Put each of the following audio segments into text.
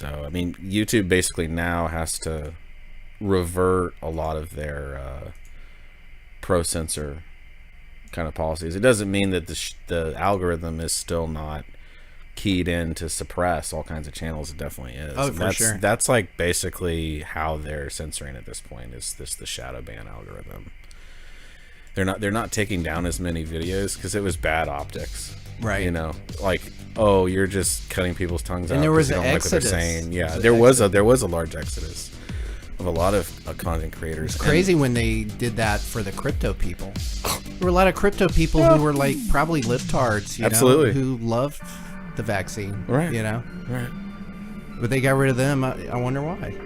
So, I mean, YouTube basically now has to revert a lot of their pro-censor kind of policies. It doesn't mean that the algorithm is still not keyed in to suppress all kinds of channels. It definitely is. Oh, for sure. That's like basically how they're censoring at this point, is the shadow ban algorithm. They're not taking down as many videos because it was bad optics. Right. You know, like, oh, you're just cutting people's tongues out. And there was an exodus. Yeah, there was a large exodus of a lot of content creators. It's crazy when they did that for the crypto people. There were a lot of crypto people who were like probably libtards, you Absolutely. know, who loved the vaccine, right? You know, right. But they got rid of them. I wonder why.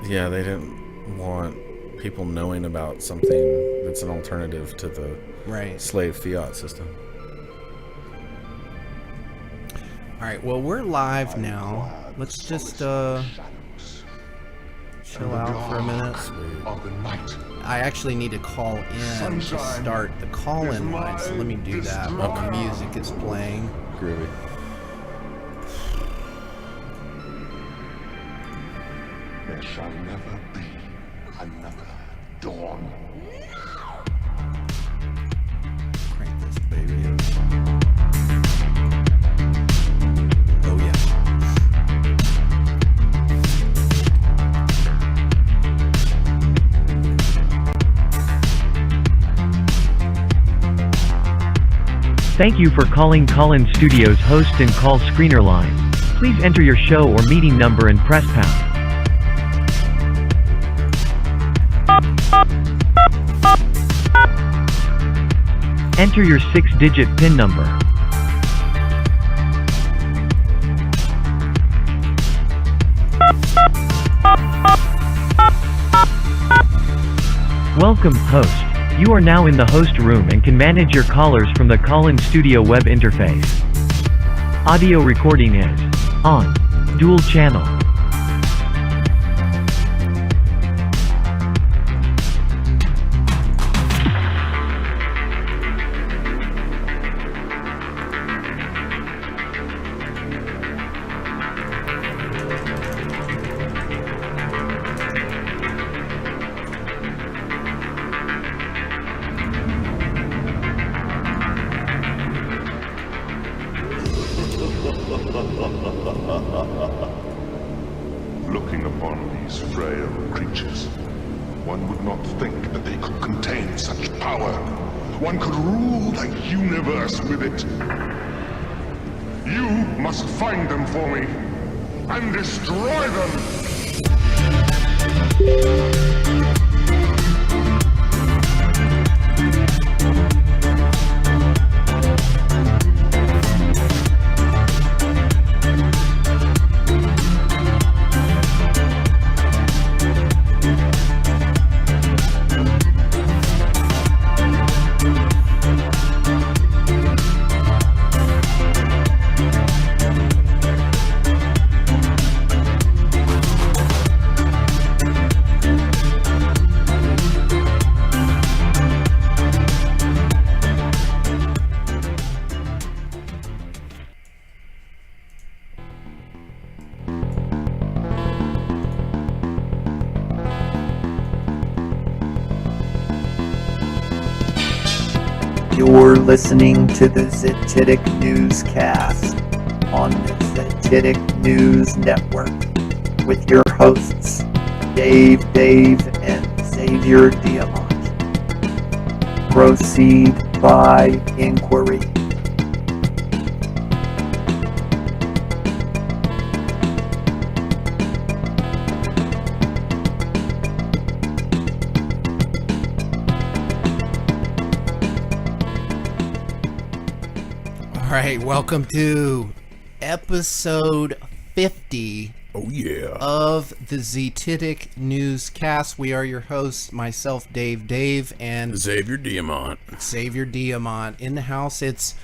Yeah, they didn't want people knowing about something that's an alternative to the slave fiat system. All right, well, we're live now. Let's just chill out for a minute. I actually need to call in to start the call-in line, so let me do that while the music is playing. Groovy. There shall never be another dawn. Crank this baby. Oh yeah. Thank you for calling Call-In Studios host and call screener line. Please enter your show or meeting number and press pound. Enter your 6-digit PIN number. Welcome, host. You are now in the host room and can manage your callers from the Call-In Studio web interface. Audio recording is on. Dual channel. Looking upon these frail creatures, one would not think that they could contain such power. One could rule the universe with it. You must find them for me and destroy them. You're listening to the Zetetic Newscast on the Zetetic News Network with your hosts, Dave, and Xavier Diamant. Proceed by inquiry. All right, welcome to episode 50 of the Zetetic Newscast. We are your hosts, myself, Dave, and Xavier Diamant. Xavier Diamant in the house. It's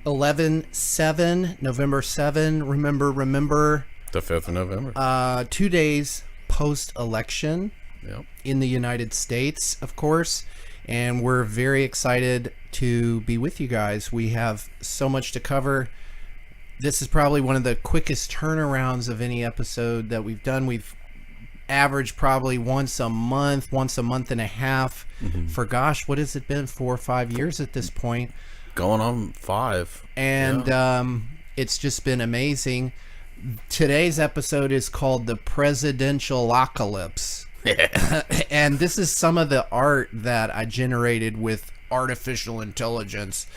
11/7, November 7. Remember. The 5th of November. 2 days post-election Yep. in the United States, of course. And we're very excited to be with you guys. We have so much to cover. This is probably one of the quickest turnarounds of any episode that we've done. We've averaged probably once a month and a half for, gosh, what has it been, 4 or 5 years at this point? Going on 5. And it's just been amazing. Today's episode is called the Presidentialocalypse. And this is some of the art that I generated with artificial intelligence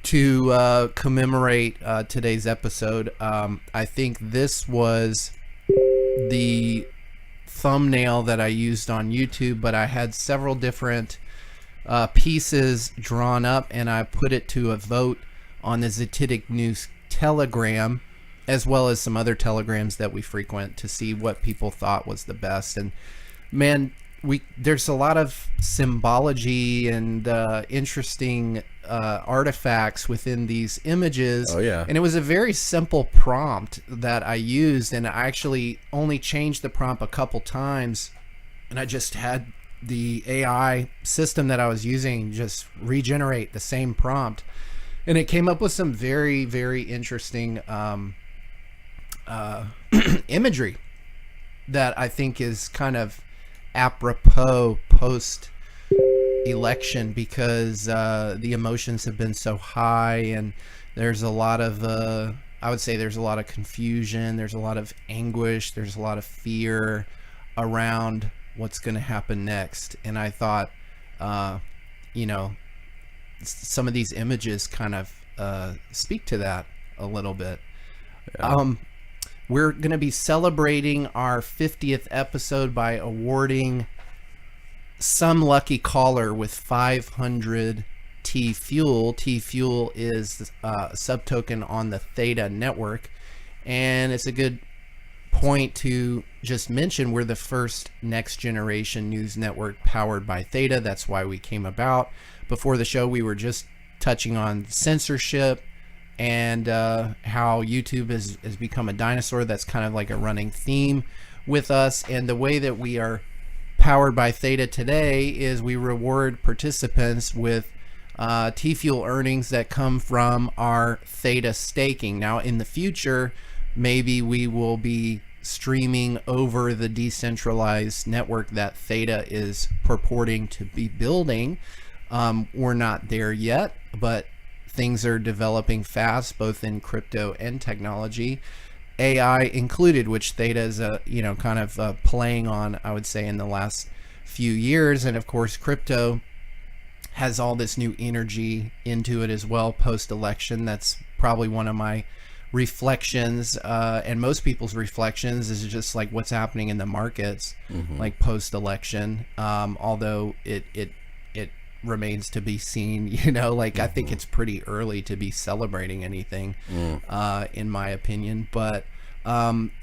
to commemorate today's episode. I think this was the thumbnail that I used on YouTube, but I had several different pieces drawn up, and I put it to a vote on the Zetetic News Telegram, as well as some other telegrams that we frequent, to see what people thought was the best. And man, there's a lot of symbology and interesting artifacts within these images. Oh, yeah. And it was a very simple prompt that I used, and I actually only changed the prompt a couple times, and I just had the AI system that I was using just regenerate the same prompt, and it came up with some very, very interesting imagery that I think is kind of apropos post election, because the emotions have been so high, and there's a lot of I would say there's a lot of confusion, there's a lot of anguish, there's a lot of fear around what's going to happen next. And I thought some of these images kind of speak to that a little bit. We're going to be celebrating our 50th episode by awarding some lucky caller with 500 Tfuel. Tfuel is a subtoken on the Theta network, and it's a good point to just mention we're the first next generation news network powered by Theta. That's why we came about. Before the show, we were just touching on censorship and how YouTube has become a dinosaur. That's kind of like a running theme with us. And the way that we are powered by Theta today is we reward participants with Tfuel earnings that come from our Theta staking. Now, in the future, maybe we will be streaming over the decentralized network that Theta is purporting to be building. We're not there yet, but things are developing fast, both in crypto and technology, AI included, which Theta is kind of playing on, I would say, in the last few years. And of course, crypto has all this new energy into it as well post-election. That's probably one of my reflections, and most people's reflections, is just like what's happening in the markets, like post-election. Although it remains to be seen, I think it's pretty early to be celebrating anything, in my opinion. But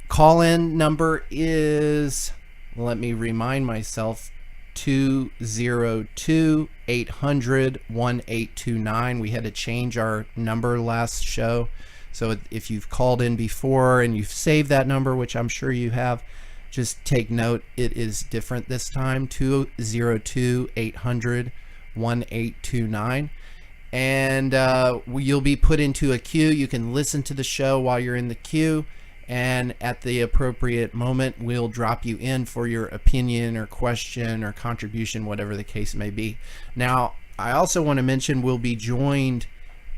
call-in number is, let me remind myself, 202-800-1829. We had to change our number last show, so if you've called in before and you've saved that number, which I'm sure you have, just take note, it is different this time. 202-800-1829. And you'll be put into a queue. You can listen to the show while you're in the queue, and at the appropriate moment we'll drop you in for your opinion or question or contribution, whatever the case may be. Now, I also want to mention we'll be joined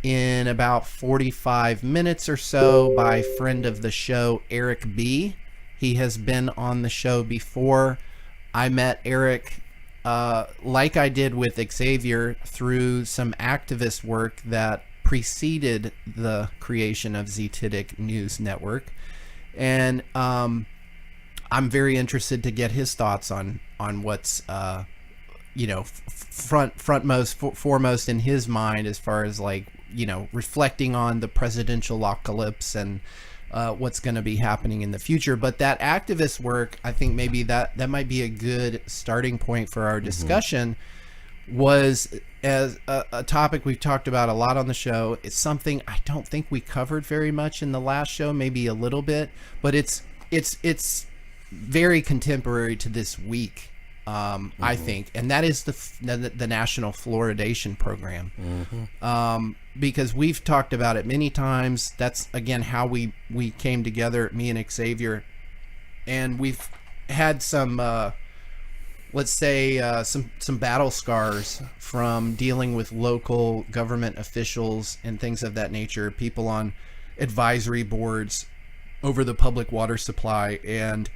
in about 45 minutes or so by friend of the show, EricB. He has been on the show before. I met Eric like I did with Xavier through some activist work that preceded the creation of Zetetic News Network, and I'm very interested to get his thoughts on what's foremost in his mind, as far as reflecting on the Presidentialocalypse and what's going to be happening in the future. But that activist work, I think maybe that might be a good starting point for our discussion. Was as a topic we've talked about a lot on the show. It's something I don't think we covered very much in the last show, maybe a little bit, but it's very contemporary to this week, I think, and that is the National Fluoridation Program. because we've talked about it many times. That's again how we came together, me and Xavier, and we've had some let's say some battle scars from dealing with local government officials and things of that nature, people on advisory boards over the public water supply, and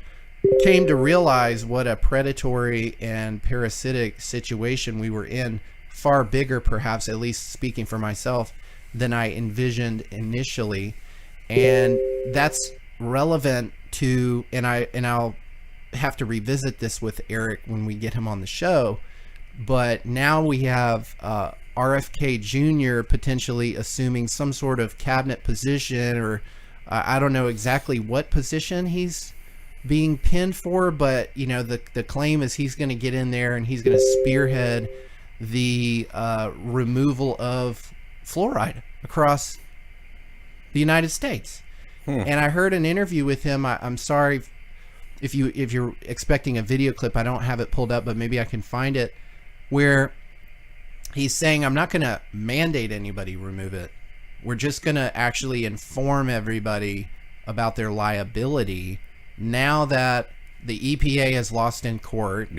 came to realize what a predatory and parasitic situation we were in, far bigger perhaps, at least speaking for myself, than I envisioned initially. And that's relevant to, and I'll have to revisit this with Eric when we get him on the show, but now we have RFK Jr. potentially assuming some sort of cabinet position, or I don't know exactly what position he's being pinned for, but you know, the claim is he's going to get in there and he's going to spearhead the removal of fluoride across the United States. And I heard an interview with him. I'm sorry if you're expecting a video clip, I don't have it pulled up, but maybe I can find it, where he's saying, I'm not going to mandate anybody remove it. We're just going to actually inform everybody about their liability now that the EPA has lost in court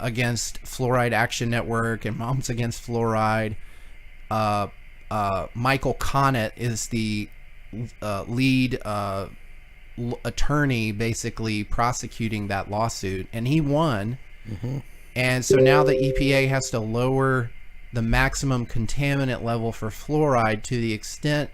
against Fluoride Action Network and Moms Against Fluoride. Michael Connett is the lead attorney basically prosecuting that lawsuit, and he won. And so now the EPA has to lower the maximum contaminant level for fluoride to the extent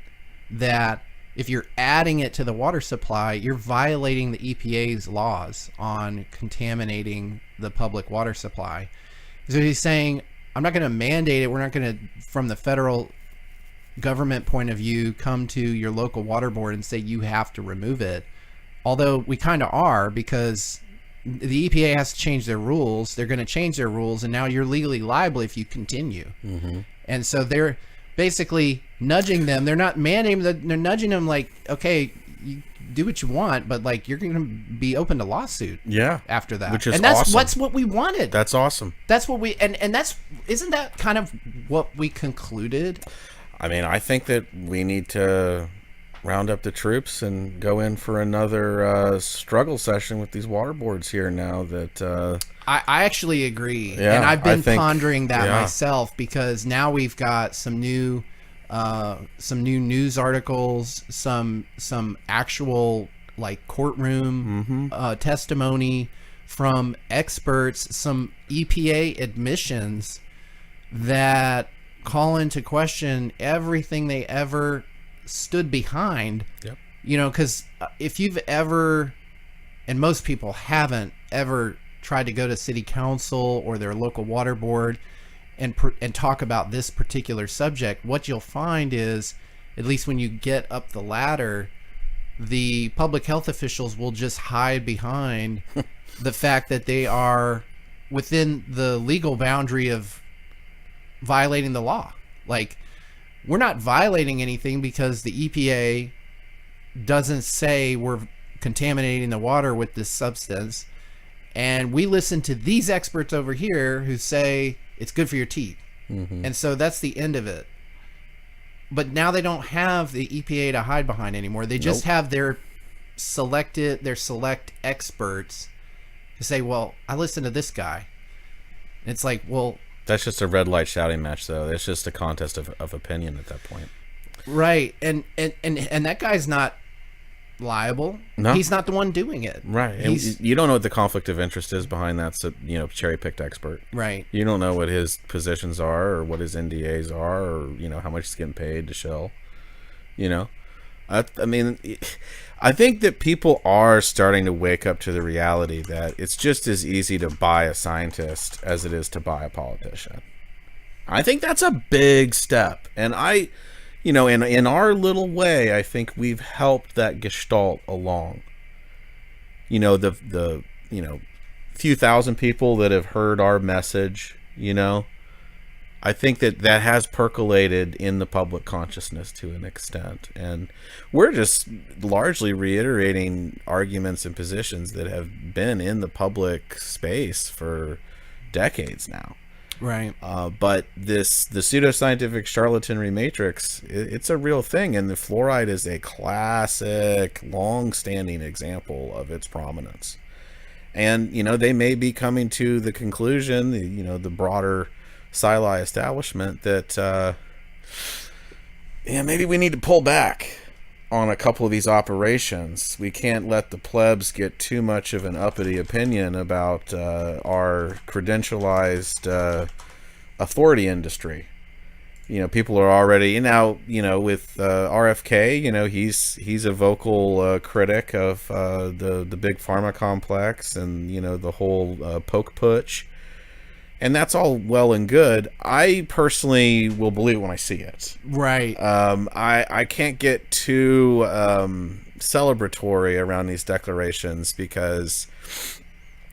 that if you're adding it to the water supply, you're violating the EPA's laws on contaminating the public water supply. So he's saying, I'm not going to mandate it. We're not going to, from the federal government point of view, come to your local water board and say you have to remove it. Although we kind of are, because the EPA has to change their rules. They're going to change their rules, and now you're legally liable if you continue. And so they're basically nudging them. They're not mandating, they're nudging them like, okay, you do what you want, but like you're going to be open to lawsuit after that. Which is and that's awesome. What's what we wanted. That's awesome. That's what we, and that's, isn't that kind of what we concluded? I mean, I think that we need to round up the troops and go in for another struggle session with these water boards here now that I actually agree. Yeah, and I've been I think, pondering that myself, because now we've got some new news articles, some actual like courtroom testimony from experts, some EPA admissions that call into question everything they ever stood behind. You know, because if you've ever, and most people haven't ever tried to go to city council or their local water board and talk about this particular subject, what you'll find is, at least when you get up the ladder, the public health officials will just hide behind the fact that they are within the legal boundary of violating the law. Like, we're not violating anything because the EPA doesn't say we're contaminating the water with this substance. And we listen to these experts over here who say it's good for your teeth. And so that's the end of it. But now they don't have the EPA to hide behind anymore. They just have their select experts to say, well, I listen to this guy. And it's like, well, that's just a red light shouting match, though. It's just a contest of opinion at that point. Right. And that guy's not liable. No. He's not the one doing it. Right. And you don't know what the conflict of interest is behind that, cherry-picked expert. Right. You don't know what his positions are, or what his NDAs are, or, how much he's getting paid to shill. I mean, I think that people are starting to wake up to the reality that it's just as easy to buy a scientist as it is to buy a politician. I think that's a big step. And in our little way, I think we've helped that gestalt along. The few thousand people that have heard our message, I think that has percolated in the public consciousness to an extent. And we're just largely reiterating arguments and positions that have been in the public space for decades now. Right. But the pseudoscientific charlatanry matrix, it's a real thing, and the fluoride is a classic, long-standing example of its prominence. And they may be coming to the conclusion, the broader Sci-Li establishment, that maybe we need to pull back on a couple of these operations. We can't let the plebs get too much of an uppity opinion about our credentialized authority industry. People are already with RFK. He's a vocal critic of the big pharma complex and the whole poke putsch. And that's all well and good. I personally will believe it when I see it. Right. I can't get too celebratory around these declarations because,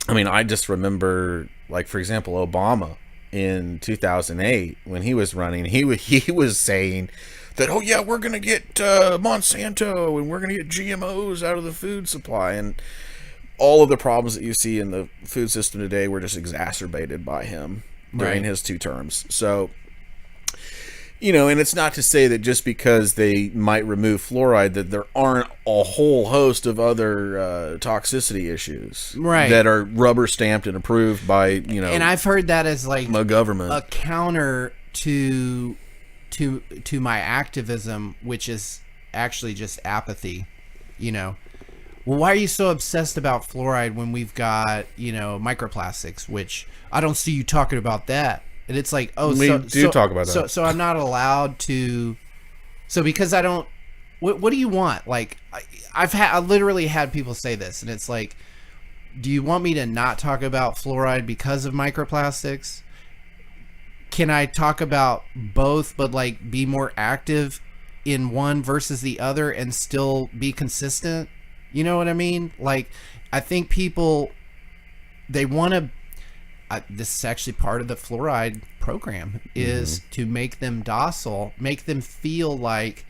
I just remember, like, for example, Obama in 2008 when he was running, he was saying that, oh yeah, we're going to get Monsanto and we're going to get GMOs out of the food supply. And all of the problems that you see in the food system today were just exacerbated by him during his 2 terms. So, and it's not to say that just because they might remove fluoride that there aren't a whole host of other toxicity issues that are rubber stamped and approved by, And I've heard that as like my government, a counter to my activism, which is actually just apathy, Well, why are you so obsessed about fluoride when we've got, microplastics, which I don't see you talking about that. And it's like, we do talk about that. So I'm not allowed to. So because I don't, what do you want? Like, I literally had people say this, and it's like, do you want me to not talk about fluoride because of microplastics? Can I talk about both, but like be more active in one versus the other and still be consistent? You know what I mean? Like, I think people, they want to, this is actually part of the fluoride program, is to make them docile, make them feel like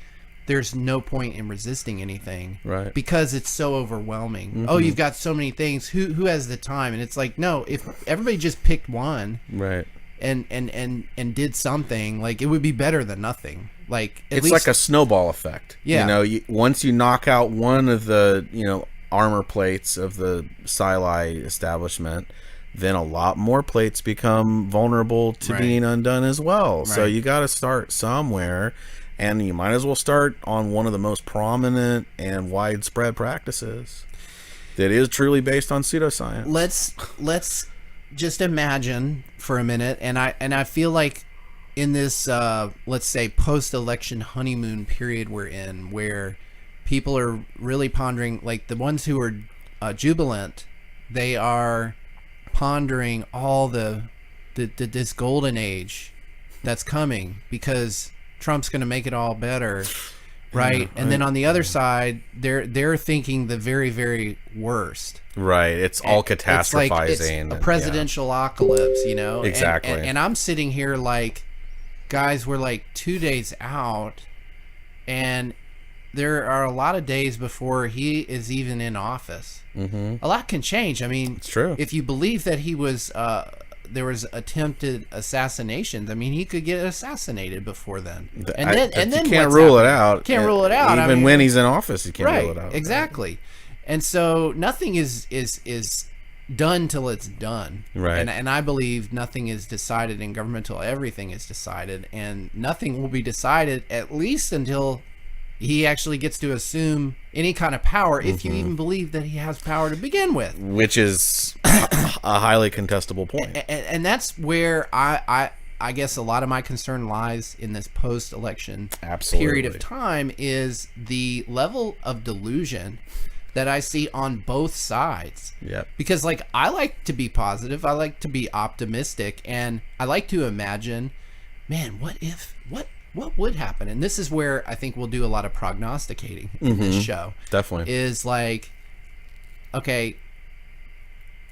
there's no point in resisting anything. Right. Because it's so overwhelming. Oh, you've got so many things. Who has the time? And it's like, no, if everybody just picked one. Right. And did something, like, it would be better than nothing. Like, it's like a snowball effect. Yeah. Once you knock out one of the, armor plates of the Sci-Li establishment, then a lot more plates become vulnerable to being undone as well. Right. So you got to start somewhere, and you might as well start on one of the most prominent and widespread practices that is truly based on pseudoscience. Let's just imagine for a minute, and I feel like in this let's say post-election honeymoon period we're in, where people are really pondering, like the ones who are jubilant, they are pondering all this golden age that's coming because Trump's going to make it all better, right? Yeah, and then on the other side, they're thinking the very, very worst. Right. It's all catastrophizing. It's like a presidentialocalypse, Exactly. And I'm sitting here like, guys, we're like 2 days out, and there are a lot of days before he is even in office. A lot can change. I mean, it's true. If you believe that he was, there was attempted assassinations, I mean, he could get assassinated before then. And then you can't rule it out. Can't rule it out. Even when he's in office, you can't rule it out. Exactly. And so nothing is done till it's done. Right. And I believe nothing is decided in government till everything is decided, and nothing will be decided at least until he actually gets to assume any kind of power, if you even believe that he has power to begin with. Which is a highly contestable point. And that's where I guess a lot of my concern lies in this post-election period of time, is the level of delusion that I see on both sides. Yep. Because, like, I like to be positive, I like to be optimistic, and I like to imagine, man, what would happen? And this is where I think we'll do a lot of prognosticating in this show. Definitely. Is like, okay,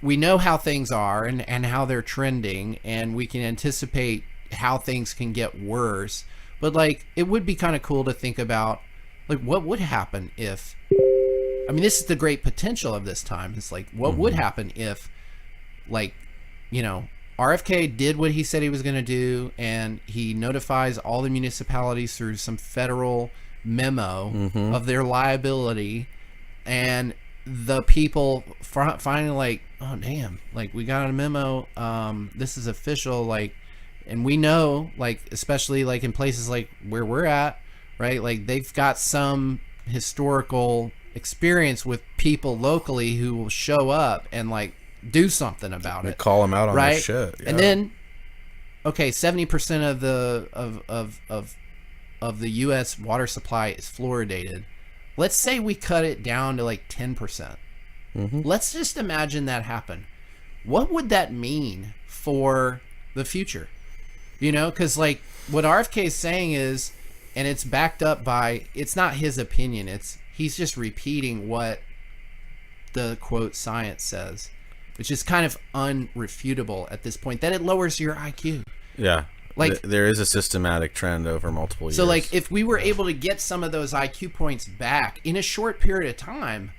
we know how things are and how they're trending, and we can anticipate how things can get worse. But, like, it would be kind of cool to think about, like, what would happen if, I mean, this is the great potential of this time. It's like, what would happen if, like, RFK did what he said he was going to do, and he notifies all the municipalities through some federal memo of their liability, and the people finally like, oh damn, like we got a memo, this is official, like, and we know, like, especially like in places like where we're at, right, like they've got some historical experience with people locally who will show up and like do something about it, call them out on right? their shit. Yeah. And then, okay, 70% of the U.S. water supply is fluoridated. Let's say we cut it down to like 10%. Let's just imagine that happen. What would that mean for the future? You know, because like what RFK is saying is, and it's backed up by, it's not his opinion. He's just repeating what the quote science says, which is kind of unrefutable at this point, that it lowers your IQ. Yeah. Like there is a systematic trend over multiple years. So like if we were able to get some of those IQ points back in a short period of time,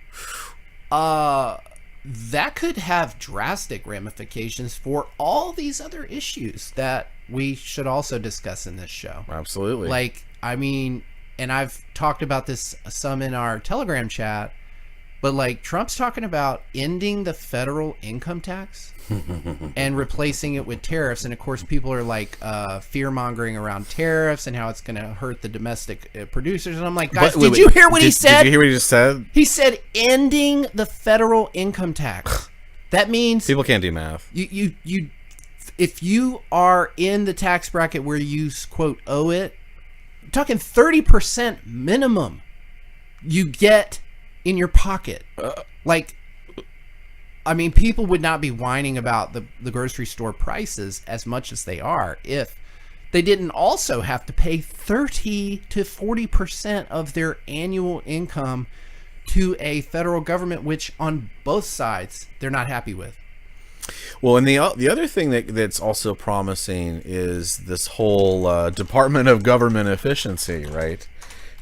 that could have drastic ramifications for all these other issues that we should also discuss in this show. Absolutely. Like, I mean, and I've talked about this some in our Telegram chat, but like Trump's talking about ending the federal income tax and replacing it with tariffs. And of course, people are like fear mongering around tariffs and how it's going to hurt the domestic producers. And I'm like, guys, did you hear what he said? Did you hear what he just said? He said ending the federal income tax. That means people can't do math. You if you are in the tax bracket where you quote owe it, I'm talking 30% minimum you get in your pocket. Like, I mean, people would not be whining about the grocery store prices as much as they are if they didn't also have to pay 30 to 40% of their annual income to a federal government, which on both sides they're not happy with. Well, and the other thing that's also promising is this whole Department of Government Efficiency, right?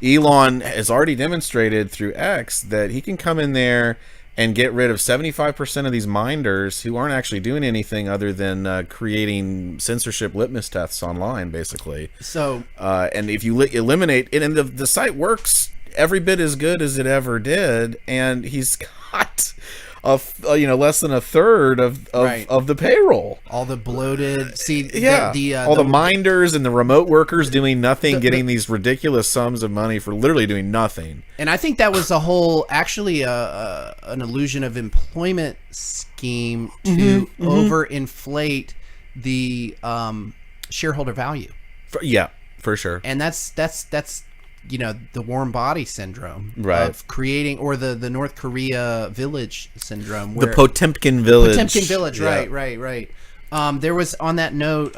Elon has already demonstrated through X that he can come in there and get rid of 75% of these minders who aren't actually doing anything other than creating censorship litmus tests online, basically. So, and if you eliminate it, and the site works every bit as good as it ever did, and he's got less than a third of the payroll. All the bloated, all the minders and the remote workers doing nothing, getting these ridiculous sums of money for literally doing nothing. And I think that was a whole, actually, an illusion of employment scheme to overinflate the shareholder value. For sure. And that's the warm body syndrome, right, of creating, or the North Korea village syndrome, where the Potemkin village, right. There was, on that note,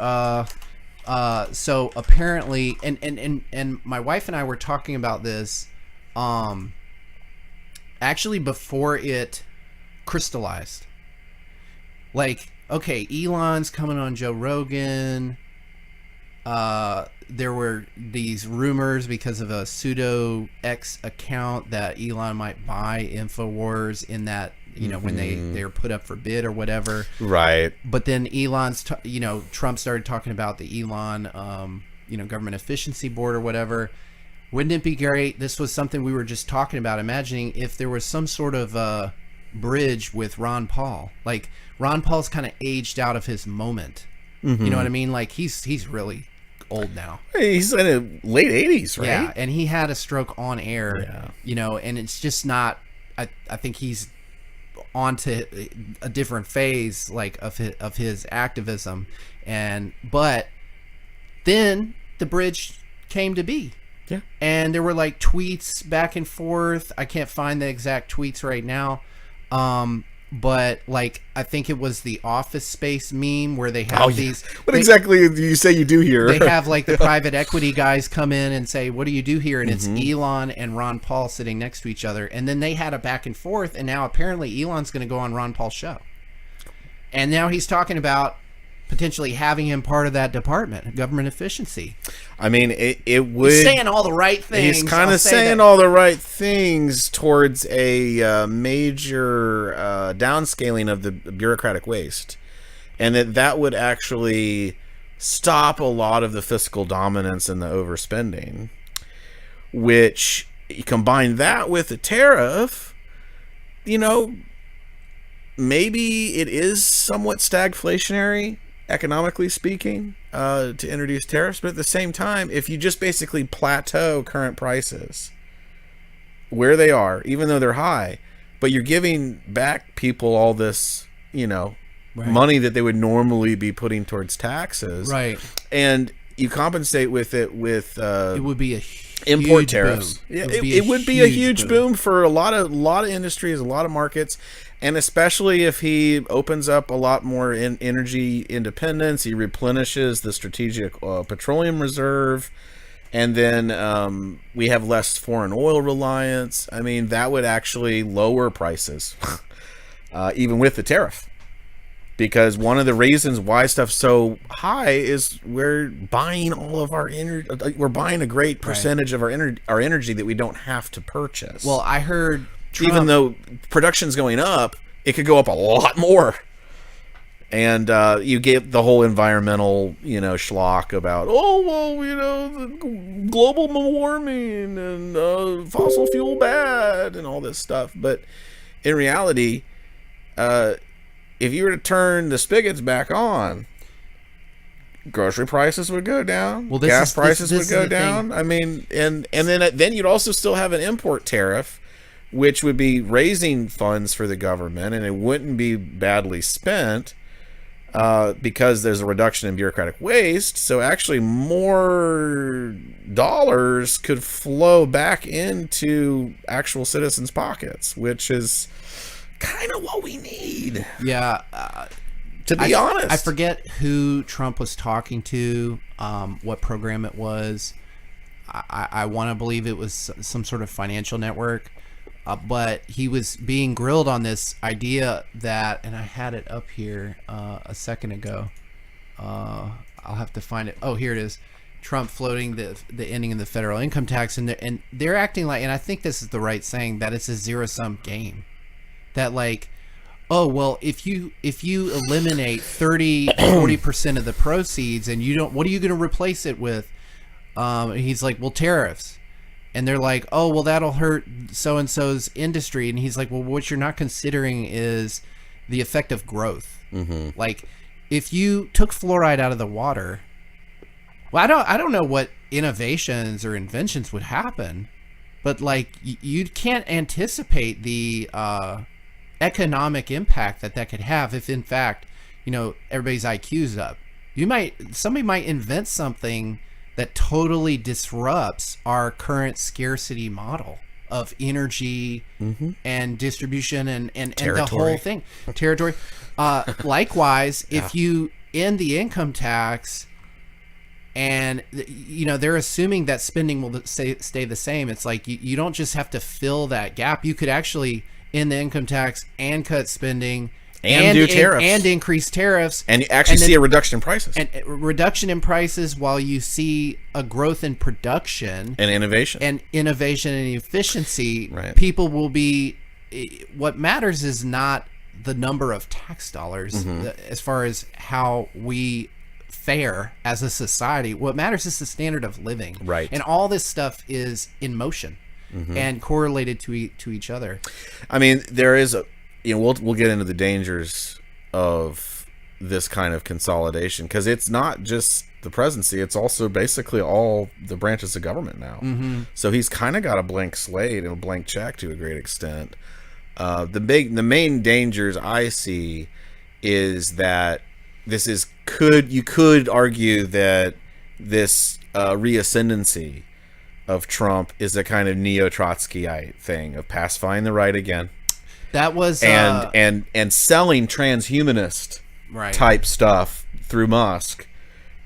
so apparently, and my wife and I were talking about this, actually before it crystallized. Like, okay, Elon's coming on Joe Rogan. There were these rumors because of a pseudo X account that Elon might buy InfoWars in that, when they were put up for bid or whatever. Right. But then Trump started talking about the Elon, Government Efficiency Board or whatever. Wouldn't it be great? This was something we were just talking about, imagining if there was some sort of bridge with Ron Paul. Like, Ron Paul's kind of aged out of his moment. You know what I mean? Like, he's really old now. He's in the late 80s, right? Yeah, and he had a stroke on air, and it's just not, I think he's on to a different phase, like, of his activism, but then the bridge came to be. Yeah. And there were like tweets back and forth. I can't find the exact tweets right now. But like, I think it was the Office Space meme where they have these. What exactly do you say you do here? They have like the private equity guys come in and say, "What do you do here?" And it's Elon and Ron Paul sitting next to each other. And then they had a back and forth. And now apparently Elon's going to go on Ron Paul's show. And now he's talking about potentially having him part of that department, government efficiency. I mean, it would. He's saying all the right things. He's kind of saying all the right things towards a major downscaling of the bureaucratic waste. and that would actually stop a lot of the fiscal dominance and the overspending, which you combine that with a tariff, maybe it is somewhat stagflationary, economically speaking, to introduce tariffs. But at the same time, if you just basically plateau current prices where they are, even though they're high, but you're giving back people all this, money that they would normally be putting towards taxes. Right. And you compensate with it with it would be a import tariffs. Boom. Yeah, it would be a huge boom for a lot of industries, a lot of markets, and especially if he opens up a lot more energy independence, he replenishes the strategic petroleum reserve, and then we have less foreign oil reliance. I mean, that would actually lower prices, even with the tariff. Because one of the reasons why stuff's so high is we're buying all of our energy. We're buying a great percentage of our energy that we don't have to purchase. Well, I heard Trump, even though production's going up, it could go up a lot more. And you get the whole environmental, schlock about, the global warming and fossil fuel bad and all this stuff. But in reality, if you were to turn the spigots back on, grocery prices would go down. Well, gas prices would go the down. thing. I mean, and then you'd also still have an import tariff, which would be raising funds for the government, and it wouldn't be badly spent because there's a reduction in bureaucratic waste. So actually, more dollars could flow back into actual citizens' pockets, which is kind of what we need. Yeah. To be honest, I forget who Trump was talking to, what program it was. I want to believe it was some sort of financial network, but he was being grilled on this idea that, and I had it up here a second ago. I'll have to find it. Oh, here it is. Trump floating the ending of the federal income tax, and they're acting like, and I think this is the right saying, that it's a zero-sum game. That if you eliminate 30-40% of the proceeds and you don't, what are you going to replace it with? He's like, well, tariffs. And they're like, oh, well, that'll hurt so-and-so's industry. And he's like, well, what you're not considering is the effect of growth. Mm-hmm. Like, if you took fluoride out of the water, well, I don't know what innovations or inventions would happen, but like you can't anticipate the economic impact that could have if, in fact, everybody's IQ's up. Somebody might invent something that totally disrupts our current scarcity model of energy and distribution and the whole thing. Territory. Likewise, if you end the income tax and, they're assuming that spending will stay the same. It's like you don't just have to fill that gap. You could actually end the income tax and cut spending and do tariffs and increase tariffs, and you actually see a reduction in prices and reduction in prices while you see a growth in production and innovation and efficiency. Right. People will be. What matters is not the number of tax dollars as far as how we fare as a society. What matters is the standard of living. Right. And all this stuff is in motion. And correlated to each other. I mean, there is we'll get into the dangers of this kind of consolidation, because it's not just the presidency; it's also basically all the branches of government now. Mm-hmm. So he's kind of got a blank slate and a blank check to a great extent. The main dangers I see is that you could argue that this reascendancy of Trump is a kind of neo-Trotskyite thing of pacifying the right again. That was and selling transhumanist type stuff through Musk,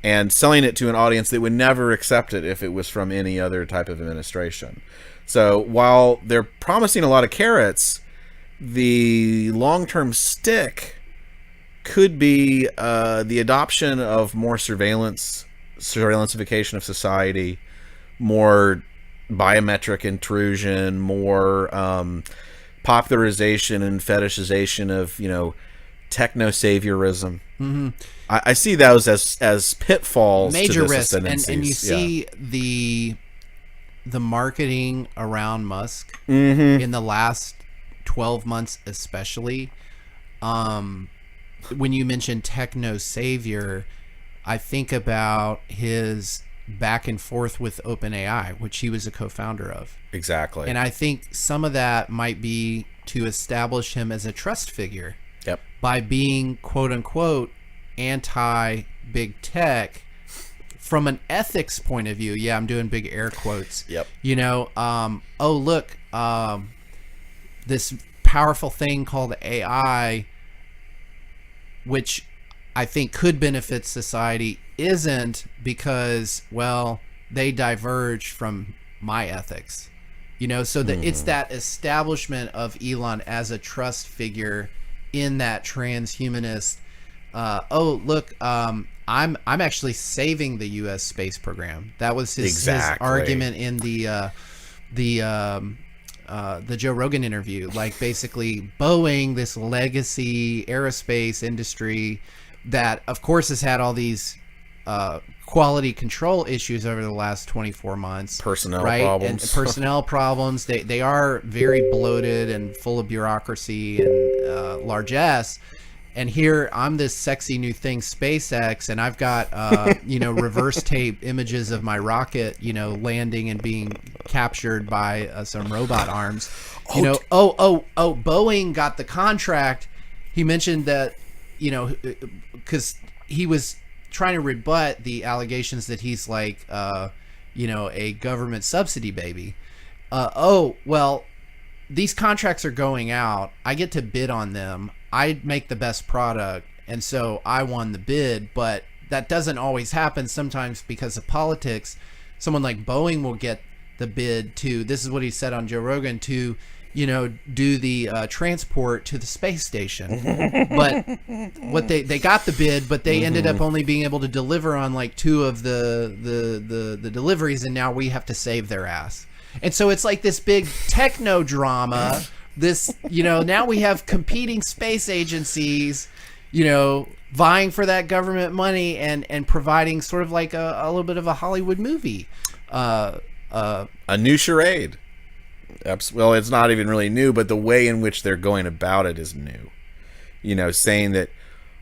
and selling it to an audience that would never accept it if it was from any other type of administration. So while they're promising a lot of carrots, the long-term stick could be the adoption of more surveillanceification of society, more biometric intrusion, more popularization and fetishization of techno-saviorism. I see those as pitfalls, major to this risk, and ascendancies. you see the marketing around Musk in the last 12 months, especially. When you mention techno savior, I think about his back and forth with OpenAI, which he was a co-founder of. Exactly. And I think some of that might be to establish him as a trust figure. Yep. By being, quote unquote, anti-big tech from an ethics point of view. Yeah, I'm doing big air quotes. Yep. You know, oh, look, this powerful thing called AI, which I think could benefit society, isn't, because, well, they diverge from my ethics. You know, so that it's that establishment of Elon as a trust figure in that transhumanist. Oh, look, I'm actually saving the U.S. space program. That was his argument in the Joe Rogan interview. Like, basically, Boeing, this legacy aerospace industry that, of course, has had all these quality control issues over the last 24 months. Personnel problems. And personnel problems. They are very bloated and full of bureaucracy and largesse. And here I'm this sexy new thing, SpaceX, and I've got reverse tape images of my rocket, landing and being captured by some robot arms. Boeing got the contract. He mentioned that, because he was trying to rebut the allegations that he's like, a government subsidy baby. These contracts are going out. I get to bid on them. I make the best product, and so I won the bid. But that doesn't always happen. Sometimes, because of politics, someone like Boeing will get the bid to, this is what he said on Joe Rogan, to do the transport to the space station. But what they got the bid, but they ended up only being able to deliver on like 2 of the deliveries, and now we have to save their ass. And so it's like this big techno drama. This, now we have competing space agencies, vying for that government money and providing sort of like a little bit of a Hollywood movie. A new charade. Well, it's not even really new, but the way in which they're going about it is new. Saying that,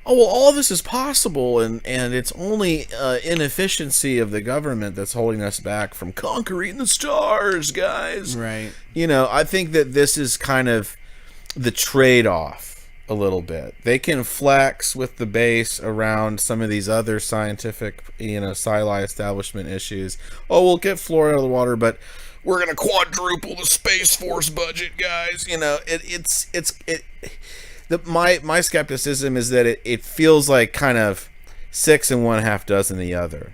all this is possible, and it's only inefficiency of the government that's holding us back from conquering the stars, guys. Right. I think that this is kind of the trade-off a little bit. They can flex with the base around some of these other scientific, sci-li establishment issues. We'll get Florida out of the water, but we're going to quadruple the Space Force budget, guys. My skepticism is that it feels like kind of 6 and 1/2 dozen the other.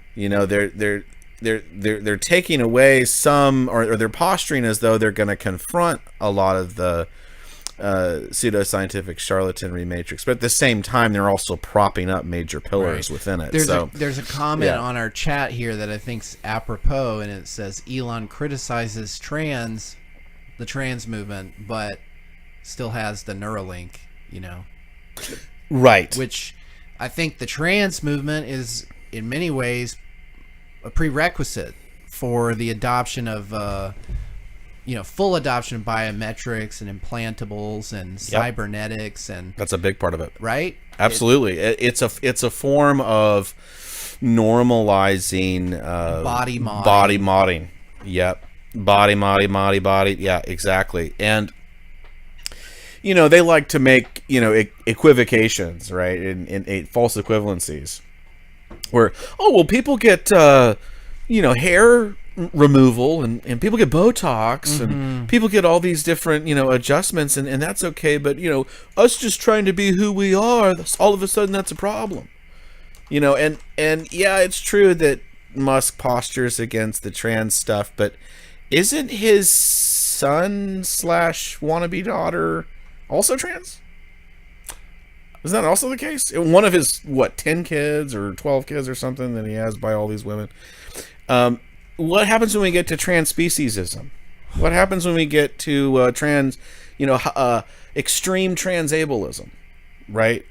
They're taking away some, or they're posturing as though they're going to confront a lot of the pseudoscientific charlatanry matrix, but at the same time they're also propping up major pillars within it. There's a comment on our chat here that I think's apropos, and it says Elon criticizes the trans movement, but still has the Neuralink. Right. Which I think the trans movement is in many ways a prerequisite for the adoption of, full adoption of biometrics and implantables and cybernetics, and that's a big part of it. Right? Absolutely. It's a form of normalizing body modding. Body modding. Yep. Body modding, body. Yeah, exactly. And they like to make, equivocations, right? In false equivalencies. Where, people get, hair removal and people get Botox and people get all these different, adjustments and that's okay. But, us just trying to be who we are, all of a sudden that's a problem. And it's true that Musk postures against the trans stuff, but isn't his son / wannabe daughter also trans? Is that also the case? One of his 10 kids or 12 kids or something that he has by all these women. What happens when we get to trans speciesism? What happens when we get to trans, extreme transableism, right?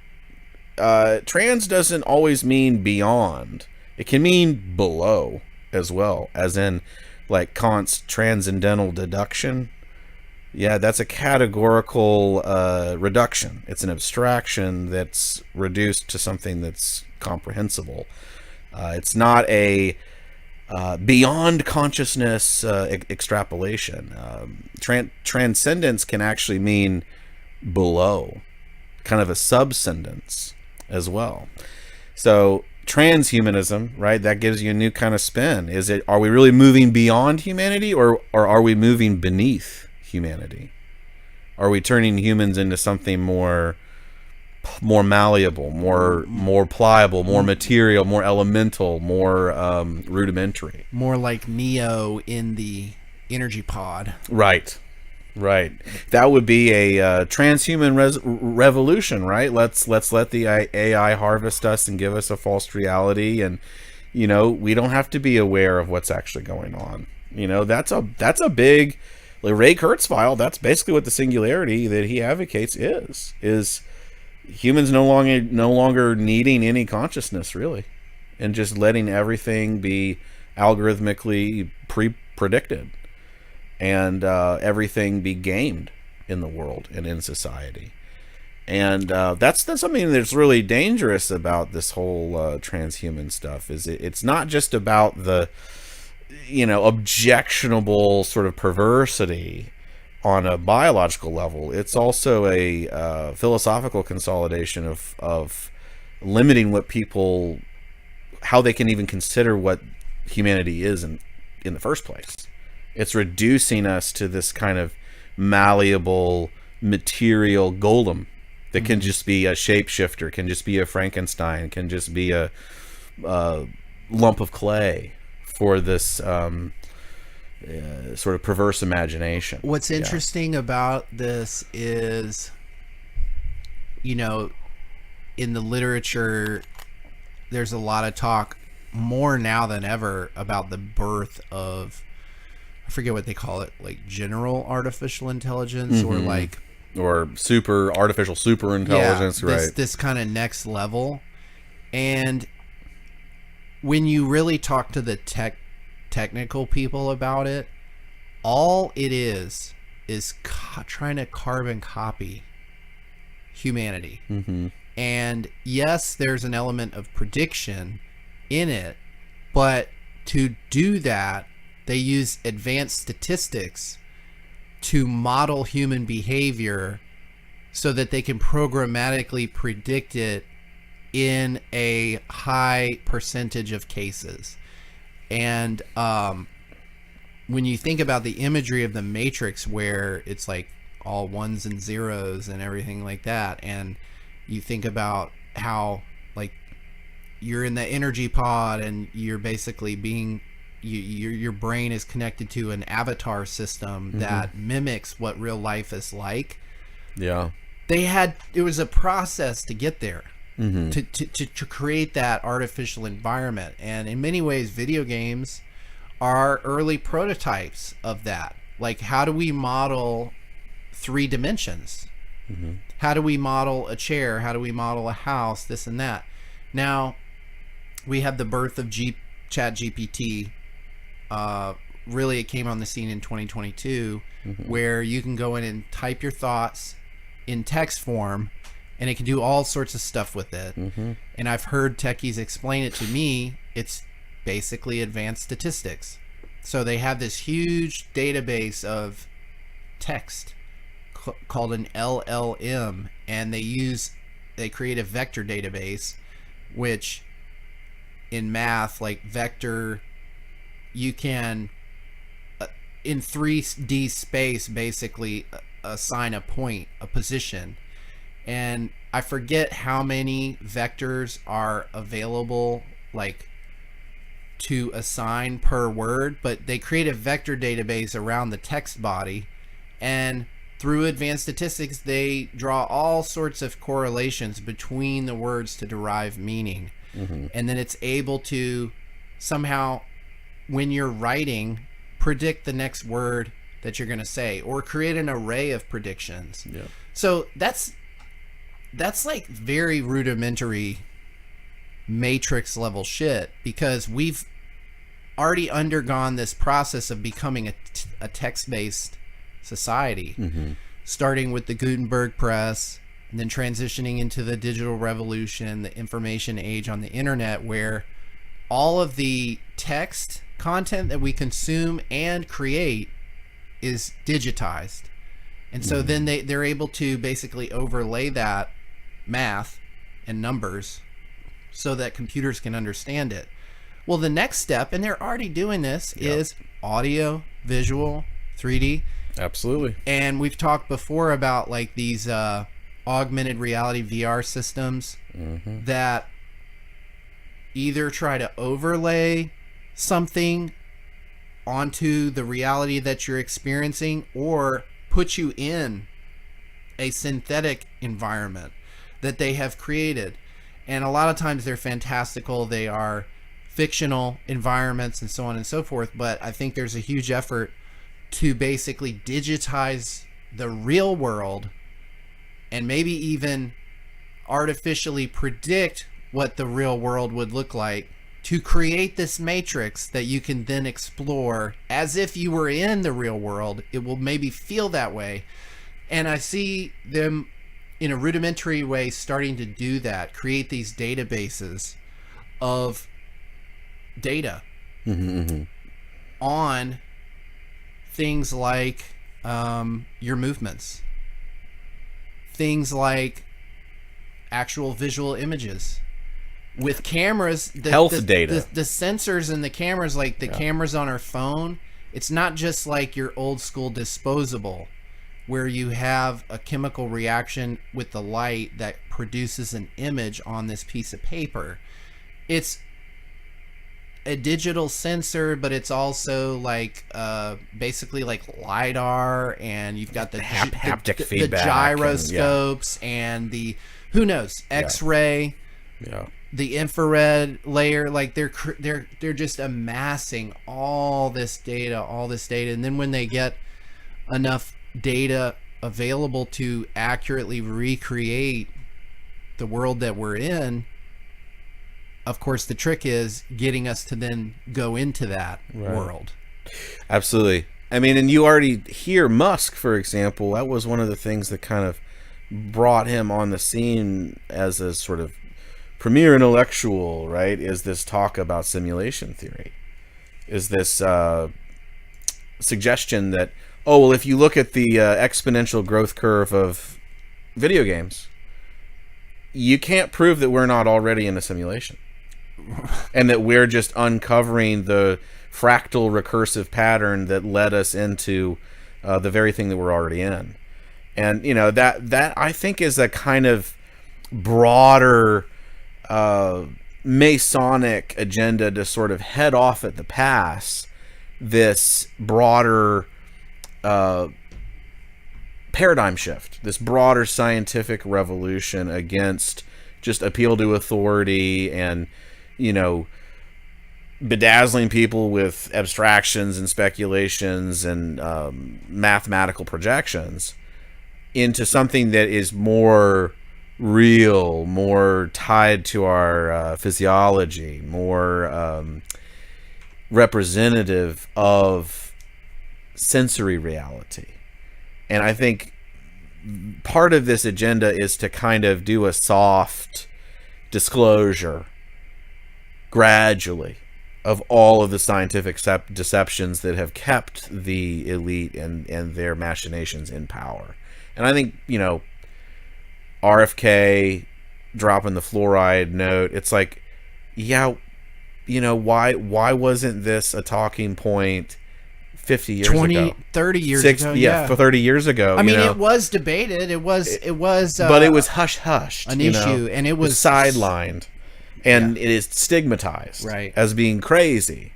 trans doesn't always mean beyond. It can mean below as well, as in like Kant's transcendental deduction. Yeah, that's a categorical reduction. It's an abstraction that's reduced to something that's comprehensible. It's not a beyond consciousness extrapolation. Transcendence can actually mean below, kind of a subscendence as well. So transhumanism, right? That gives you a new kind of spin. Are we really moving beyond humanity, or are we moving beneath humanity? Are we turning humans into something more malleable, more pliable, more material, more elemental, more rudimentary, more like Neo in the energy pod? Right. That would be a transhuman revolution, right? Let's let the AI harvest us and give us a false reality, and we don't have to be aware of what's actually going on. That's a big, like Ray Kurzweil. That's basically what the singularity that he advocates is humans no longer needing any consciousness, really, and just letting everything be algorithmically predicted, and everything be gamed in the world and in society. And that's something that's really dangerous about this whole transhuman stuff. Is it's not just about the objectionable sort of perversity on a biological level. It's also a philosophical consolidation of limiting how they can even consider what humanity is in the first place. It's reducing us to this kind of malleable material golem that can just be a shapeshifter, can just be a Frankenstein, can just be a lump of clay for this sort of perverse imagination. What's interesting about this is, in the literature, there's a lot of talk, more now than ever, about the birth of, I forget what they call it, like general artificial intelligence, or artificial super intelligence, right? This kind of next level. And when you really talk to the technical people about it, all it is trying to carbon copy humanity. And yes, there's an element of prediction in it, but to do that, they use advanced statistics to model human behavior so that they can programmatically predict it in a high percentage of cases. And when you think about the imagery of the Matrix, where it's like all ones and zeros and everything like that, and you think about how like you're in the energy pod and you're basically being your brain is connected to an avatar system that mimics what real life is like. Yeah, it was a process to get there. To create that artificial environment. And in many ways, video games are early prototypes of that. Like, how do we model 3 dimensions? How do we model a chair? How do we model a house? This and that. Now, we have the birth of ChatGPT. Really, it came on the scene in 2022, where you can go in and type your thoughts in text form, and it can do all sorts of stuff with it. And I've heard techies explain it to me. It's basically advanced statistics. So they have this huge database of text called an LLM, and they create a vector database, which in math, like vector, you can in 3D space basically assign a point, a position. And I forget how many vectors are available, like, to assign per word, but they create a vector database around the text body, and through advanced statistics, they draw all sorts of correlations between the words to derive meaning. And then it's able to somehow, when you're writing, predict the next word that you're going to say, or create an array of predictions. So that's like very rudimentary Matrix level shit, because we've already undergone this process of becoming a text-based society, starting with the Gutenberg press and then transitioning into the digital revolution, the information age on the internet, where all of the text content that we consume and create is digitized. And so then they're able to basically overlay that math and numbers so that computers can understand it. Well, the next step, and they're already doing this, is audio, visual, 3D. Absolutely. And we've talked before about like these augmented reality VR systems that either try to overlay something onto the reality that you're experiencing, or put you in a synthetic environment that they have created. And a lot of times they're fantastical, they are fictional environments and so on and so forth, but I think there's a huge effort to basically digitize the real world and maybe even artificially predict what the real world would look like, to create this matrix that you can then explore as if you were in the real world. It will maybe feel that way. And I see them in a rudimentary way starting to do that, create these databases of data on things like your movements, things like actual visual images. With cameras, health data, the sensors in the cameras, like the cameras on our phone, it's not just like your old school disposable where you have a chemical reaction with the light that produces an image on this piece of paper. It's a digital sensor, but it's also like basically like LiDAR, and you've got the haptic feedback, the gyroscopes, and the X-ray. The infrared layer. Like they're just amassing all this data, and then when they get enough data available to accurately recreate the world that we're in, of course the trick is getting us to then go into that world. Absolutely. I mean, and you already hear Musk, for example. That was one of the things that kind of brought him on the scene as a sort of premier intellectual, right? Is this talk about simulation theory, is this suggestion that, oh, well, if you look at the exponential growth curve of video games, you can't prove that we're not already in a simulation, and that we're just uncovering the fractal recursive pattern that led us into the very thing that we're already in. And you know, that I think is a kind of broader Masonic agenda to sort of head off at the pass this broader paradigm shift, this broader scientific revolution against just appeal to authority and, you know, bedazzling people with abstractions and speculations and mathematical projections into something that is more real, more tied to our physiology, more representative of sensory reality. And I think part of this agenda is to kind of do a soft disclosure gradually of all of the scientific deceptions that have kept the elite and their machinations in power. And I think, you know, RFK dropping the fluoride note, it's like, yeah, you know, why wasn't this a talking point 50 years 20, ago? 30 years ago. Yeah, for 30 years ago. I mean, it was debated. It was but it was hush-hushed. An issue, and it was sidelined. And it is stigmatized as being crazy.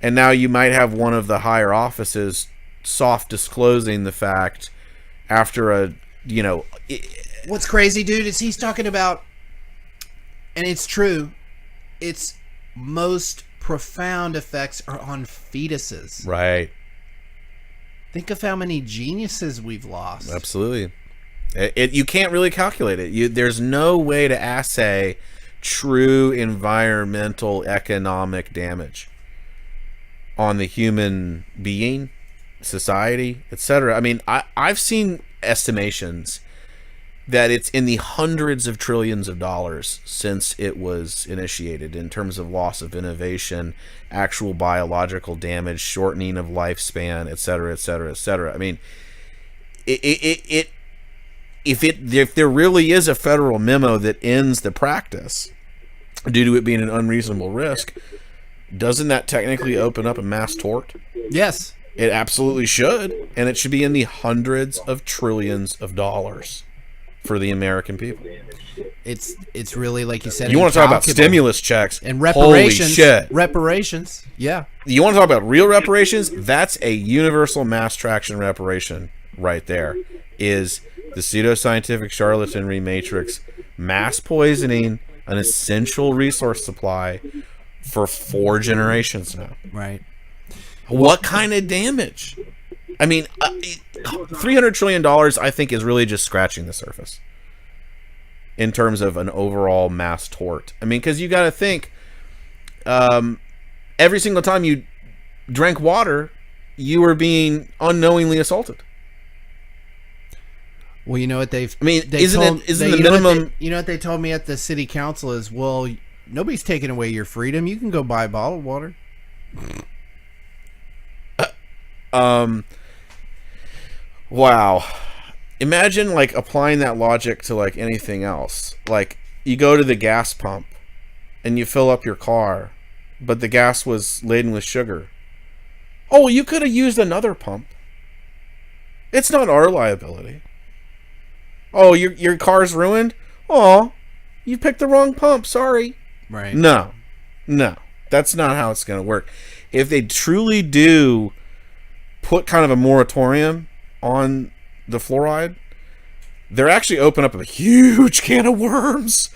And now you might have one of the higher offices soft disclosing the fact after a, you know... What's crazy, dude, is he's talking about, and it's true, its most profound effects are on fetuses. Right. Think of how many geniuses we've lost. Absolutely. You can't really calculate it. There's no way to assay true environmental economic damage on the human being, society, etc. I mean, I've seen estimations that it's in the hundreds of trillions of dollars since it was initiated in terms of loss of innovation, actual biological damage, shortening of lifespan, etc., etc., etc. I mean, if there really is a federal memo that ends the practice due to it being an unreasonable risk, doesn't that technically open up a mass tort? Yes. It absolutely should, and it should be in the hundreds of trillions of dollars for the American people. It's really, like you said, you want to talk about stimulus checks and reparations. Holy shit. Reparations, yeah. You want to talk about real reparations? That's a universal mass traction reparation right there. Is the pseudoscientific charlatanry matrix mass poisoning an essential resource supply for 4 generations now? Right. What kind of damage? I mean, $300 trillion, I think, is really just scratching the surface in terms of an overall mass tort. I mean, because you got to think, every single time you drank water, you were being unknowingly assaulted. Well, you know what they've... I mean, isn't the minimum... You know what they told me at the city council is, well, nobody's taking away your freedom. You can go buy bottled water. Wow. Imagine, like, applying that logic to, like, anything else. Like, you go to the gas pump and you fill up your car, but the gas was laden with sugar. Oh, you could have used another pump. It's not our liability. Oh, your car's ruined? Oh, you picked the wrong pump. Sorry. Right. No. That's not how it's going to work. If they truly do put kind of a moratorium on the fluoride, they're actually open up a huge can of worms,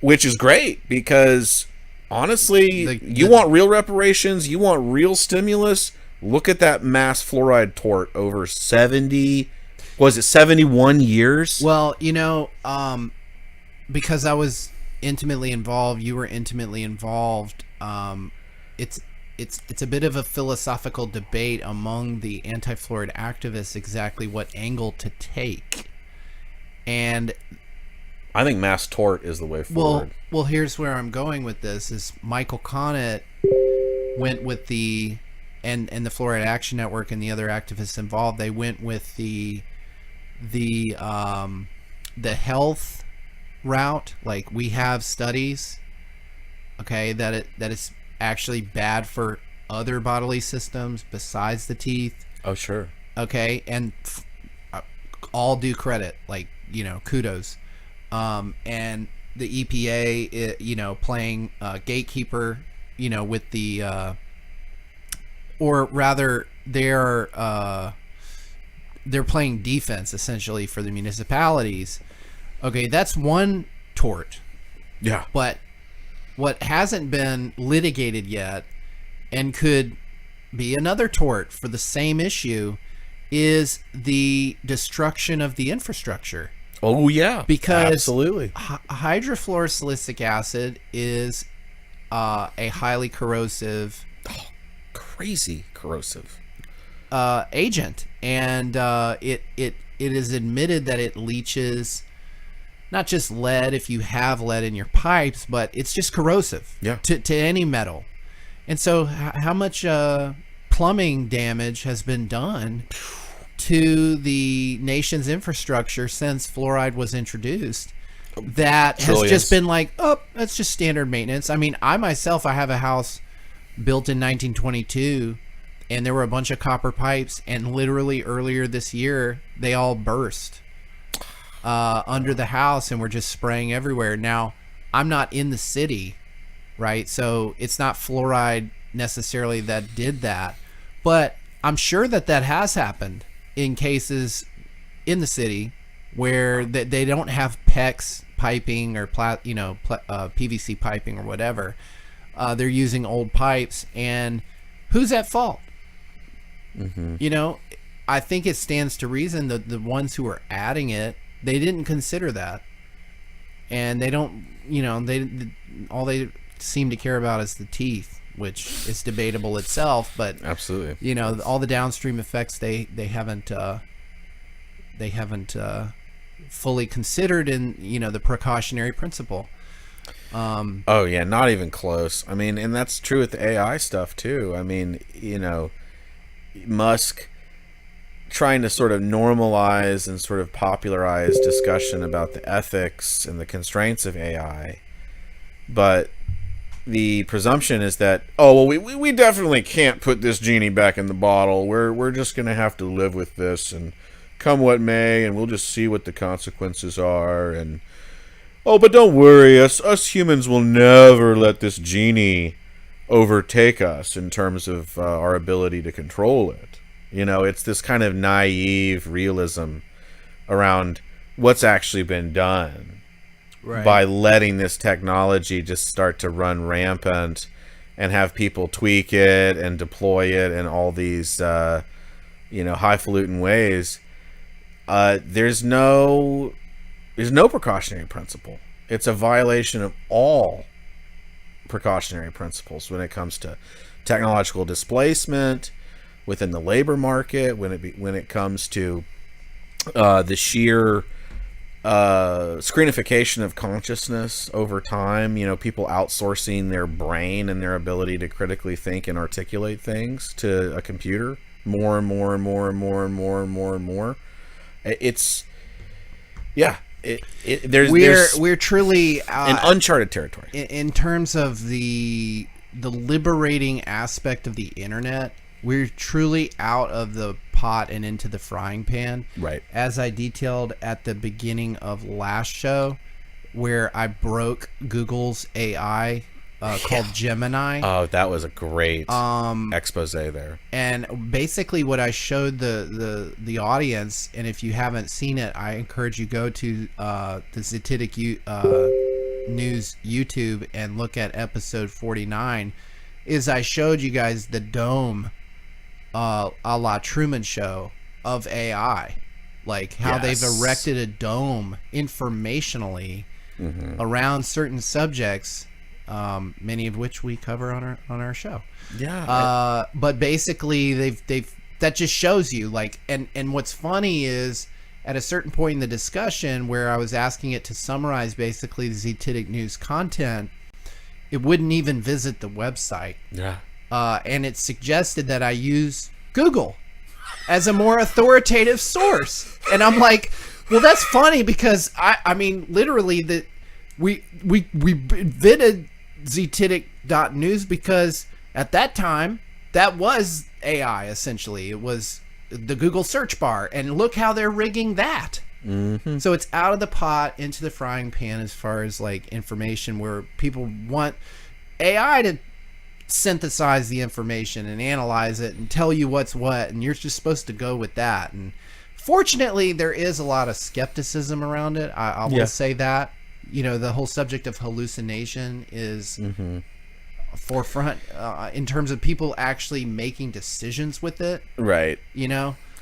which is great because honestly, you want real reparations, you want real stimulus. Look at that mass fluoride tort over 71 years? Well, you know, because I was intimately involved, you were intimately involved. It's a bit of a philosophical debate among the anti-fluoride activists exactly what angle to take. And I think mass tort is the way forward. Well, here's where I'm going with this: is Michael Connett went with the and the Fluoride Action Network and the other activists involved. They went with the health route. Like, we have studies, okay, that it's actually bad for other bodily systems besides the teeth. Oh, sure. Okay, and all due credit, like, you know, kudos. And the EPA, playing gatekeeper, with the, or rather, they're playing defense essentially for the municipalities. Okay, that's one tort. Yeah. But what hasn't been litigated yet and could be another tort for the same issue is the destruction of the infrastructure. Oh, yeah. Because absolutely. Hydrofluorosilicic acid is a highly corrosive... crazy corrosive. Agent. And it is admitted that it leaches... not just lead if you have lead in your pipes, but it's just corrosive to any metal. And so how much plumbing damage has been done to the nation's infrastructure since fluoride was introduced that has just been like, oh, that's just standard maintenance. I mean, I have a house built in 1922, and there were a bunch of copper pipes, and literally earlier this year, they all burst under the house and we're just spraying everywhere. Now, I'm not in the city, right? So it's not fluoride necessarily that did that, but I'm sure that has happened in cases in the city where they don't have PEX piping or PVC piping or whatever. They're using old pipes, and who's at fault? Mm-hmm. I think it stands to reason that the ones who are adding it They didn't consider that, and they don't. All they seem to care about is the teeth, which is debatable itself. But absolutely, all the downstream effects they haven't fully considered in the precautionary principle. Oh yeah, not even close. I mean, and that's true with the AI stuff too. I mean, Musk trying to sort of normalize and sort of popularize discussion about the ethics and the constraints of AI, but the presumption is that, oh well, we definitely can't put this genie back in the bottle. We're just gonna have to live with this, and come what may, and we'll just see what the consequences are. And oh, but don't worry, us humans will never let this genie overtake us in terms of our ability to control it. It's this kind of naive realism around what's actually been done by letting this technology just start to run rampant and have people tweak it and deploy it in all these, highfalutin ways. There's no precautionary principle. It's a violation of all precautionary principles when it comes to technological displacement within the labor market, when it comes to the sheer screenification of consciousness over time. People outsourcing their brain and their ability to critically think and articulate things to a computer more and more and more and more and more and more and more. We're truly in uncharted territory in terms of the liberating aspect of the internet. We're truly out of the pot and into the frying pan. Right. As I detailed at the beginning of last show, where I broke Google's AI called Gemini. Oh, that was a great expose there. And basically what I showed the audience, and if you haven't seen it, I encourage you go to the Zetetic News YouTube and look at episode 49, is I showed you guys the dome a la Truman Show of AI. Like how they've erected a dome informationally around certain subjects, many of which we cover on our show. Yeah. But basically they've that just shows you, like, and what's funny is at a certain point in the discussion where I was asking it to summarize basically the Zetetic News content, it wouldn't even visit the website. Yeah. And it suggested that I use Google as a more authoritative source. And I'm like, well, that's funny because I mean, literally that we invented zetetic.news because at that time that was AI essentially. It was the Google search bar, and look how they're rigging that. Mm-hmm. So it's out of the pot into the frying pan as far as like information, where people want AI to synthesize the information and analyze it and tell you what's what, and you're just supposed to go with that. And fortunately there is a lot of skepticism around it. I will say that, the whole subject of hallucination is forefront in terms of people actually making decisions with it, right?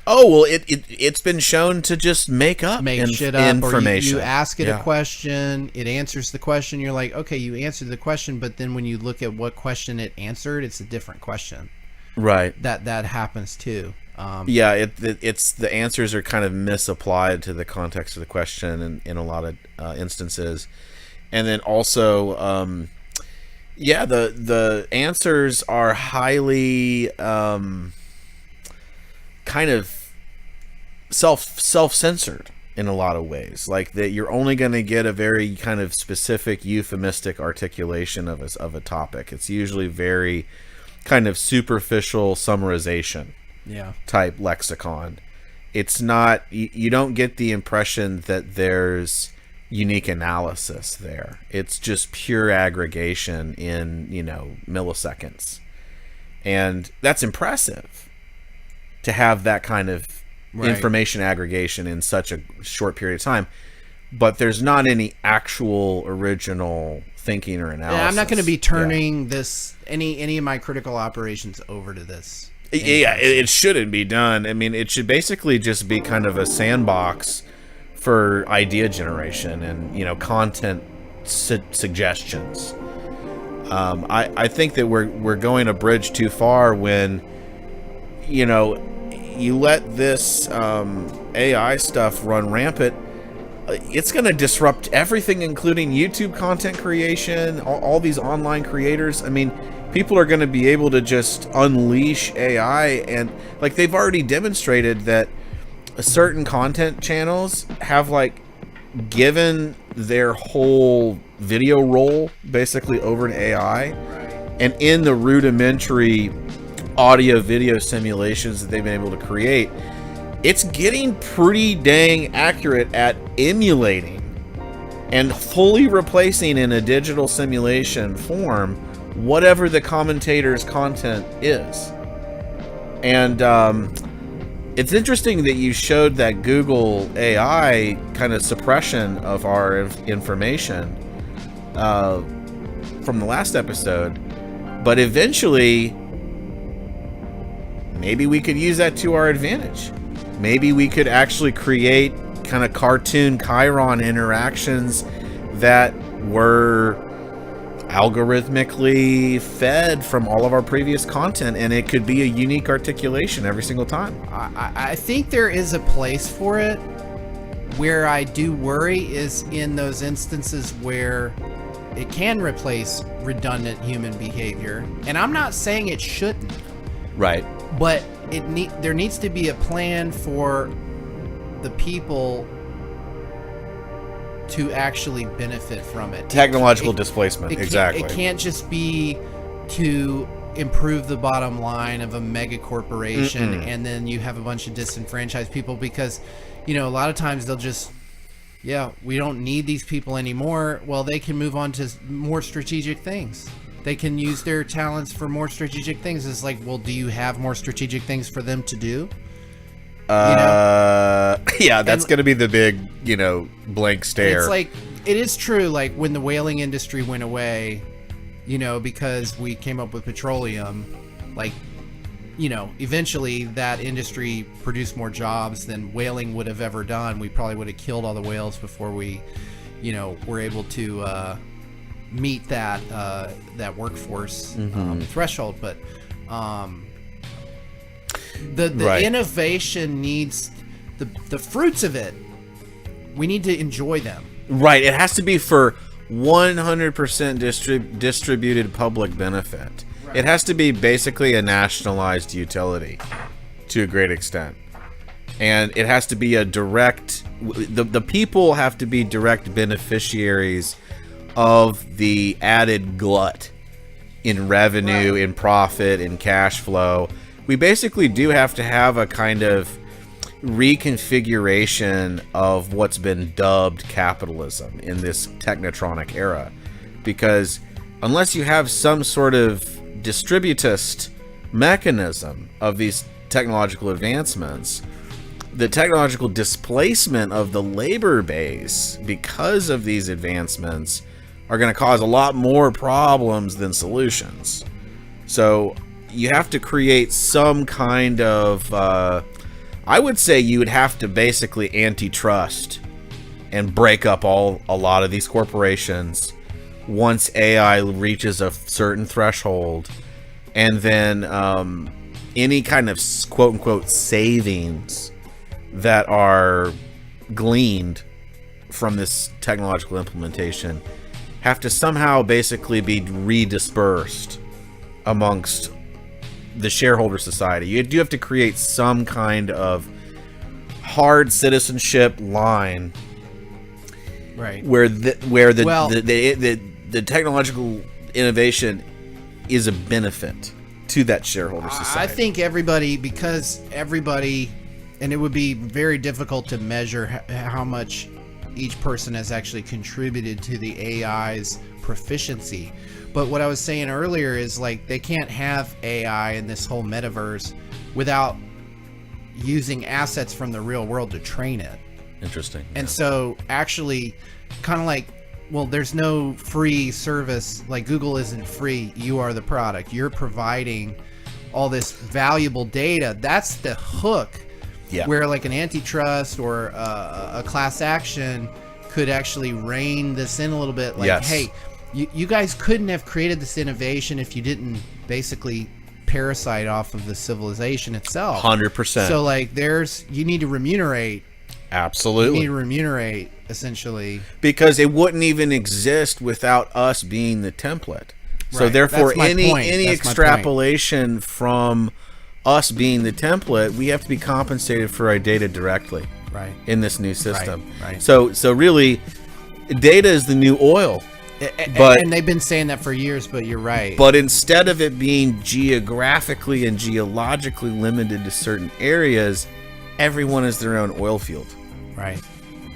Oh, well, it's been shown to just make shit up, information. Or you ask it a question, it answers the question. You're like, okay, you answered the question, but then when you look at what question it answered, it's a different question. Right. That happens too. It's the answers are kind of misapplied to the context of the question in a lot of instances, and then also, the answers are highly kind of self-censored in a lot of ways, like that you're only going to get a very kind of specific euphemistic articulation of a topic. It's usually very kind of superficial summarization type lexicon. It's not, you don't get the impression that there's unique analysis there. It's just pure aggregation in milliseconds, and that's impressive to have that kind of information aggregation in such a short period of time, but there's not any actual original thinking or analysis. Yeah, I'm not going to be turning this any of my critical operations over to this. It shouldn't be done. I mean, it should basically just be kind of a sandbox for idea generation and, you know, content suggestions. I think that we're going a bridge too far when, you know, you let this AI stuff run rampant. It's going to disrupt everything, including YouTube content creation, all these online creators. I mean, people are going to be able to just unleash AI, and like they've already demonstrated that certain content channels have like given their whole video roll basically over to AI, and in the rudimentary audio video simulations that they've been able to create, it's getting pretty dang accurate at emulating and fully replacing in a digital simulation form whatever the commentator's content is. And it's interesting that you showed that Google AI kind of suppression of our information from the last episode, but eventually maybe we could use that to our advantage. Maybe we could actually create kind of cartoon Chiron interactions that were algorithmically fed from all of our previous content, and it could be a unique articulation every single time. I think there is a place for it. Where I do worry is in those instances where it can replace redundant human behavior. And I'm not saying it shouldn't. Right. But there needs to be a plan for the people to actually benefit from it. Technological displacement, exactly. It can't just be to improve the bottom line of a mega corporation and then you have a bunch of disenfranchised people because, you know, a lot of times they'll just, we don't need these people anymore. Well, they can move on to more strategic things. They can use their talents for more strategic things. It's like, well, do you have more strategic things for them to do? Yeah, that's going to be the big, you know, blank stare. It's like, it is true, like when the whaling industry went away, you know, because we came up with petroleum, like, you know, eventually that industry produced more jobs than whaling would have ever done. We probably would have killed all the whales before we, you know, were able to meet that that workforce threshold. But the innovation needs the fruits of it. We need to enjoy them. Right. It has to be for 100% distributed public benefit. Right. It has to be basically a nationalized utility to a great extent. And it has to be a direct... The people have to be direct beneficiaries of the added glut in revenue, in profit, in cash flow. We basically do have to have a kind of reconfiguration of what's been dubbed capitalism in this technotronic era, because unless you have some sort of distributist mechanism of these technological advancements, the technological displacement of the labor base because of these advancements are going to cause a lot more problems than solutions. So you have to create some kind of I would say you would have to basically antitrust and break up a lot of these corporations once AI reaches a certain threshold, and then any kind of quote unquote savings that are gleaned from this technological implementation have to somehow basically be redispersed amongst the shareholder society. You do have to create some kind of hard citizenship line, right? Where the technological innovation is a benefit to that shareholder society. I think because everybody, and it would be very difficult to measure how much each person has actually contributed to the AI's proficiency. But what I was saying earlier is, like, they can't have AI in this whole metaverse without using assets from the real world to train it. Interesting. And so actually, kind of like, well, there's no free service. Like, Google isn't free. You are the product. You're providing all this valuable data. That's the hook. Yeah. Where like an antitrust or a class action could actually rein this in a little bit. Like, Yes. hey, you guys couldn't have created this innovation if you didn't basically parasite off of the civilization itself. 100%. So like you need to remunerate. Absolutely. You need to remunerate, essentially. Because it wouldn't even exist without us being the template. So Right. therefore, That's my point. any That's my extrapolation from us being the template, we have to be compensated for our data directly Right. in this new system. right. So really, data is the new oil. But And they've been saying that for years, but you're right. But instead of it being geographically and geologically limited to certain areas, everyone is their own oil field. Right.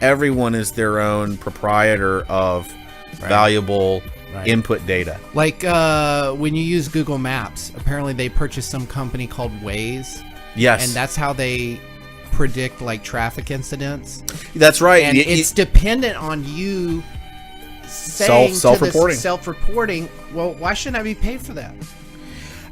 Everyone is their own proprietor of valuable input data. Like when you use Google Maps, apparently they purchased some company called Waze. Yes. And that's how they predict like traffic incidents. That's right. And it's dependent on you saying self-reporting. Self-reporting. Well, why shouldn't I be paid for that?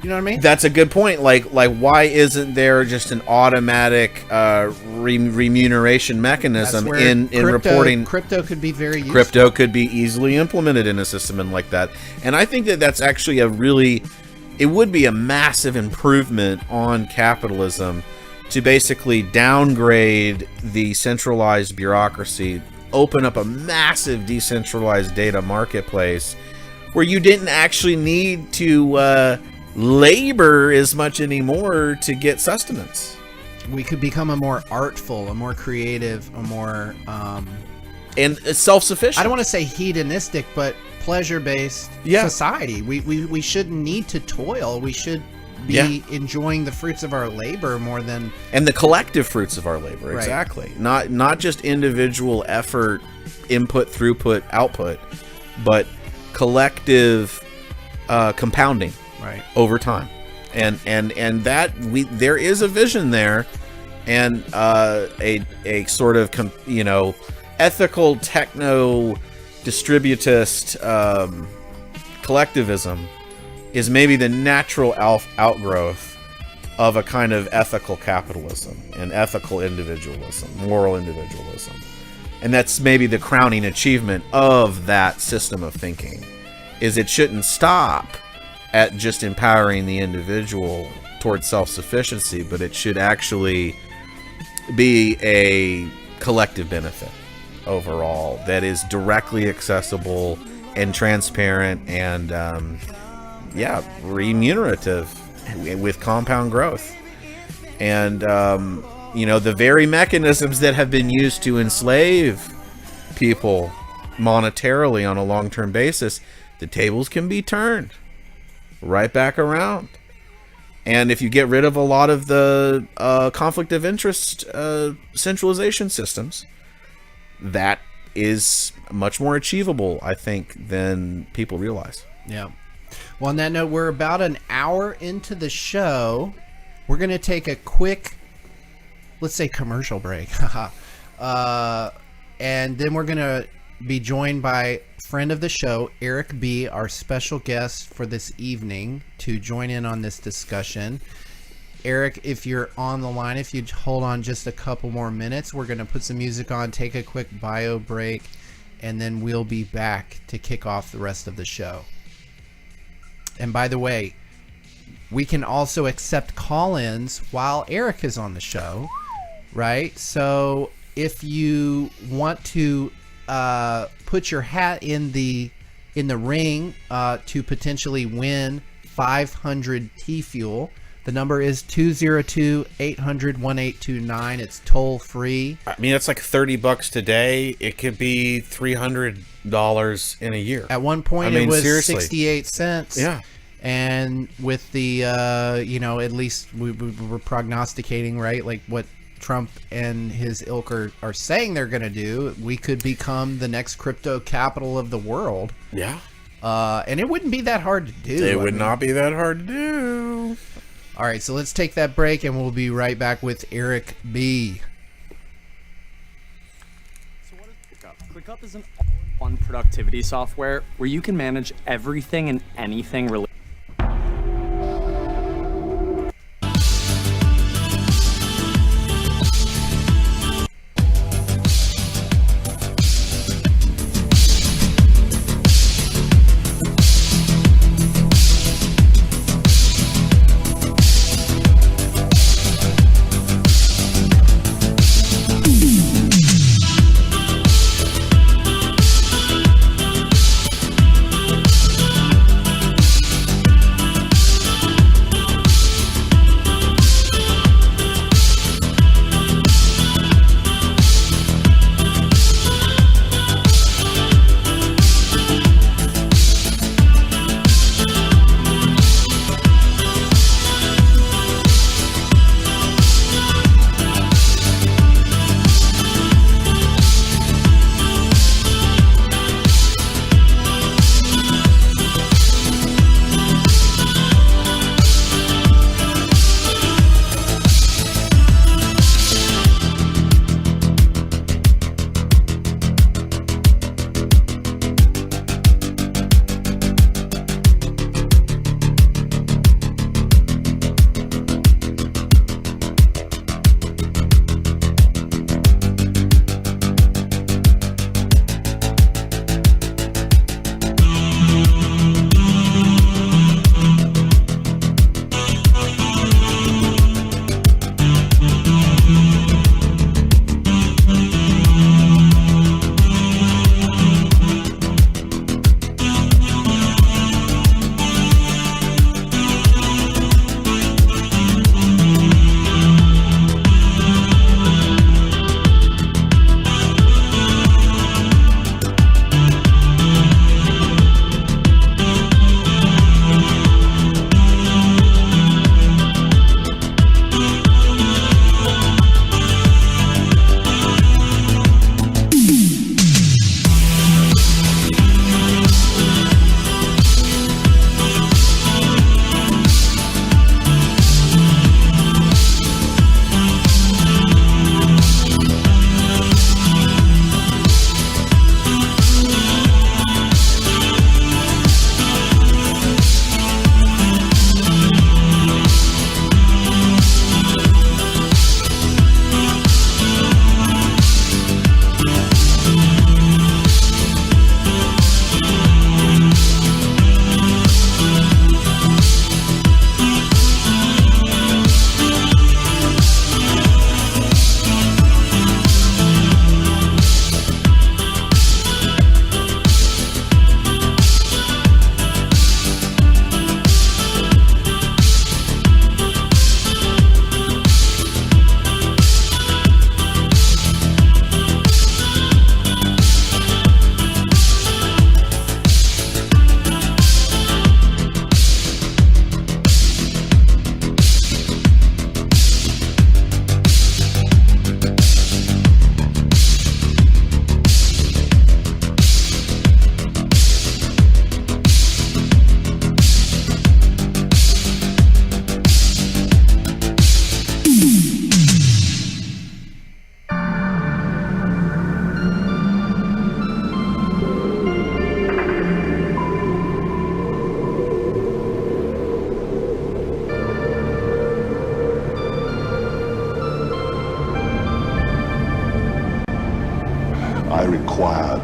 You know what I mean? That's a good point. Like why isn't there just an automatic remuneration mechanism in reporting? Crypto could be very useful. Crypto could be easily implemented in a system like that. And I think that that's actually it would be a massive improvement on capitalism to basically downgrade the centralized bureaucracy, open up a massive decentralized data marketplace where you didn't actually need to labor as much anymore to get sustenance. We could become a more artful, a more creative, a more and self-sufficient. I don't want to say hedonistic, but pleasure-based society. We shouldn't need to toil. We should be enjoying the fruits of our labor more than the collective fruits of our labor. Right. Exactly. Not just individual effort, input, throughput, output, but collective compounding over time. And that there is a vision there, and a sort of ethical techno distributist collectivism is maybe the natural outgrowth of a kind of ethical capitalism and ethical individualism, moral individualism. And that's maybe the crowning achievement of that system of thinking, is it shouldn't stop at just empowering the individual towards self-sufficiency, but it should actually be a collective benefit overall that is directly accessible and transparent and remunerative with compound growth. And the very mechanisms that have been used to enslave people monetarily on a long-term basis, the tables can be turned right back around. And if you get rid of a lot of the conflict of interest centralization systems, that is much more achievable, I think, than people realize. Yeah. Well, on that note, we're about an hour into the show. We're going to take a quick, let's say, commercial break. And then we're going to be joined by friend of the show, EricB, our special guest for this evening, to join in on this discussion. Eric, if you're on the line, if you'd hold on just a couple more minutes, we're going to put some music on, take a quick bio break, and then we'll be back to kick off the rest of the show. And by the way, we can also accept call-ins while Eric is on the show, right? So if you want to put your hat in the ring to potentially win 500 Tfuel, the number is 202-800-1829. It's toll free. I mean, it's like $30 today. It could be $300 in a year. At one point, it was seriously. 68 cents. Yeah. And with the, at least we were prognosticating, right? Like what Trump and his ilk are saying they're going to do, we could become the next crypto capital of the world. Yeah. And it wouldn't be that hard to do. It would not be that hard to do. All right, so let's take that break, and we'll be right back with EricB. So what is ClickUp? ClickUp is an all-in-one productivity software where you can manage everything and anything related.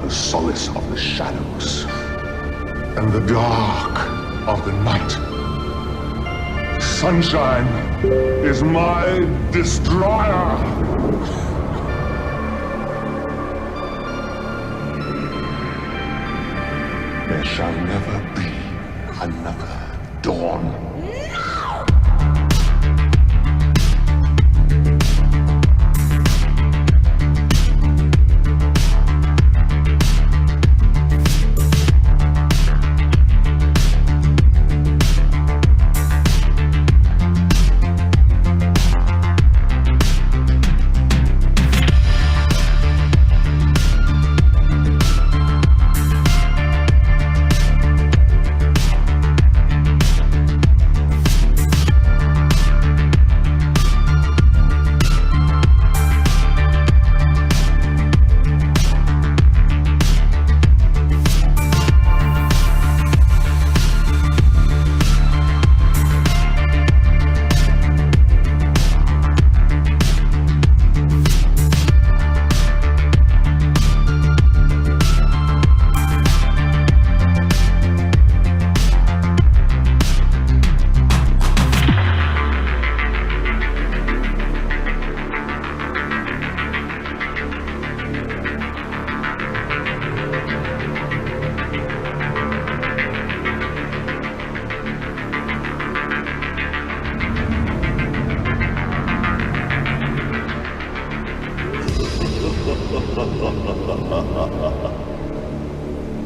the solace of the shadows and the dark of the night. Sunshine is my destroyer. There shall never be another dawn.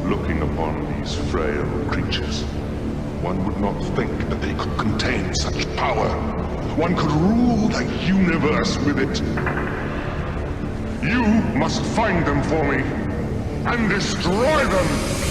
Looking upon these frail creatures, one would not think that they could contain such power. One could rule the universe with it. You must find them for me and destroy them!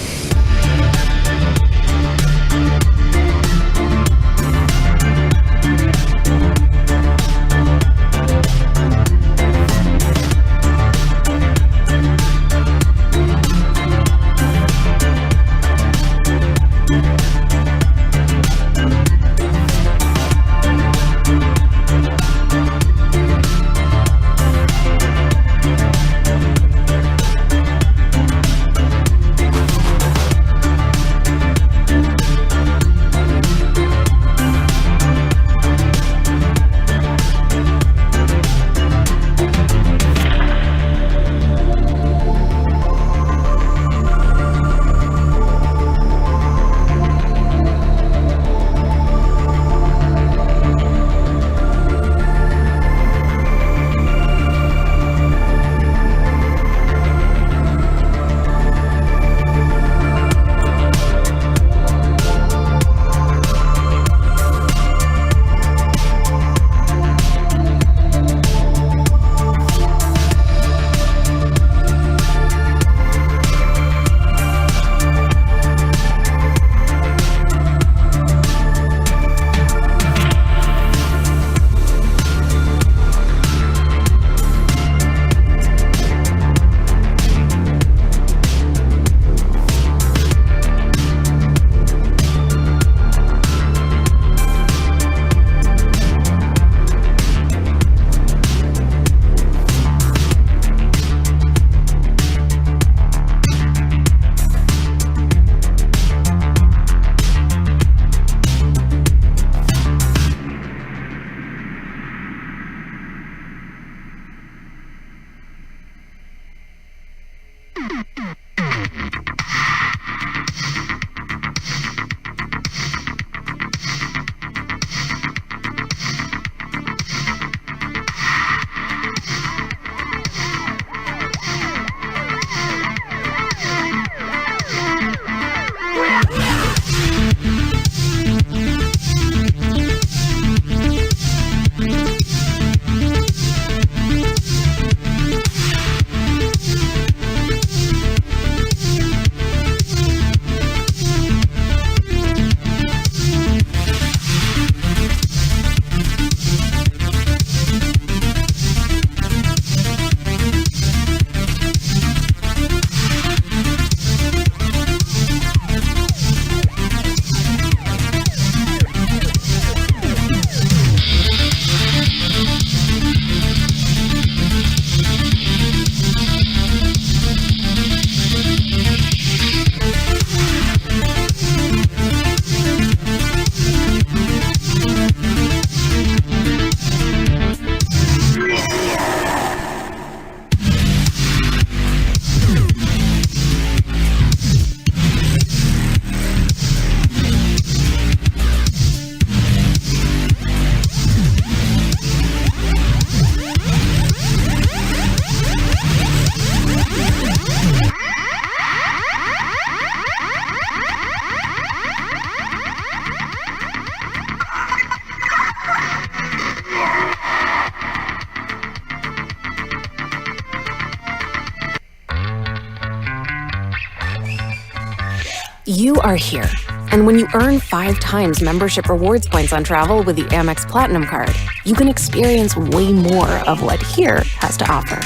You are here. And when you earn 5 times membership rewards points on travel with the Amex Platinum Card, you can experience way more of what here has to offer.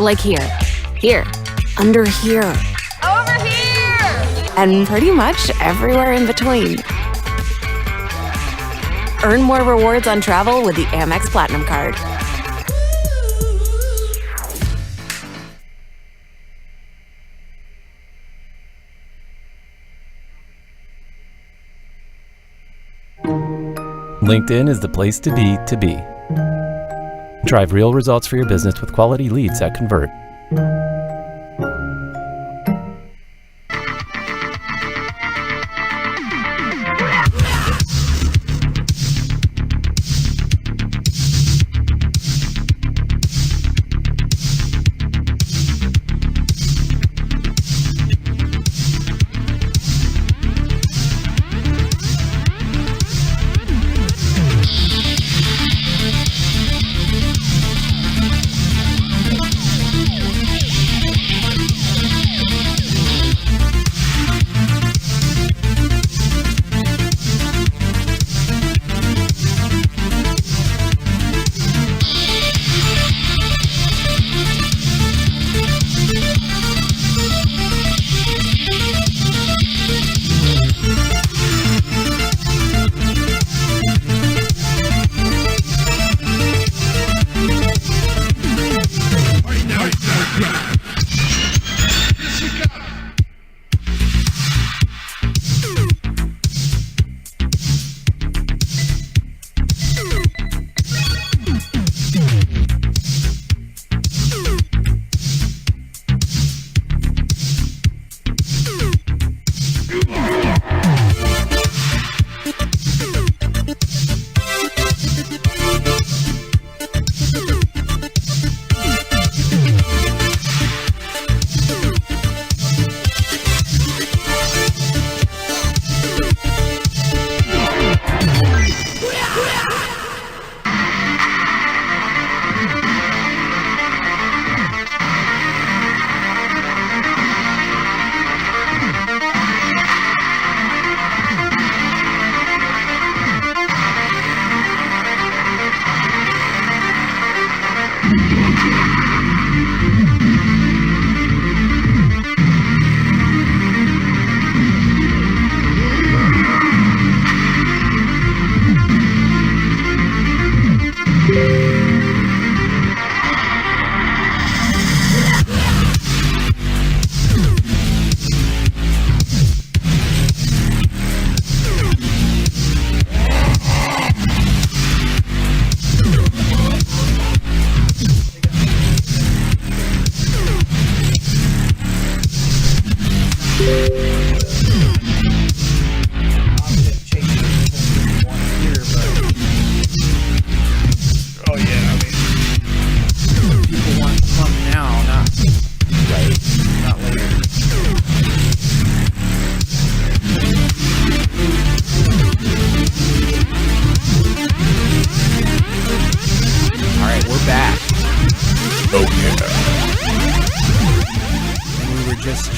Like here, under here, Over here! and pretty much everywhere in between. Earn more rewards on travel with the Amex Platinum Card. LinkedIn is the place to be to be. Drive real results for your business with quality leads that convert.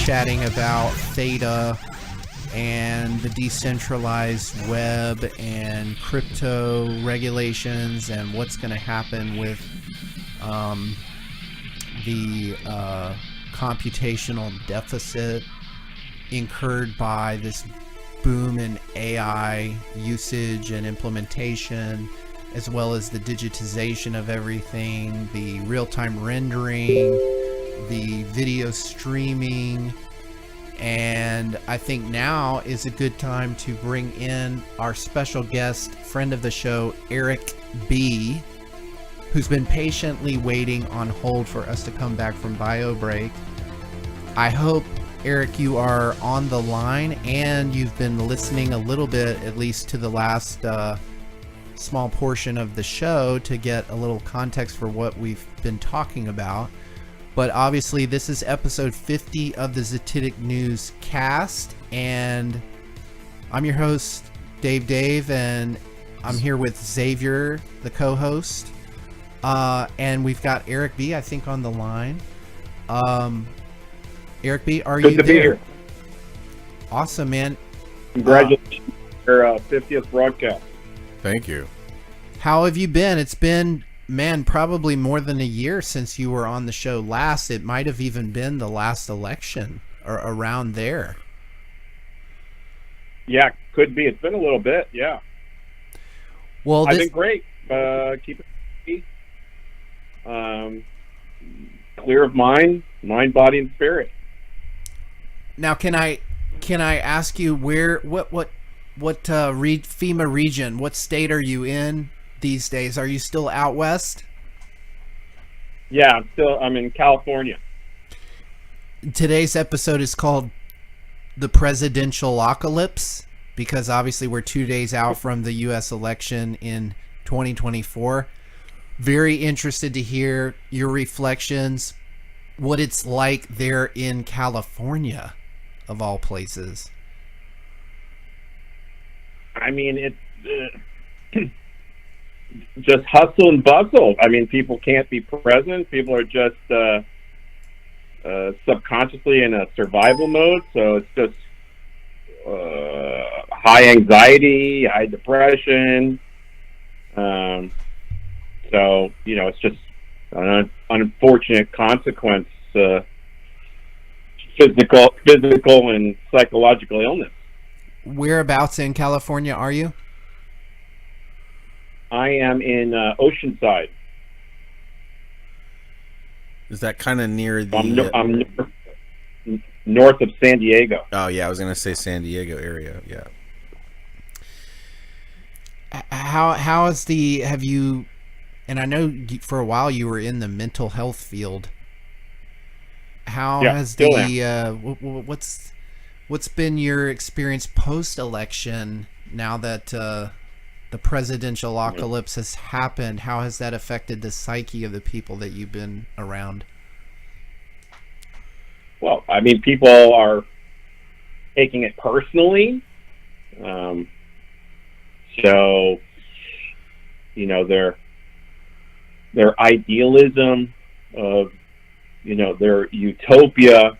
Chatting about theta and the decentralized web and crypto regulations and what's going to happen with the computational deficit incurred by this boom in AI usage and implementation, as well as the digitization of everything, the real-time rendering, the video streaming. And I think now is a good time to bring in our special guest, friend of the show, EricB, who's been patiently waiting on hold for us to come back from bio break. I hope, Eric, you are on the line and you've been listening a little bit, at least to the last small portion of the show, to get a little context for what we've been talking about. But obviously, this is episode 50 of the Zetetic News cast, and I'm your host, Dave, and I'm here with Xavier, the co-host, and we've got EricB, I think, on the line. EricB, are you there? Good to be here. Awesome, man. Congratulations on your 50th broadcast. Thank you. How have you been? It's been, man, probably more than a year since you were on the show last. It might have even been the last election or around there. Yeah, could be. It's been a little bit, yeah. Well, I've been great. Keep it easy. Clear of mind, body, and spirit. Now, can I ask you what FEMA region, what state are you in these days? Are you still out west? Yeah, I'm in California. Today's episode is called the Presidentialocalypse because obviously we're 2 days out from the U.S. election in 2024. Very interested to hear your reflections, what it's like there in California, of all places. I mean, it's just hustle and bustle. I mean, people can't be present. People are just subconsciously in a survival mode. So it's just high anxiety, high depression. So, it's just an unfortunate consequence, physical and psychological illness. Whereabouts in California are you? I am in Oceanside. Is that kind of near the... I'm north of San Diego. Oh, yeah, I was going to say San Diego area, yeah. How is have you... And I know for a while you were in the mental health field. How has what's been your experience post-election now that the Presidentialocalypse has happened? How has that affected the psyche of the people that you've been around? Well, I mean, people are taking it personally. So, their idealism of, their utopia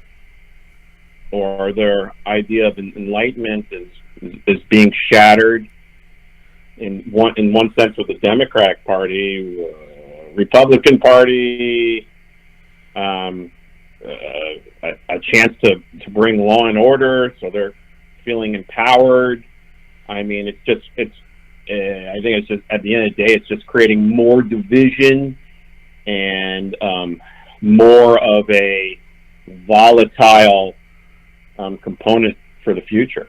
or their idea of enlightenment is being shattered in one sense with the Democratic Party, Republican Party, a chance to bring law and order, so they're feeling empowered. I mean, I think it's just, at the end of the day, it's just creating more division and more of a volatile component for the future.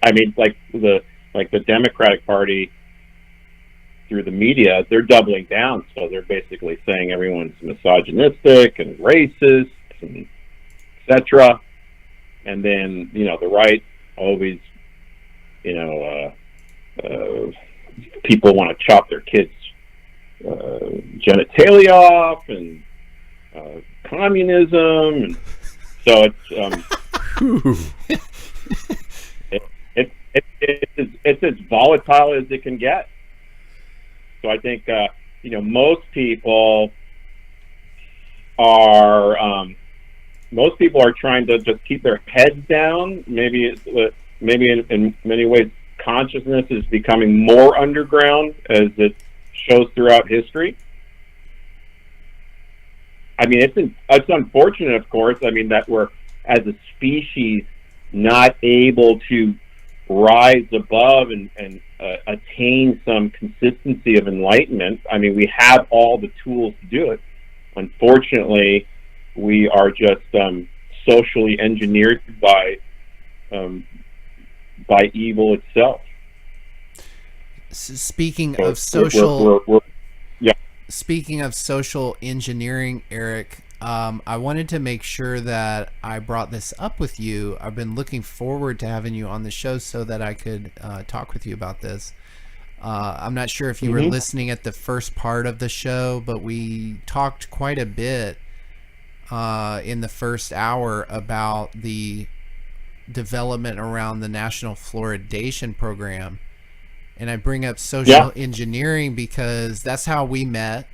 I mean, like the Democratic Party through the media, they're doubling down. So they're basically saying everyone's misogynistic and racist, and etc. And then the right always, people want to chop their kids' genitalia off, and communism, and so it's as volatile as it can get. So I think most people are trying to just keep their heads down. Maybe in many ways consciousness is becoming more underground as it shows throughout history. I mean, it's unfortunate, of course. I mean, that we're, as a species, not able to rise above and attain some consistency of enlightenment. I mean, we have all the tools to do it. Unfortunately, we are just socially engineered by evil itself. Speaking So of social, yeah. speaking of social engineering, Eric, I wanted to make sure that I brought this up with you. I've been looking forward to having you on the show so that I could talk with you about this. I'm not sure if you were listening at the first part of the show, but we talked quite a bit in the first hour about the development around the National Fluoridation Program. And I bring up social engineering because that's how we met,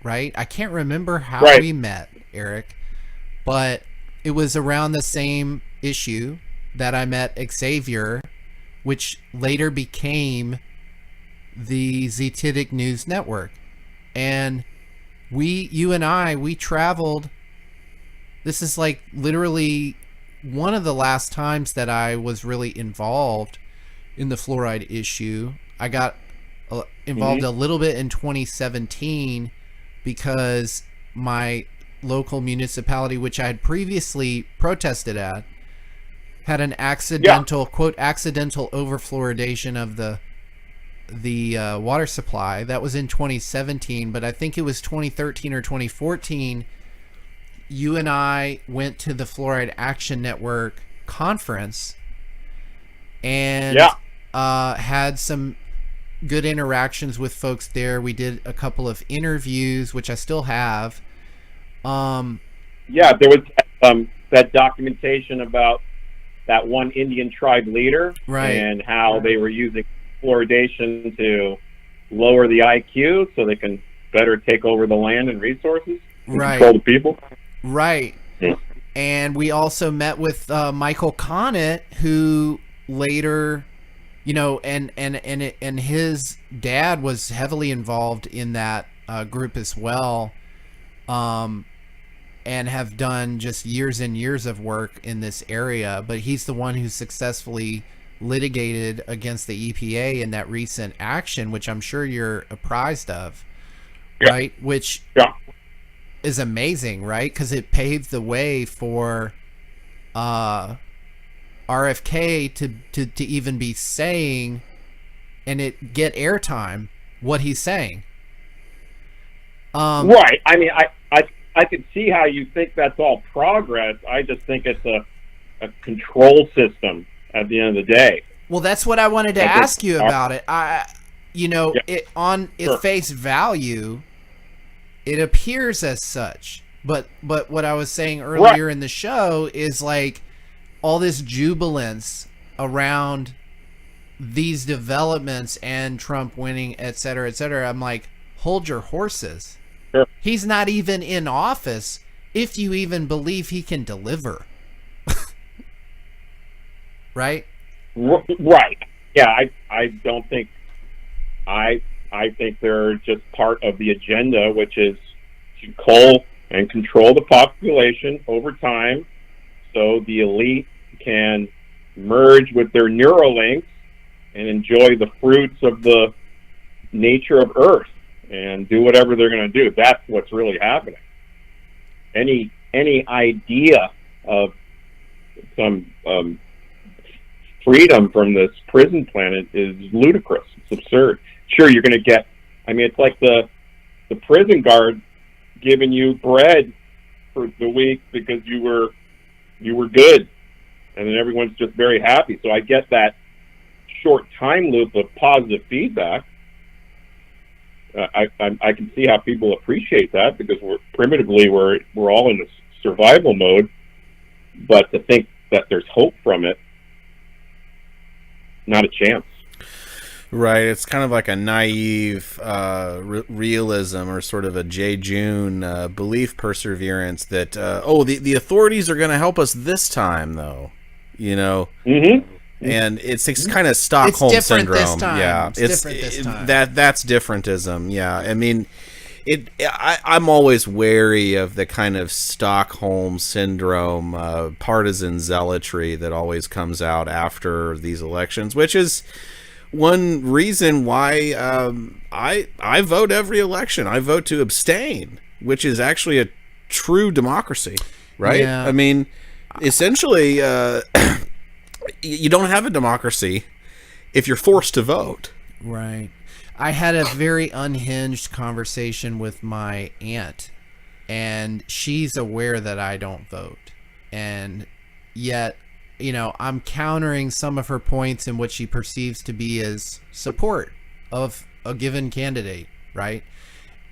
right? I can't remember how we met, Eric, but it was around the same issue that I met Xavier, which later became the Zetetic News Network. And you and I traveled. This is like literally one of the last times that I was really involved in the fluoride issue. I got involved a little bit in 2017 because my local municipality, which I had previously protested at, had an accidental, quote, accidental overfluoridation of the water supply. That was in 2017, but I think it was 2013 or 2014. You and I went to the Fluoride Action Network conference and had some good interactions with folks there. We did a couple of interviews, which I still have. There was that documentation about that one Indian tribe leader, right, and how they were using fluoridation to lower the IQ so they can better take over the land and resources, and control the people. Right. Yeah. And we also met with Michael Connett, who later, and his dad was heavily involved in that group as well, and have done just years and years of work in this area. But he's the one who successfully litigated against the EPA in that recent action, which I'm sure you're apprised of, right? Which is amazing, right? Because it paved the way for RFK to even be saying, and it get airtime, what he's saying. Right. I mean, I can see how you think that's all progress. I just think it's a control system at the end of the day. Well, that's what I wanted to ask you about it. It on its face value, it appears as such. But what I was saying earlier in the show is like all this jubilance around these developments and Trump winning, et cetera, et cetera. I'm like, hold your horses. Sure. He's not even in office if you even believe he can deliver. Right? Right. Yeah, I don't think I think they're just part of the agenda, which is to cull and control the population over time so the elite can merge with their Neuralinks and enjoy the fruits of the nature of Earth and do whatever they're going to do. That's what's really happening. Any idea of some freedom from this prison planet is ludicrous. It's absurd. Sure, you're going to get, I mean, it's like the prison guard giving you bread for the week because you were good, and then everyone's just very happy. So I get that short time loop of positive feedback. I can see how people appreciate that because we're all in a survival mode, but to think that there's hope from it, not a chance. Right, it's kind of like a naive realism or sort of a J. June belief perseverance that the authorities are going to help us this time, though, Mm-hmm. And it's kind of Stockholm syndrome. This time. Yeah, it's different this time. That's differentism. Yeah, I mean, I'm always wary of the kind of Stockholm syndrome, partisan zealotry that always comes out after these elections, which is one reason why I vote every election. I vote to abstain, which is actually a true democracy, right? Yeah. I mean, essentially, you don't have a democracy if you're forced to vote. Right. I had a very unhinged conversation with my aunt, and she's aware that I don't vote. And yet, I'm countering some of her points in what she perceives to be as support of a given candidate, right?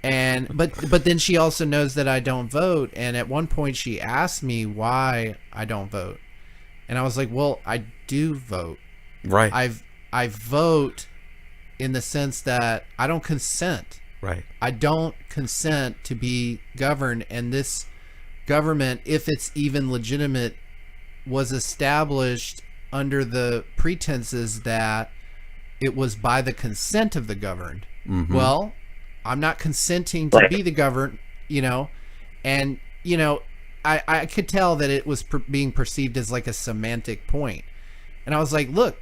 And but then she also knows that I don't vote, and at one point she asked me why I don't vote. And I was like, well, I do vote. Right. I vote in the sense that I don't consent. Right. I don't consent to be governed, and this government, if it's even legitimate, was established under the pretenses that it was by the consent of the governed. Mm-hmm. Well, I'm not consenting to be the governed, and I could tell that it was being perceived as like a semantic point. And I was like, look,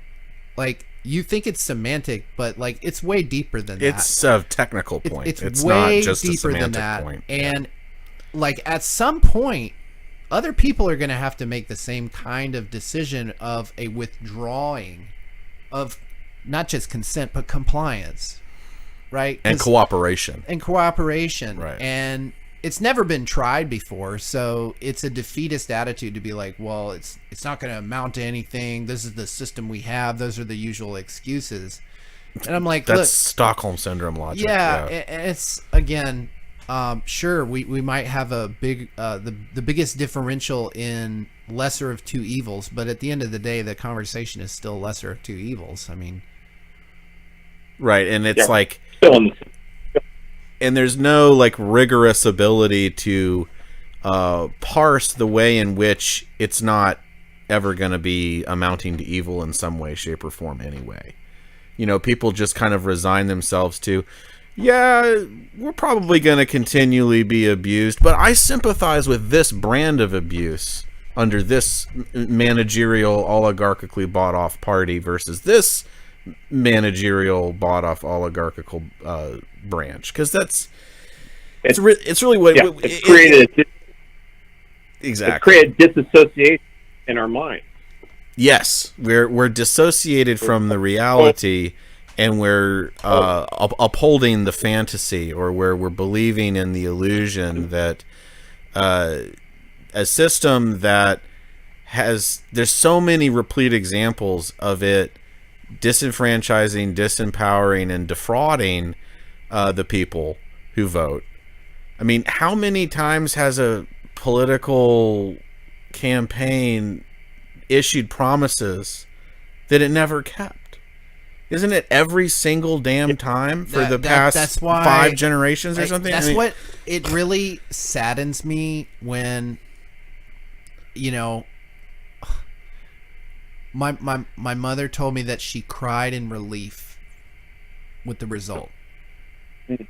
like, you think it's semantic, but like it's way deeper than that. It's a technical point. It's way not just deeper a semantic than that. point. And like at some point, other people are going to have to make the same kind of decision of a withdrawing of not just consent but compliance, right? And cooperation. Right. And it's never been tried before, so it's a defeatist attitude to be like, well, it's not going to amount to anything. This is the system we have. Those are the usual excuses. And I'm like, that's look, Stockholm syndrome logic. Yeah, and it's again, sure, we might have a big the biggest differential in lesser of two evils, but at the end of the day, the conversation is still lesser of two evils. I mean, right, and it's like, still and there's no like rigorous ability to parse the way in which it's not ever going to be amounting to evil in some way, shape, or form anyway. People just kind of resign themselves to, yeah, we're probably going to continually be abused, but I sympathize with this brand of abuse under this managerial, oligarchically bought off party versus this managerial, bought off oligarchical branch, because it's really what it's created. Exactly, it created disassociation in our mind. Yes, we're dissociated from the reality, and we're upholding the fantasy, or where we're believing in the illusion that a system that there's so many replete examples of it disenfranchising, disempowering, and defrauding the people who vote. I mean, how many times has a political campaign issued promises that it never kept? Isn't it every single damn time for the past 5 generations or something? That's what it really saddens me when, my mother told me that she cried in relief with the result,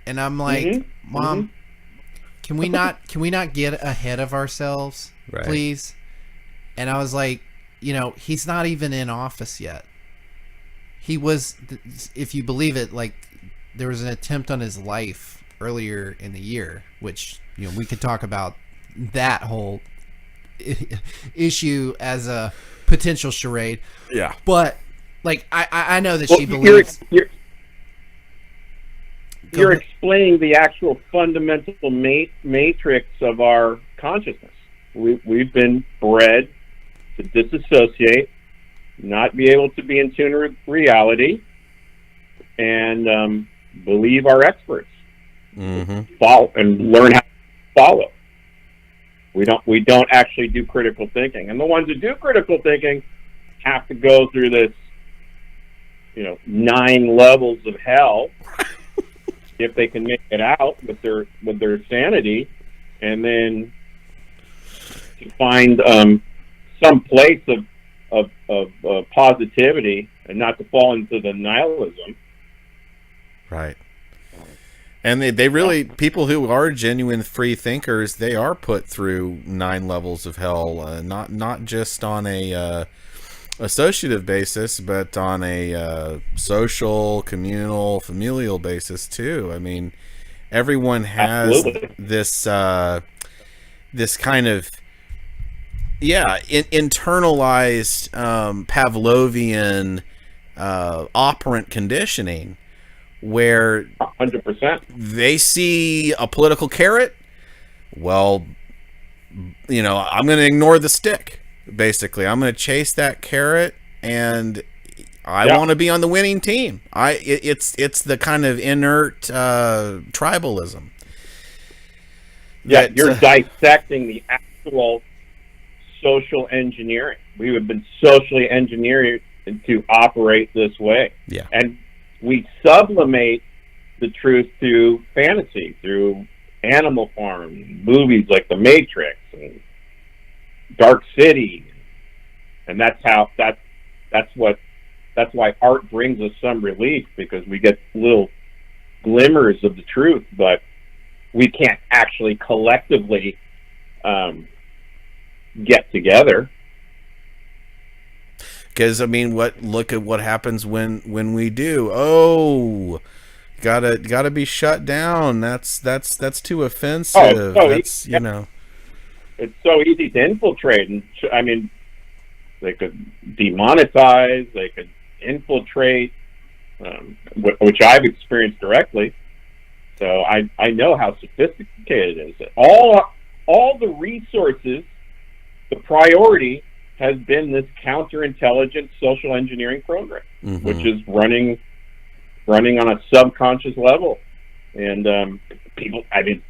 and I'm like, Mom, can we not get ahead of ourselves, please? And I was like, he's not even in office yet. He was, if you believe it, like, there was an attempt on his life earlier in the year, which, we could talk about that whole issue as a potential charade. Yeah. But, like, I know that she believes... You're explaining the actual fundamental matrix of our consciousness. We've been bred to disassociate, not be able to be in tune with reality, and believe our experts. Follow and learn how to follow. We don't actually do critical thinking, and the ones that do critical thinking have to go through this, 9 levels of hell if they can make it out with their sanity, and then to find some place of positivity and not to fall into the nihilism. Right. And they really, people who are genuine free thinkers, they are put through 9 levels of hell, not just on a associative basis, but on a social, communal, familial basis too. I mean, everyone has this this kind of internalized Pavlovian operant conditioning, where 100% they see a political carrot. Well, I'm going to ignore the stick. Basically, I'm going to chase that carrot, and I want to be on the winning team. It's the kind of inert tribalism. Yeah, you're dissecting the actual social engineering. We have been socially engineered to operate this way. Yeah. And we sublimate the truth to fantasy through Animal Farm, movies like The Matrix, and Dark City, And that's why art brings us some relief, because we get little glimmers of the truth, but we can't actually collectively get together. Because I mean, look at what happens when we do. Oh, gotta be shut down. That's too offensive. That's you know. It's so easy to infiltrate, and I mean, they could demonetize, they could infiltrate, which I've experienced directly. So I know how sophisticated it is. All the resources, the priority has been this counterintelligence social engineering program, which is running on a subconscious level, and people. I mean,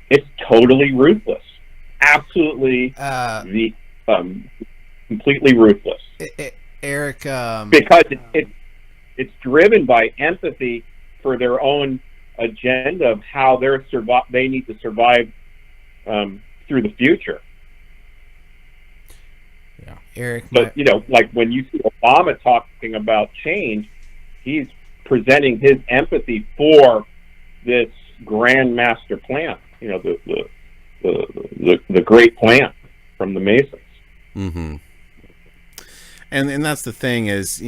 it's totally ruthless, absolutely, completely ruthless. Eric, because it's driven by empathy for their own agenda of how they need to survive through the future. Yeah, Eric. But like when you see Obama talking about change, he's presenting his empathy for this grand master plan. The great plan from the Masons. Mm-hmm. And that's the thing is,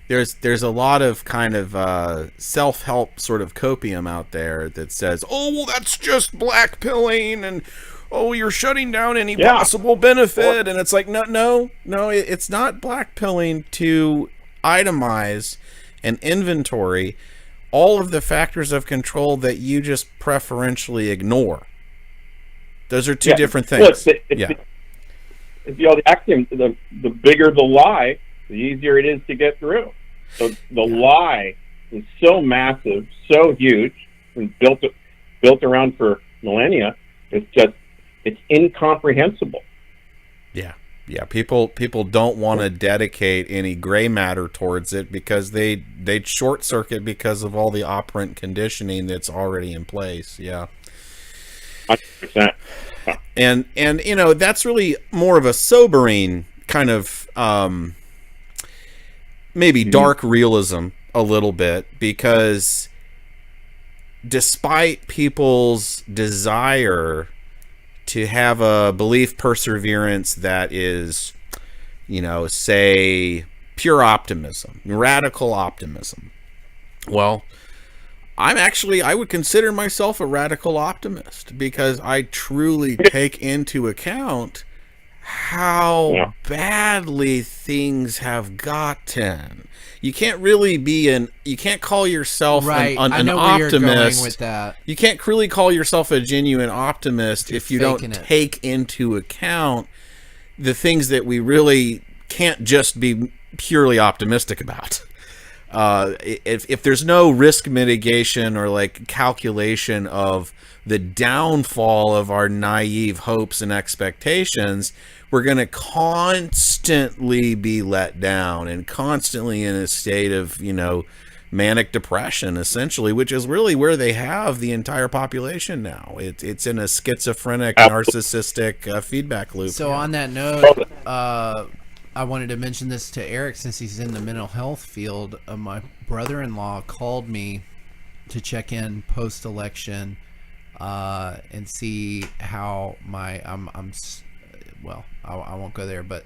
there's a lot of kind of self-help sort of copium out there that says, oh, well, that's just blackpilling, and oh, you're shutting down any possible benefit. And it's like, no, it's not blackpilling to itemize and inventory all of the factors of control that you just preferentially ignore. Those are two different things. Look, the axiom, the bigger the lie, the easier it is to get through. So the lie is so massive, so huge, and built around for millennia. It's incomprehensible. Yeah. People don't want to dedicate any gray matter towards it because they'd short circuit because of all the operant conditioning that's already in place. Yeah. 100%. And that's really more of a sobering kind of maybe dark realism a little bit, because despite people's desire to have a belief perseverance that is, say, pure optimism, radical optimism. Well, I would consider myself a radical optimist, because I truly take into account how badly things have gotten. You can't really you can't call yourself an optimist. With that. You can't really call yourself a genuine optimist if you don't take into account the things that we really can't just be purely optimistic about. If there's no risk mitigation or like calculation of the downfall of our naive hopes and expectations, we're going to constantly be let down and constantly in a state of, manic depression, essentially, which is really where they have the entire population now. It's in a schizophrenic, narcissistic feedback loop. So on that note, I wanted to mention this to Eric since he's in the mental health field. My brother-in-law called me to check in post-election and see how I won't go there, but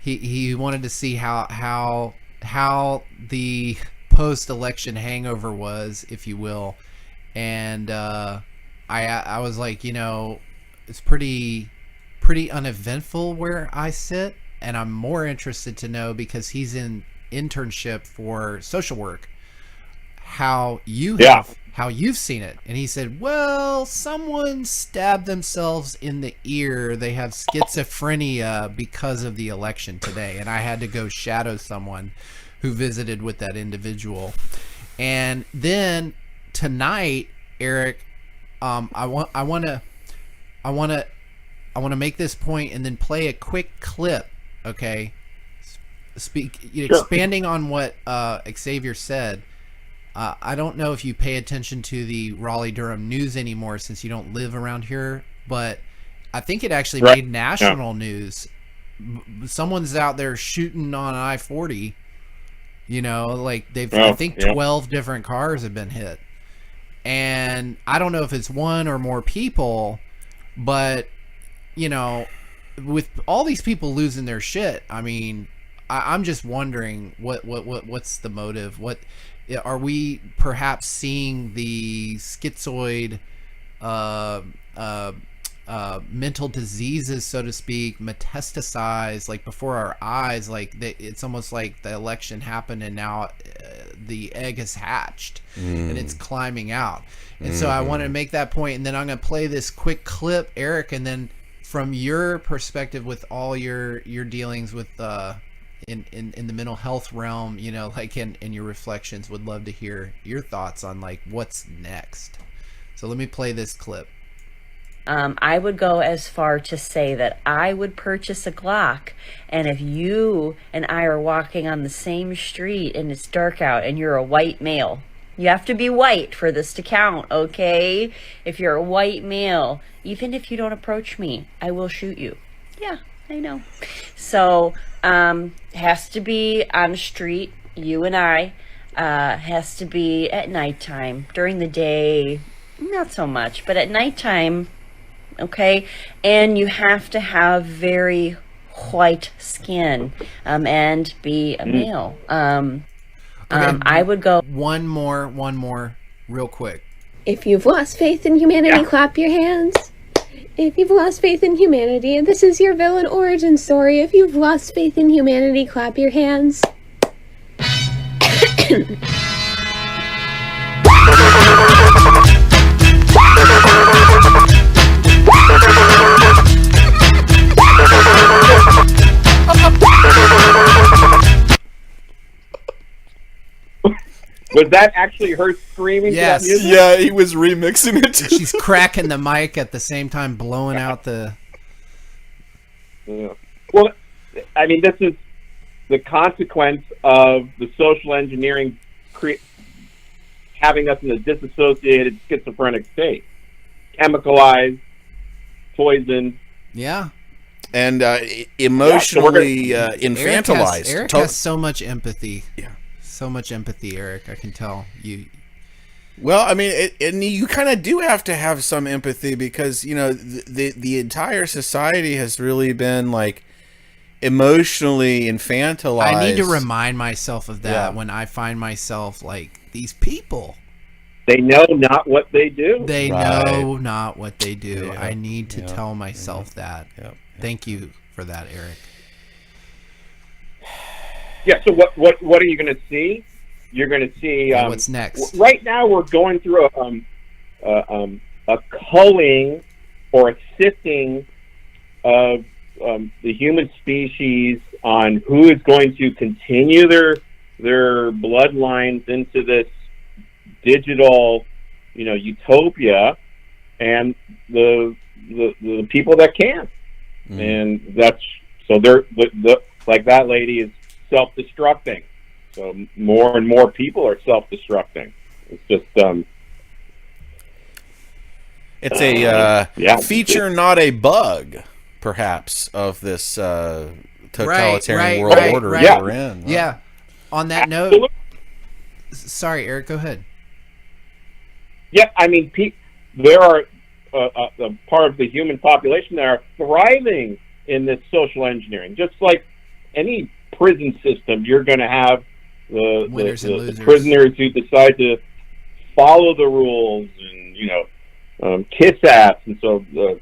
he wanted to see how the post-election hangover was, if you will, and I was like, it's pretty uneventful where I sit, and I'm more interested to know, because he's in internship for social work, how you've seen it. And he said, well, someone stabbed themselves in the ear. They have schizophrenia because of the election today. And I had to go shadow someone who visited with that individual. And then tonight, Eric, I want to make this point and then play a quick clip, okay? Expanding on what Xavier said. I don't know if you pay attention to the Raleigh-Durham news anymore since you don't live around here, but I think it actually made national news. Someone's out there shooting on I-40. You know, like I think 12 different cars have been hit. And I don't know if it's one or more people, but, you know, with all these people losing their shit, I mean, I'm just wondering what's the motive? What are we perhaps seeing the schizoid mental diseases, so to speak, metastasize like before our eyes? Like it's almost like the election happened and now the egg has hatched and it's climbing out. And so I want to make that point, and then I'm going to play this quick clip, Eric, and then from your perspective with all your dealings with in the mental health realm, you know, like in your reflections, would love to hear your thoughts on like what's next. So let me play this clip. I would go as far to say that I would purchase a Glock, and if you and I are walking on the same street and it's dark out and you're a white male, you have to be white for this to count, okay? If you're a white male, even if you don't approach me, I will shoot you. Yeah, I know. So, has to be on the street, you and I, has to be at nighttime. During the day, not so much, but at nighttime, okay? And you have to have very white skin, and be a male. Okay, I would go one more real quick. If you've lost faith in humanity, clap your hands. If you've lost faith in humanity, this is your villain origin story. If you've lost faith in humanity, clap your hands. Was that actually her screaming? Yes. Yeah, he was remixing it. She's cracking the mic at the same time, blowing out the... Yeah. Well, I mean, this is the consequence of the social engineering having us in a disassociated schizophrenic state. Chemicalized, poisoned. Yeah. And emotionally infantilized. Eric has so much empathy. Yeah. So much empathy, Eric. I can tell you. Well, I mean, and you kind of do have to have some empathy because, you know, the entire society has really been like emotionally infantilized. I need to remind myself of that when I find myself like these people. They know not what they do. They know not what they do. I need to tell myself that. Thank you for that, Eric. Yeah. So what are you going to see? You're going to see what's next. Right now, we're going through a culling or a sifting of the human species on who is going to continue their bloodlines into this digital, you know, utopia, and the people that can't. And that's so they're like that lady is self-destructing. So more and more people are self-destructing. It's just it's a feature, not a bug, perhaps, of this totalitarian world order that we're in. Yeah. On that note, sorry, Eric, go ahead. Yeah, I mean, there are a part of the human population that are thriving in this social engineering. Just like any prison system, you're going to have the prisoners who decide to follow the rules and, you know, kiss ass, and so they're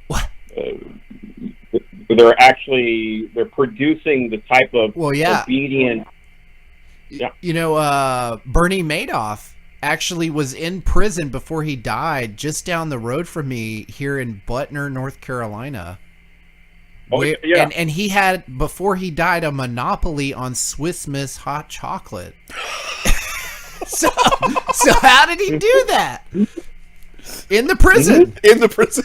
producing the type of obedient. Yeah. You know, Bernie Madoff actually was in prison before he died, just down the road from me here in Butner, North Carolina. And he had, before he died, a monopoly on Swiss Miss hot chocolate. so how did he do that? In the prison. In the prison.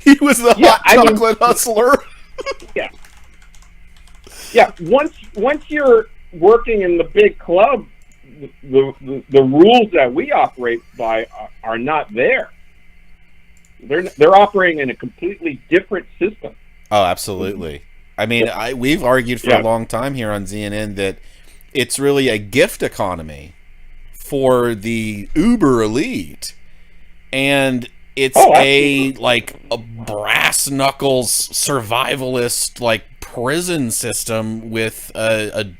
He was the hot chocolate hustler. Yeah. Yeah. Once you're working in the big club, the rules that we operate by are not there. They're operating in a completely different system. Oh, absolutely. I mean, we've argued for a long time here on ZNN that it's really a gift economy for the uber elite, and it's a brass knuckles survivalist prison system with a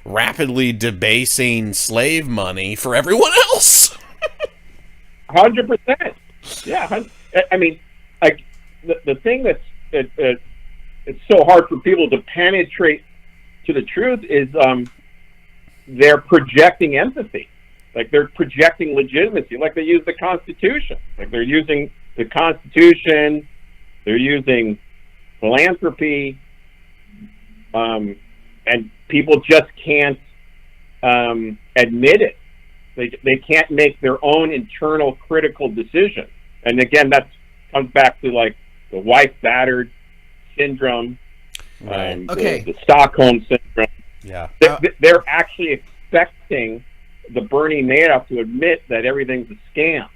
rapidly debasing slave money for everyone else. 100%. Yeah, I mean, the thing that's it's so hard for people to penetrate to the truth is they're projecting empathy. They're projecting legitimacy. They use the Constitution. They're using the Constitution. They're using philanthropy, and people just can't admit it. They can't make their own internal critical decision. And again, that comes back to the wife battered syndrome, right? The Stockholm syndrome. Yeah, they're actually expecting the Bernie Madoff to admit that everything's a scam,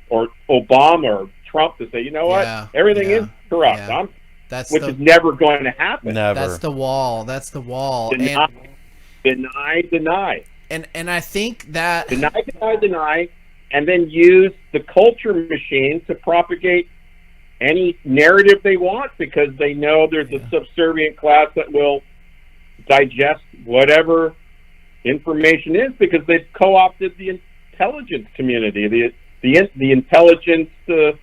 or Obama or Trump to say, you know what, everything is corrupt. Yeah. Which is never going to happen. Never. That's the wall. Deny. And I think that deny, and then use the culture machine to propagate any narrative they want, because they know there's a subservient class that will digest whatever information is, because they've co-opted the intelligence community, the intelligence, or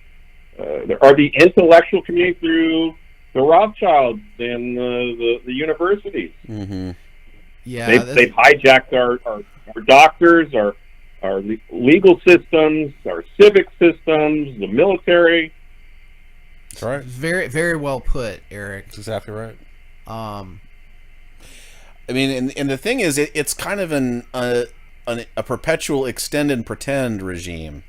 the intellectual community through the Rothschilds and the universities. Mm-hmm. Yeah, they've hijacked our doctors, our legal systems, our civic systems, the military. That's right. Very, very well put, Eric. That's exactly right. I mean, and the thing is, it's kind of a perpetual extend and pretend regime,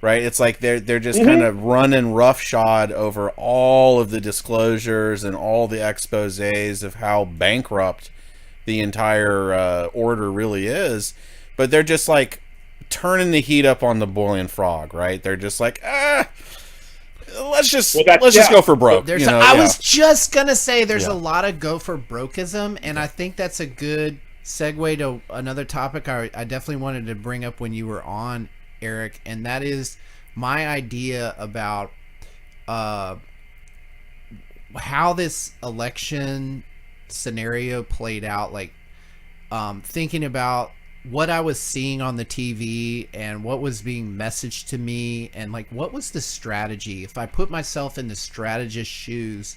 right? It's like they're just kind of running roughshod over all of the disclosures and all the exposés of how bankrupt the entire order really is, but they're just turning the heat up on the boiling frog, right? They're just let's just go for broke. I was just gonna say there's a lot of go for brokeism, and I think that's a good segue to another topic I definitely wanted to bring up when you were on, Eric, and that is my idea about how this election scenario played out. Thinking about what I was seeing on the TV and what was being messaged to me, and what was the strategy. If I put myself in the strategist's shoes,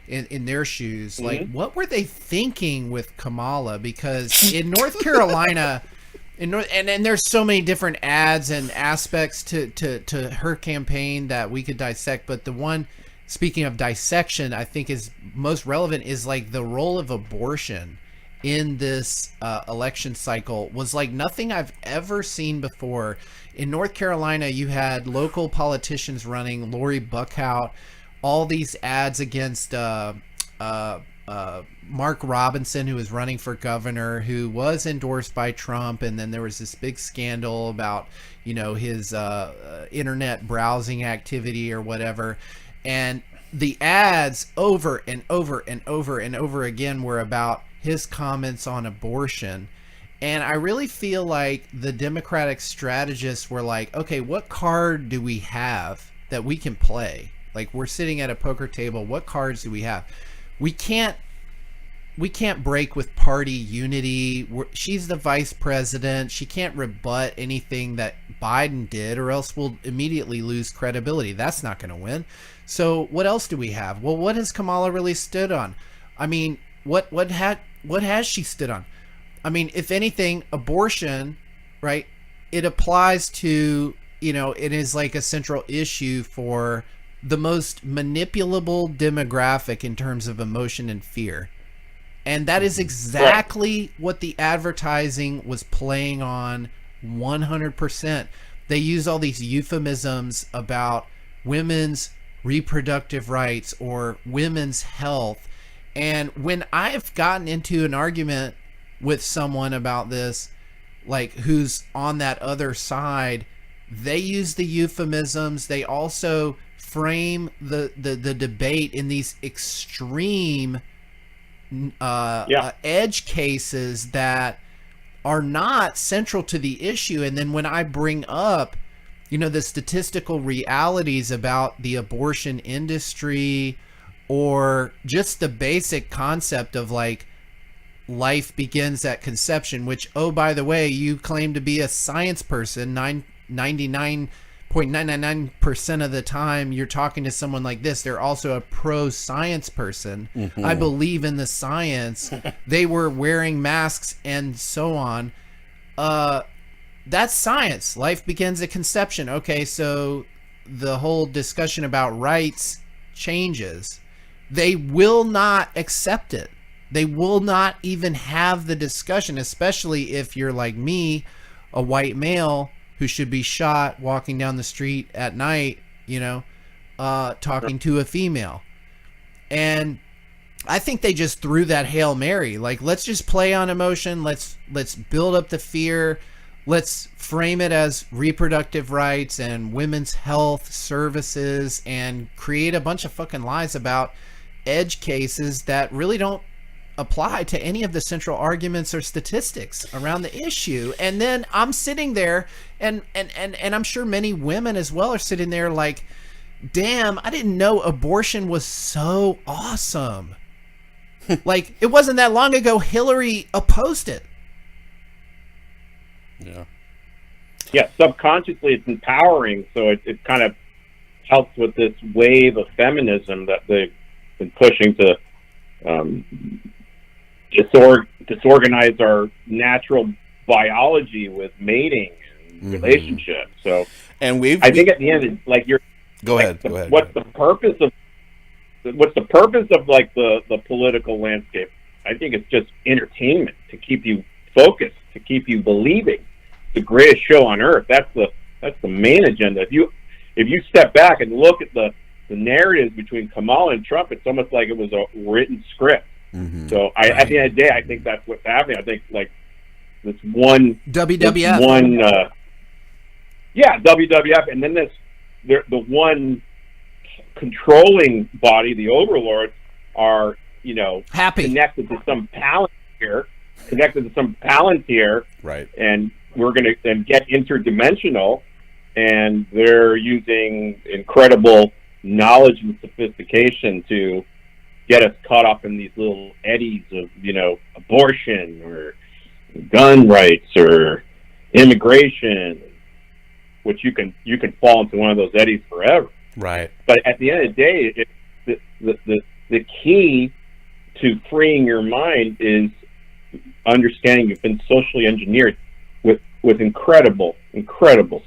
in their shoes, what were they thinking with Kamala? Because in North Carolina, and there's so many different ads and aspects to her campaign that we could dissect, but the one, speaking of dissection, I think is most relevant is the role of abortion in this election cycle was nothing I've ever seen before. In North Carolina, you had local politicians running, Lori Buckhout, all these ads against Mark Robinson, who was running for governor, who was endorsed by Trump, and then there was this big scandal about his internet browsing activity or whatever, and the ads over and over and over and over again were about his comments on abortion. And I really feel like the Democratic strategists were okay, what card do we have that we can play? We're sitting at a poker table, what cards do we have? We can't break with party unity. She's the vice president. She can't rebut anything that Biden did, or else we'll immediately lose credibility. That's not going to win. So what else do we have? Well, what has Kamala really stood on? I mean, what has she stood on? I mean, if anything, abortion, right? It applies to, it is a central issue for the most manipulable demographic in terms of emotion and fear. And that is exactly what the advertising was playing on 100%. They use all these euphemisms about women's reproductive rights or women's health. And when I've gotten into an argument with someone about this, like who's on that other side, they use the euphemisms. They also frame the debate in these extreme edge cases that are not central to the issue. And then when I bring up, you know, the statistical realities about the abortion industry, or just the basic concept of like life begins at conception, which, oh, by the way, you claim to be a science person. 99.999% of the time you're talking to someone like this, they're also a pro-science person. I believe in the science. They were wearing masks and so on. That's science. Life begins at conception. Okay, so the whole discussion about rights changes. They will not accept it. They will not even have the discussion, especially if you're like me, a white male who should be shot walking down the street at night, you know, talking to a female. And I think they just threw that Hail Mary. Like, let's just play on emotion. Let's build up the fear. Let's frame it as reproductive rights and women's health services and create a bunch of fucking lies about edge cases that really don't apply to any of the central arguments or statistics around the issue. And then I'm sitting there and I'm sure many women as well are sitting there like, damn, I didn't know abortion was so awesome. Like, it wasn't that long ago Hillary opposed it. Yeah, subconsciously it's empowering, so it kind of helps with this wave of feminism that they've been pushing to disorganize our natural biology with mating and relationships. So, and I think at the end, like, you're go ahead. What's the purpose of like the political landscape? I think it's just entertainment to keep you focused, to keep you believing the greatest show on earth. That's the main agenda. If you step back and look at the narratives between Kamala and Trump, it's almost like it was a written script. So at the end of the day, I think that's what's happening. I think like this one WWF, WWF, and then the one controlling body, the overlords, are, you know, happy, connected to some palantir, right? And we're going to then get interdimensional, and they're using incredible knowledge and sophistication to get us caught up in these little eddies of, you know, abortion or gun rights or immigration, which you can fall into one of those eddies forever. Right. But at the end of the day, the key to freeing your mind is understanding you've been socially engineered with incredible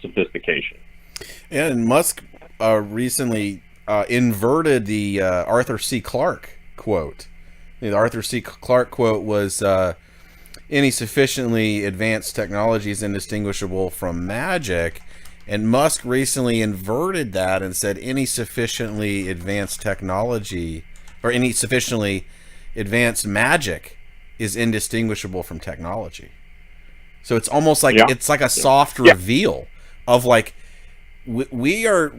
sophistication. And Musk recently inverted the Arthur C. Clarke quote. The Arthur C. Clarke quote was, any sufficiently advanced technology is indistinguishable from magic. And Musk recently inverted that and said any sufficiently advanced technology or any sufficiently advanced magic is indistinguishable from technology. So it's almost like it's like a soft reveal of like we are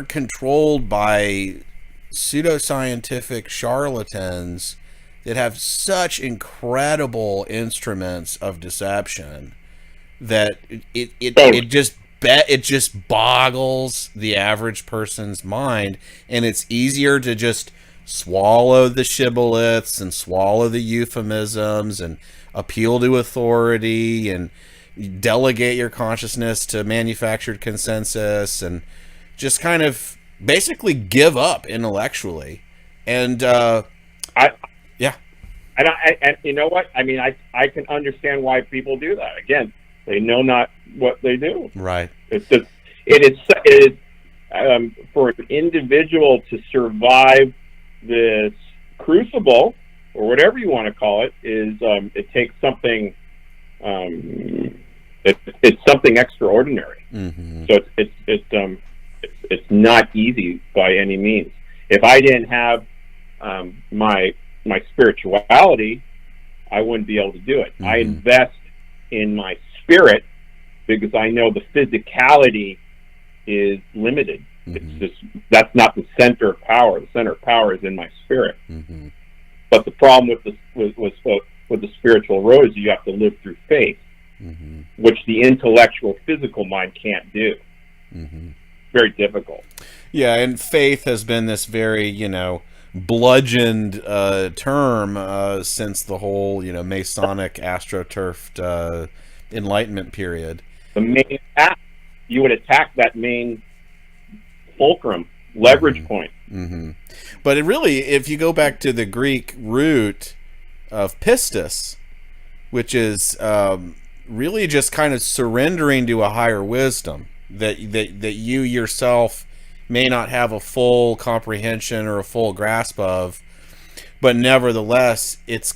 controlled by pseudoscientific charlatans that have such incredible instruments of deception that it just boggles the average person's mind, and it's easier to just swallow the shibboleths and swallow the euphemisms and appeal to authority and delegate your consciousness to manufactured consensus and just kind of basically give up intellectually. And and you know what? I mean, I can understand why people do that. Again, they know not what they do. Right. It's just it is for an individual to survive this crucible, or whatever you want to call it, is it takes something. It's something extraordinary. So it's not easy by any means. If I didn't have my spirituality, I wouldn't be able to do it. I invest in my spirit, because I know the physicality is limited. It's just, that's not the center of power. The center of power is in my spirit. But the problem with the spiritual road is you have to live through faith, which the intellectual, physical mind can't do. Very difficult. Yeah, and faith has been this very, bludgeoned term since the whole, Masonic astroturfed Enlightenment period. The main attack, you would attack that main fulcrum, leverage point. But it really, if you go back to the Greek root of pistis, which is really just kind of surrendering to a higher wisdom that you yourself may not have a full comprehension or a full grasp of, but nevertheless, it's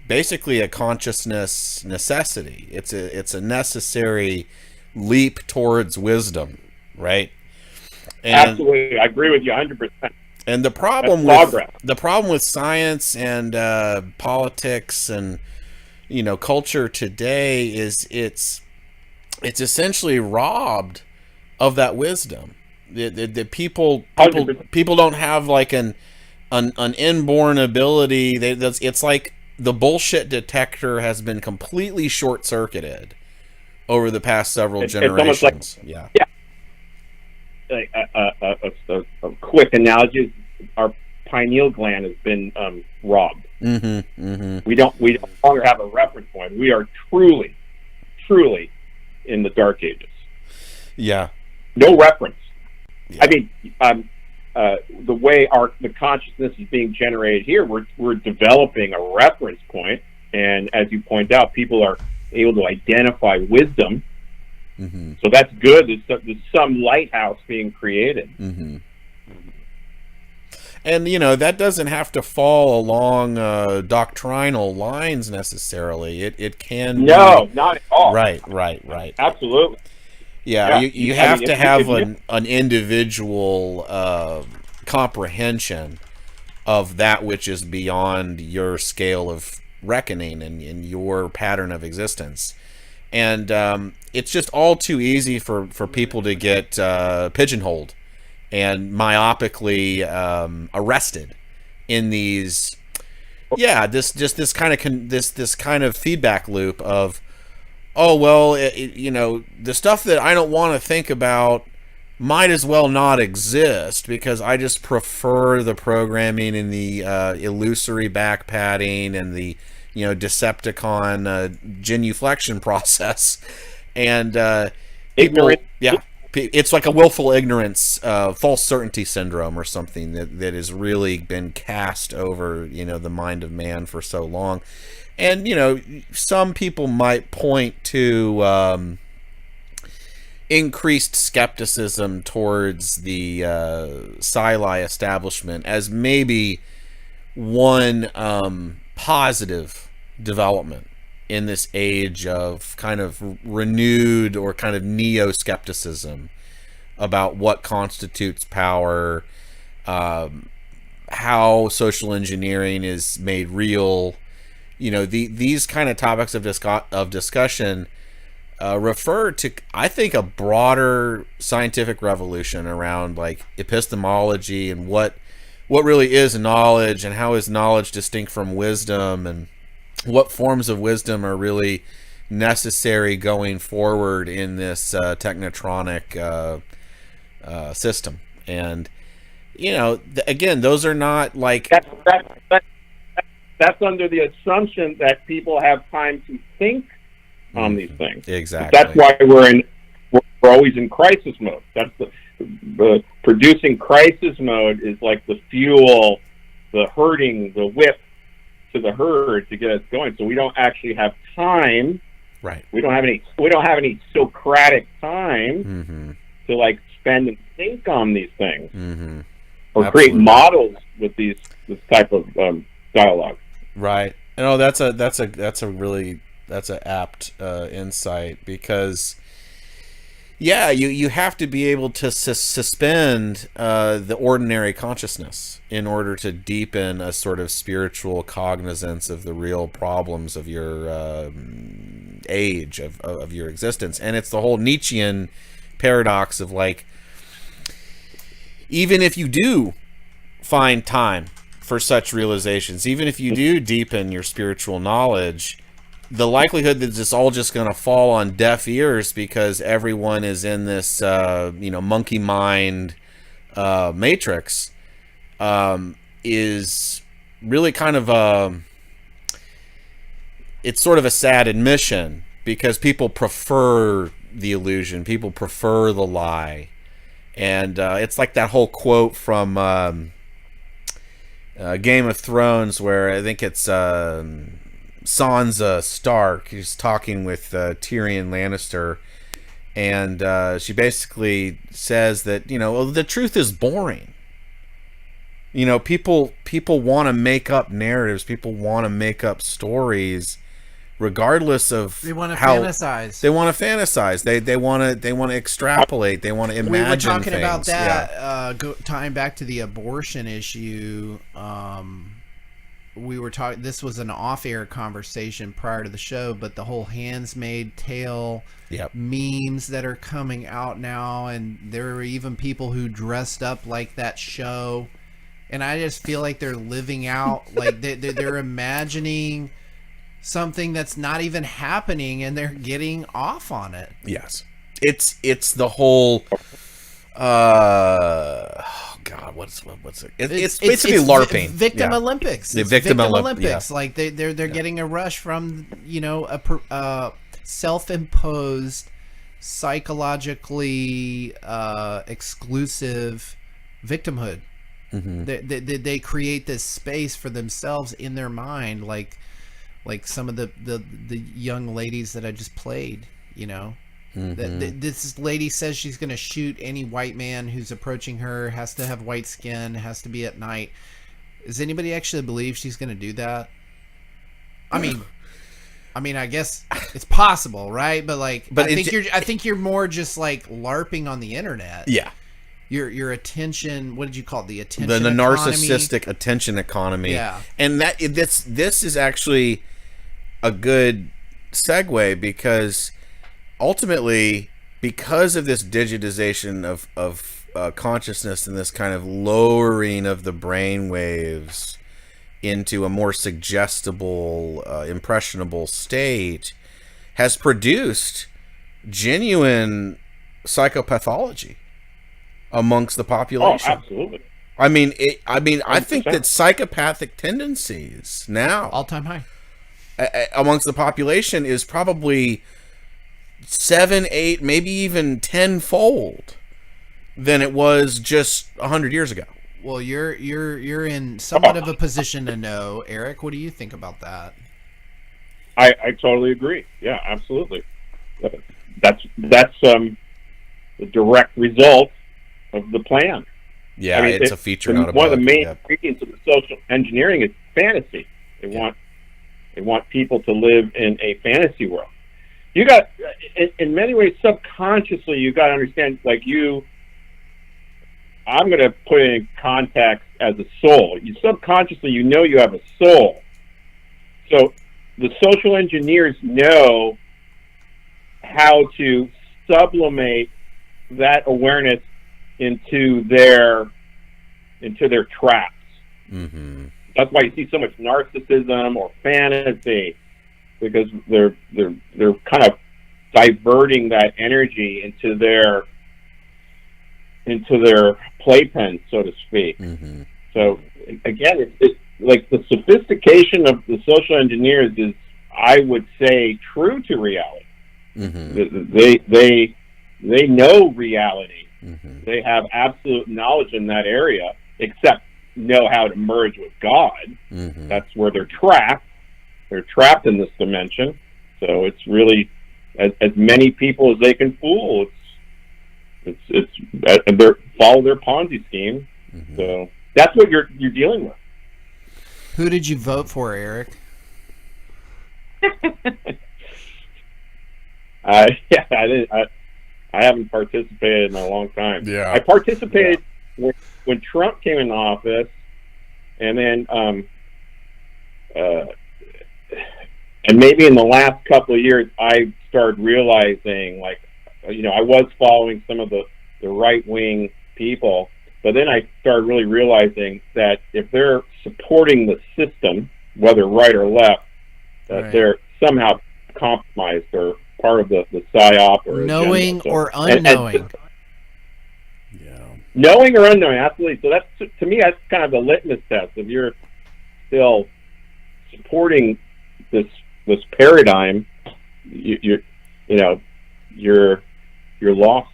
basically a consciousness necessity. It's a necessary leap towards wisdom, right? And, absolutely, I agree with you 100%. And the problem with science and politics and culture today is it's essentially robbed of that wisdom. The people don't have like an inborn ability. It's like the bullshit detector has been completely short circuited over the past several generations. It's almost like, a quick analogy: our pineal gland has been robbed. We don't longer have a reference point. We are truly in the dark ages. Yeah. No reference. Yeah. I mean, the way the consciousness is being generated here, we're developing a reference point, and as you point out, people are able to identify wisdom. So that's good. There's some lighthouse being created. And that doesn't have to fall along doctrinal lines necessarily. It can not at all. Right. Absolutely. Yeah. You have to have an individual comprehension of that which is beyond your scale of reckoning and your pattern of existence. And it's just all too easy for people to get pigeonholed and myopically arrested in these, this kind of feedback loop of, oh well, the stuff that I don't want to think about might as well not exist because I just prefer the programming and the illusory back padding and the Decepticon genuflection process, and ignorant. It's like a willful ignorance, false certainty syndrome or something that has really been cast over the mind of man for so long. And some people might point to increased skepticism towards the Psi establishment as maybe one positive development in this age of kind of renewed or kind of neo-skepticism about what constitutes power, how social engineering is made real. These kind of topics of discussion refer to, I think, a broader scientific revolution around like epistemology and what really is knowledge and how is knowledge distinct from wisdom and what forms of wisdom are really necessary going forward in this technotronic system. And again, those are not like that's under the assumption that people have time to think on these things. Exactly. That's why we're always in crisis mode. That's the producing crisis mode is like the fuel, the herding, the whip to the herd to get us going. So we don't actually have time. Right. We don't have any Socratic time to like spend and think on these things, or create models with this type of dialogue. Right. No, that's an apt insight because Yeah, you have to be able to suspend the ordinary consciousness in order to deepen a sort of spiritual cognizance of the real problems of your age, of your existence. And it's the whole Nietzschean paradox of like, even if you do find time for such realizations, even if you do deepen your spiritual knowledge, the likelihood that it's all just going to fall on deaf ears because everyone is in this, monkey mind matrix is really kind of it's sort of a sad admission, because people prefer the illusion, people prefer the lie. And it's like that whole quote from Game of Thrones, where I think it's Sansa Stark, who's talking with Tyrion Lannister, and she basically says that, the truth is boring. People want to make up narratives, people want to make up stories, regardless of they want to how fantasize. They want to fantasize. They want to extrapolate. They want to imagine. We were talking things. about that. Tying back to the abortion issue. We were talking. This was an off-air conversation prior to the show, but the whole Handmaid's Tale memes that are coming out now, and there are even people who dressed up like that show, and I just feel like they're living out, like they're imagining something that's not even happening, and they're getting off on it. Yes, it's the whole. God, what's it? It's basically LARPing. Victim Olympics. The victim Olympics. Yeah. Like they're getting a rush from a self-imposed, psychologically exclusive victimhood. Mm-hmm. They create this space for themselves in their mind, like some of the young ladies that I just played. Mm-hmm. This lady says she's going to shoot any white man who's approaching her, has to have white skin, has to be at night. Does anybody actually believe she's going to do that? I mean, I guess it's possible, right? But I think you're more just like LARPing on the internet. Yeah. Your attention, what did you call it? The attention the economy? Narcissistic attention economy. Yeah. And this is actually a good segue, because ultimately, because of this digitization of consciousness and this kind of lowering of the brain waves into a more suggestible, impressionable state, has produced genuine psychopathology amongst the population. Oh, absolutely. I think that psychopathic tendencies now, all-time high, amongst the population is probably 7, 8, maybe even 10-fold than it was just 100 years ago. Well, you're in somewhat of a position to know, Eric. What do you think about that? I totally agree. Yeah, absolutely. That's the direct result of the plan. Yeah, it's a feature, not a bug. One of the main ingredients of the social engineering is fantasy. They want people to live in a fantasy world. You got, in many ways, subconsciously, you got to understand, I'm going to put it in context as a soul. You subconsciously, you have a soul. So the social engineers know how to sublimate that awareness into their traps. Mm-hmm. That's why you see so much narcissism or fantasy, because they're kind of diverting that energy into their playpen, so to speak. Mm-hmm. So again, it's like the sophistication of the social engineers is, I would say, true to reality. Mm-hmm. They know reality. Mm-hmm. They have absolute knowledge in that area, except know how to merge with God. Mm-hmm. That's where they're trapped. They're trapped in this dimension. So it's really as many people as they can fool. It's follow their Ponzi scheme. Mm-hmm. So that's what you're dealing with. Who did you vote for, Eric? I I haven't participated in a long time. Yeah. I participated when Trump came in office, and then and maybe in the last couple of years, I started realizing, like, I was following some of the right-wing people, but then I started really realizing that if they're supporting the system, whether right or left, that they're somehow compromised or part of the psyop or knowing agenda. or unknowing. Knowing or unknowing, absolutely. So that's, to me, that's kind of the litmus test. If you're still supporting this paradigm, you're lost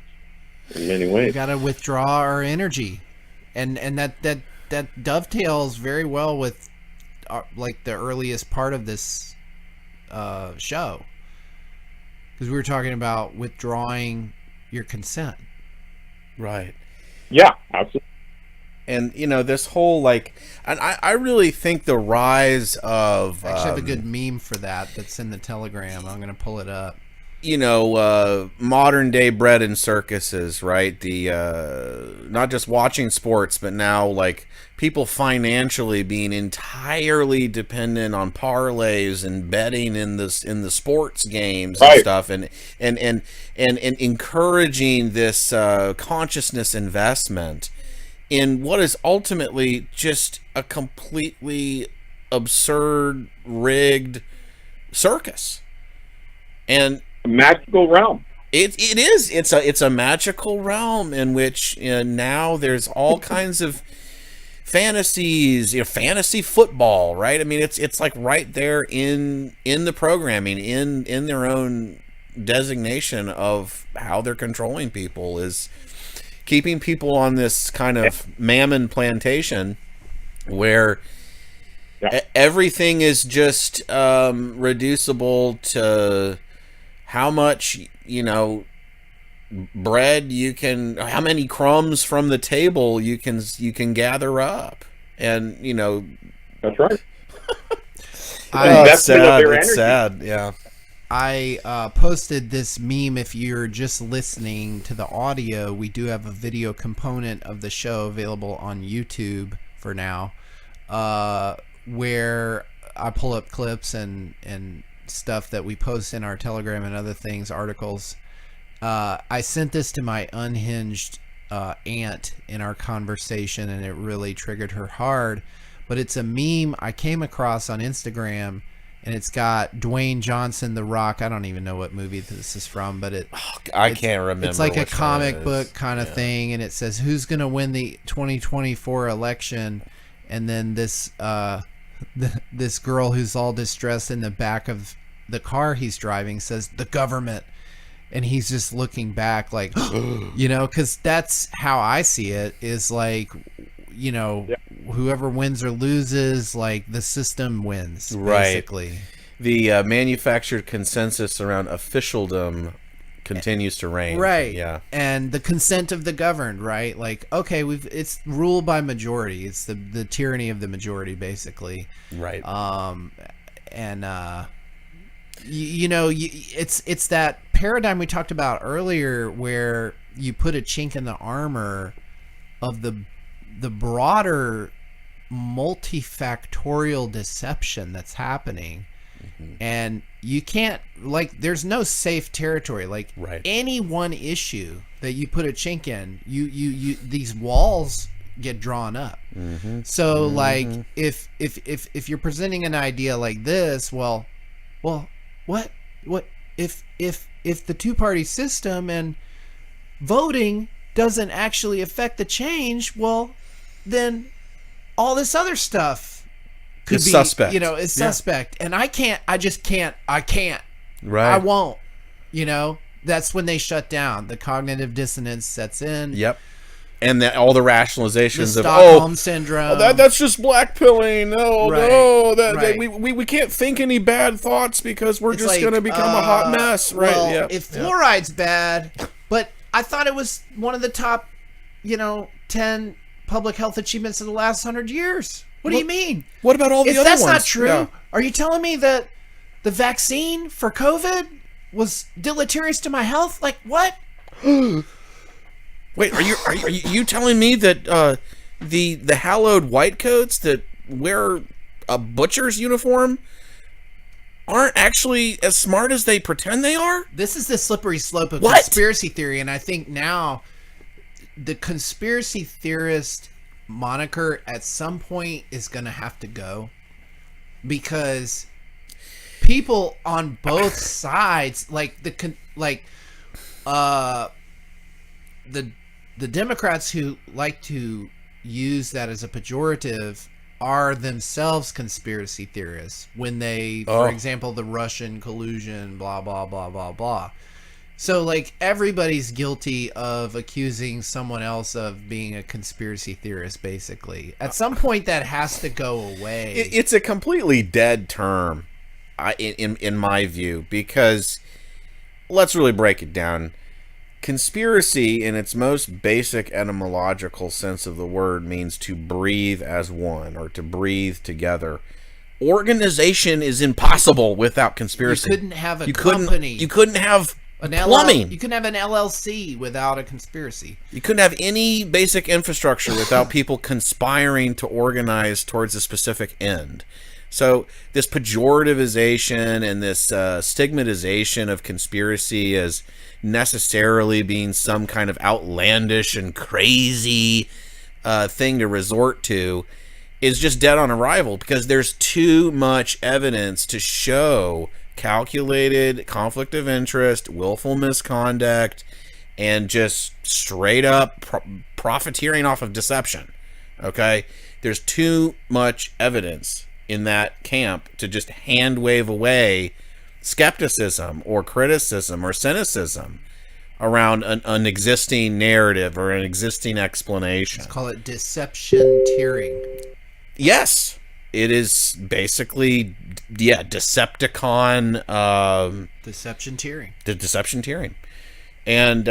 in many ways. We got to withdraw our energy, and that dovetails very well with like the earliest part of this show, because we were talking about withdrawing your consent. Right. Yeah, absolutely. And this whole and I really think the rise of I actually have a good meme for that's in the Telegram. I'm going to pull it up. Modern day bread and circuses, right? The not just watching sports, but now like people financially being entirely dependent on parlays and betting in the sports games and stuff, and encouraging this consciousness investment in what is ultimately just a completely absurd, rigged circus. And magical realm. It is. It's a magical realm in which now there's all kinds of fantasies, fantasy football, right? I mean, it's like right there in the programming, in their own designation of how they're controlling people, is keeping people on this kind of mammon plantation where everything is just reducible to how much bread you can, how many crumbs from the table you can gather up, and that's right. It's sad. It's sad. Yeah. I posted this meme. If you're just listening to the audio, we do have a video component of the show available on YouTube for now, where I pull up clips and stuff that we post in our Telegram and other things, articles. I sent this to my unhinged aunt in our conversation, and it really triggered her hard. But it's a meme I came across on Instagram, and it's got Dwayne Johnson, The Rock. I don't even know what movie this is from, but I can't remember. It's like a comic book kind of thing, and it says, who's going to win the 2024 election? And then this this girl who's all distressed in the back of the car he's driving says, the government. And he's just looking back like, because that's how I see it, is like, whoever wins or loses, like the system wins, basically. The manufactured consensus around officialdom continues to reign. Right. Yeah. And the consent of the governed, right? Like, okay, it's ruled by majority. It's the tyranny of the majority, basically. Right. It's that paradigm we talked about earlier, where you put a chink in the armor of the broader multifactorial deception that's happening. And you can't, like, there's no safe territory. Like, any one issue that you put a chink in, you these walls get drawn up. So like, if you're presenting an idea like this, well, what if the two-party system and voting doesn't actually affect the change, well, then all this other stuff could be suspect. Is suspect. And I can't. Right. I won't. That's when they shut down. The cognitive dissonance sets in. Yep. And all the rationalizations the of Stockholm syndrome. That's just blackpilling. Right. We can't think any bad thoughts because we're just going to become a hot mess. Right. Well, yeah. If fluoride's bad, but I thought it was one of the top, 10 public health achievements of the last 100 years. What do you mean? What about all the other ones? If that's not true, yeah. Are you telling me that the vaccine for COVID was deleterious to my health? Like, what? Wait, are you telling me that the hallowed white coats that wear a butcher's uniform aren't actually as smart as they pretend they are? This is the slippery slope of conspiracy theory, and I think now the conspiracy theorist moniker at some point is going to have to go, because people on both sides, like the Democrats who like to use that as a pejorative are themselves conspiracy theorists when they, for example, the Russian collusion, blah, blah, blah, blah, blah. So, like, everybody's guilty of accusing someone else of being a conspiracy theorist, basically. At some point, that has to go away. It's a completely dead term, in my view, because let's really break it down. Conspiracy, in its most basic etymological sense of the word, means to breathe as one, or to breathe together. Organization is impossible without conspiracy. You couldn't have a company. You couldn't have an plumbing. You couldn't have an LLC without a conspiracy. You couldn't have any basic infrastructure without people conspiring to organize towards a specific end. So this pejorativization and this stigmatization of conspiracy as necessarily being some kind of outlandish and crazy thing to resort to is just dead on arrival, because there's too much evidence to show calculated conflict of interest, willful misconduct, and just straight up profiteering off of deception. Okay? There's too much evidence in that camp to just hand wave away skepticism or criticism or cynicism around an existing narrative or an existing explanation. Let's call it deception-tearing. Yes, it is basically, Decepticon. Deception-tearing. The deception-tearing. And,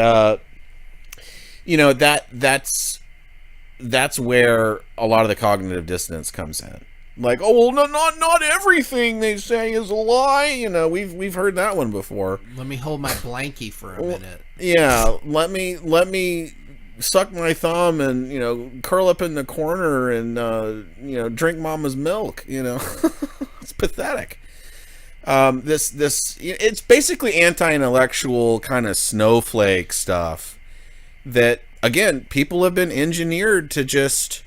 that's where a lot of the cognitive dissonance comes in. Like, oh, well, not everything they say is a lie. We've heard that one before. Let me hold my blankie for a minute. Yeah, let me suck my thumb and curl up in the corner and drink mama's milk. It's pathetic. It's basically anti-intellectual kind of snowflake stuff that, again, people have been engineered to just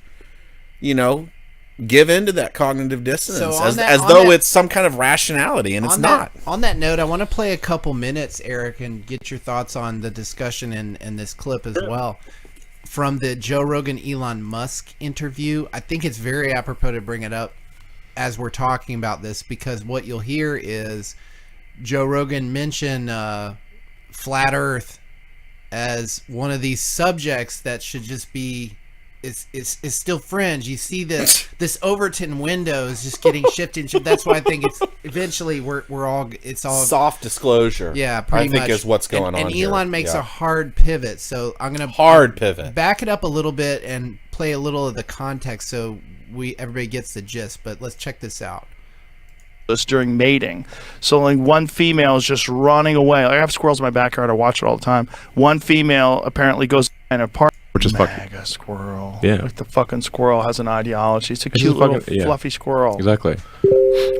give into that cognitive dissonance as though it's some kind of rationality, and it's not. On that note, I want to play a couple minutes, Eric, and get your thoughts on the discussion in this clip as well. From the Joe Rogan Elon Musk interview, I think it's very apropos to bring it up as we're talking about this, because what you'll hear is Joe Rogan mention flat Earth as one of these subjects that should just be is still fringe. You see this Overton window is just getting shifted. That's why I think it's eventually it's all soft disclosure. Yeah, pretty much. I think is what's going on. And Elon makes a hard pivot, so I'm gonna pivot. Back it up a little bit and play a little of the context so everybody gets the gist. But let's check this out. During mating, so like one female is just running away. Like, I have squirrels in my backyard. I watch it all the time. One female apparently goes in a park. Which is mega squirrel. Yeah. Like the fucking squirrel has an ideology. It's a cute little fluffy squirrel. Exactly.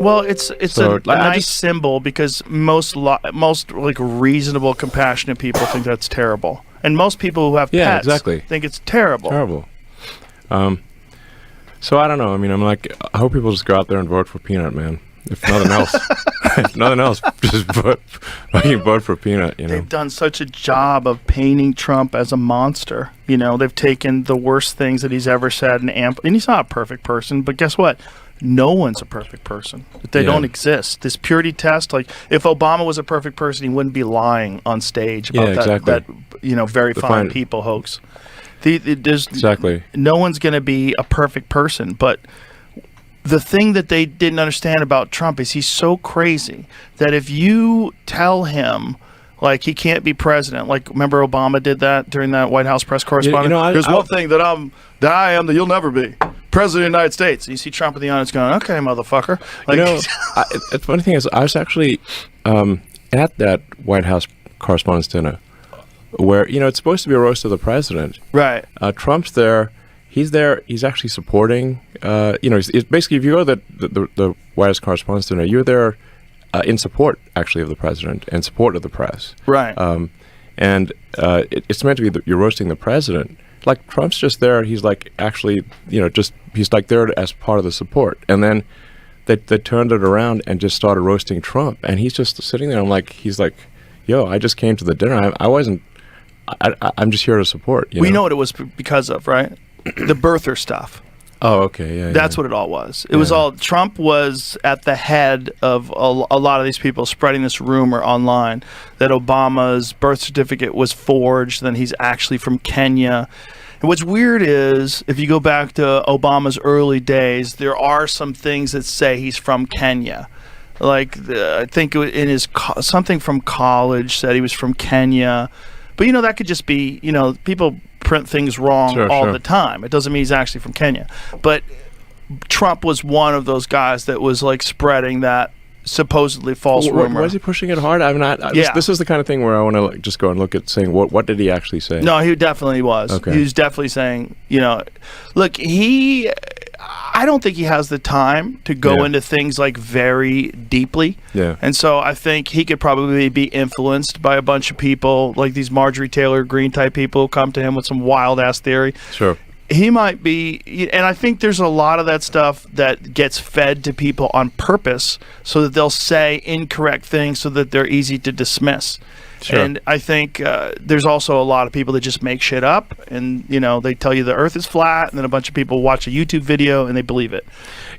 Well, it's a nice symbol, because most like reasonable, compassionate people think that's terrible, and most people who have pets think it's terrible. So I don't know. I mean, I'm like, I hope people just go out there and vote for Peanut, man. If nothing else, just vote for Peanut. They've done such a job of painting Trump as a monster. They've taken the worst things that he's ever said and he's not a perfect person, but guess what? No one's a perfect person. They don't exist. This purity test, like if Obama was a perfect person, he wouldn't be lying on stage about that very fine people hoax. No one's going to be a perfect person, but the thing that they didn't understand about Trump is he's so crazy that if you tell him, like, he can't be president, like, remember Obama did that during that White House press correspondence? There's one thing that I am that you'll never be. President of the United States. And you see Trump in the audience going, okay, motherfucker. Like, the funny thing is, I was actually at that White House correspondence dinner where it's supposed to be a roast of the president. Right. Trump's there. He's there. He's actually supporting. It's basically, if you go to the White House Correspondents' Dinner, you're there in support, actually, of the president and support of the press. Right. It's meant to be that you're roasting the president. Like, Trump's just there. He's like, actually, he's like there as part of the support. And then they turned it around and just started roasting Trump. And he's just sitting there. He's like, yo, I just came to the dinner. I'm just here to support. We know what it was because of, right? The birther stuff. Oh, okay. Yeah. That's what it all was. It was all, Trump was at the head of a lot of these people spreading this rumor online that Obama's birth certificate was forged, then he's actually from Kenya. And what's weird is, if you go back to Obama's early days, there are some things that say he's from Kenya. Like, I think in his something from college said he was from Kenya. But, that could just be, people print things wrong all the time. It doesn't mean he's actually from Kenya. But Trump was one of those guys that was, like, spreading that supposedly false rumor. Was he pushing it hard? I'm not. This is the kind of thing where I want to just go and look at saying, what did he actually say? No, he definitely was. Okay. He was definitely saying, look, I don't think he has the time to go into things like very deeply. Yeah. And so I think he could probably be influenced by a bunch of people, like these Marjorie Taylor Greene type people who come to him with some wild ass theory. Sure. He might be, and I think there's a lot of that stuff that gets fed to people on purpose so that they'll say incorrect things so that they're easy to dismiss. Sure. And I think there's also a lot of people that just make shit up, and they tell you the Earth is flat, and then a bunch of people watch a YouTube video and they believe it.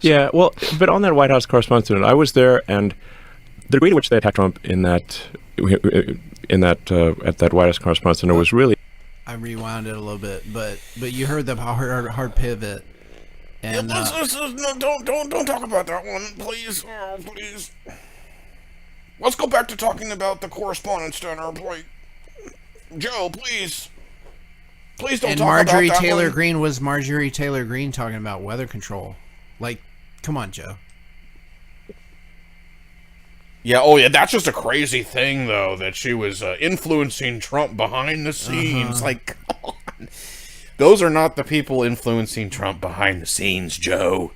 Yeah, well, but on that White House Correspondents' Dinner, I was there, and the degree to which they attacked Trump at that White House Correspondents' Dinner was really. I rewound it a little bit, but you heard the hard pivot. And don't talk about that one, please. Oh, please. Let's go back to talking about the Correspondents' Dinner, please. Joe, please. Please don't talk about that one. And Marjorie Taylor Greene was Marjorie Taylor Greene talking about weather control. Like, come on, Joe. Yeah, that's just a crazy thing, though, that she was influencing Trump behind the scenes. Like, come on. Those are not the people influencing Trump behind the scenes, Joe.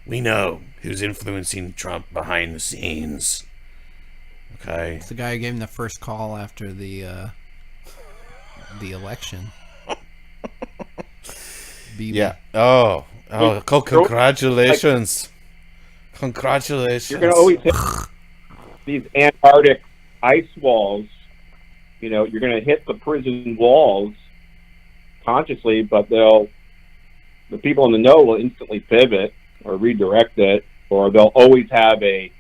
We know who's influencing Trump behind the scenes. Okay? It's the guy who gave him the first call after the election. Yeah. Oh, congratulations. Congratulations. You're going to always hit these Antarctic ice walls. You're going to hit the prison walls consciously, but the people in the know will instantly pivot or redirect it, or they'll always have a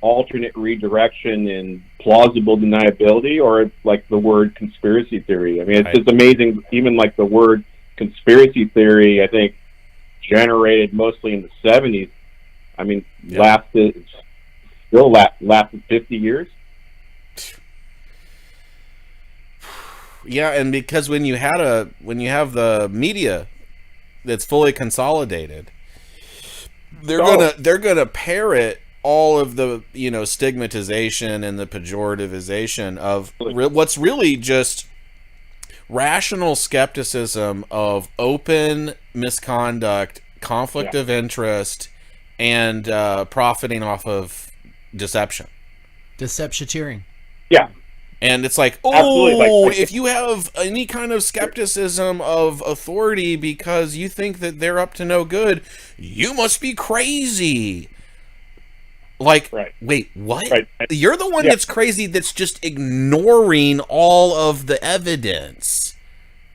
alternate redirection in plausible deniability, or like the word conspiracy theory. I mean, it's just amazing. Even like the word conspiracy theory, I think, generated mostly in the 70s. I mean, lasted 50 years. Yeah, and because when you have the media that's fully consolidated, they're gonna parrot all of the stigmatization and the pejorativization of what's really just rational skepticism of open misconduct, conflict of interest, and profiting off of deception. Deceptioneering. Yeah. And it's like, if you have any kind of skepticism of authority because you think that they're up to no good, you must be crazy. Like, wait, what? Right. You're the one that's crazy that's just ignoring all of the evidence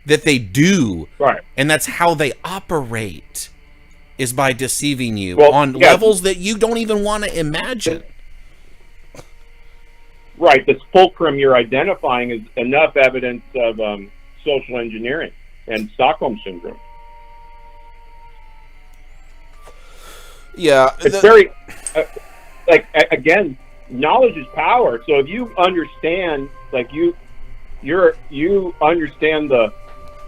that they do. Right. And that's how they operate, is by deceiving you on levels that you don't even want to imagine. Right, this fulcrum you're identifying is enough evidence of social engineering and Stockholm Syndrome. Yeah. It's very, again, knowledge is power. So if you understand, you understand the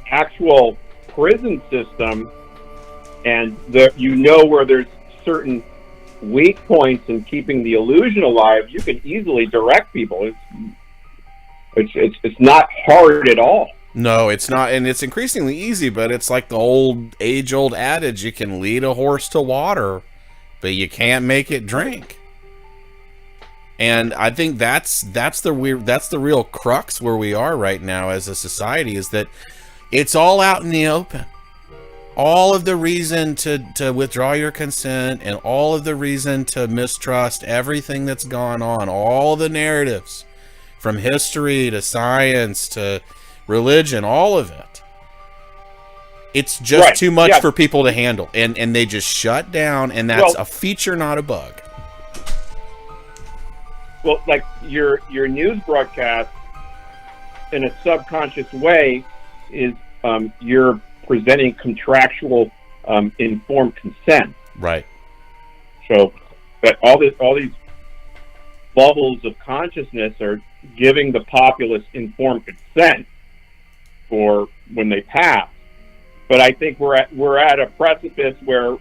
actual prison system, and where there's certain weak points in keeping the illusion alive, you can easily direct people. It's not hard at all. No, it's not, and it's increasingly easy, but it's like the age-old adage, you can lead a horse to water, but you can't make it drink. And I think that's the real crux where we are right now as a society, is that it's all out in the open. All of the reason to withdraw your consent, and all of the reason to mistrust everything that's gone on, all the narratives from history to science to religion, all of it. It's just too much for people to handle, and they just shut down, and that's a feature, not a bug. Well, like your news broadcast, in a subconscious way, is you're presenting contractual informed consent. Right. So that all these bubbles of consciousness are giving the populace informed consent for when they pass. But I think we're at a precipice where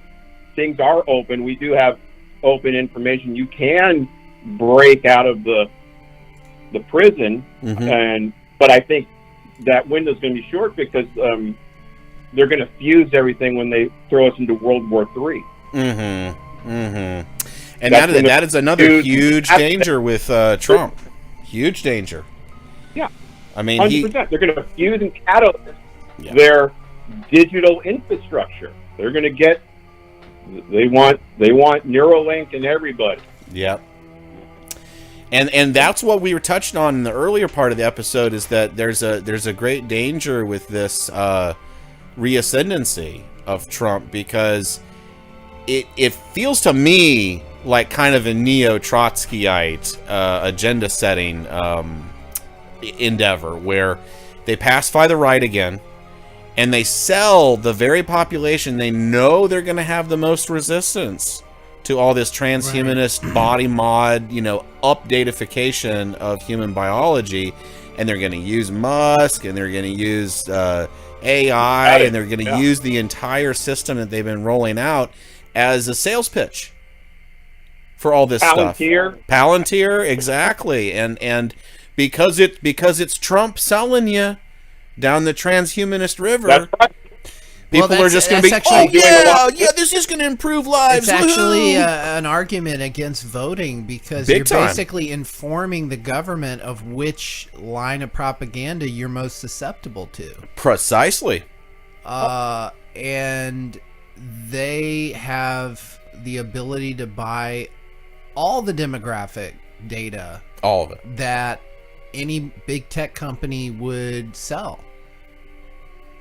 things are open. We do have open information. You can break out of the prison, but I think that window's going to be short, because they're going to fuse everything when they throw us into World War III. And that is another huge danger with Trump. Huge danger. Yeah. I mean, 100%. They're going to fuse and catalyze their digital infrastructure. They're going to get. They want Neuralink and everybody. Yep. And that's what we were touched on in the earlier part of the episode, is that there's a great danger with this reascendancy of Trump, because it feels to me like kind of a neo-Trotskyite agenda setting endeavor, where they pacify the right again, and they sell the very population they know they're going to have the most resistance to all this transhumanist body mod, updateification of human biology, and they're going to use Musk, and they're going to use AI, and they're going to use the entire system that they've been rolling out as a sales pitch for all this stuff. Palantir, exactly. And because it's Trump selling you down the transhumanist river. That's right. People are just going to be, this is going to improve lives. It's actually an argument against voting, because you're basically informing the government of which line of propaganda you're most susceptible to. Precisely. And they have the ability to buy all the demographic data. All of it. That any big tech company would sell.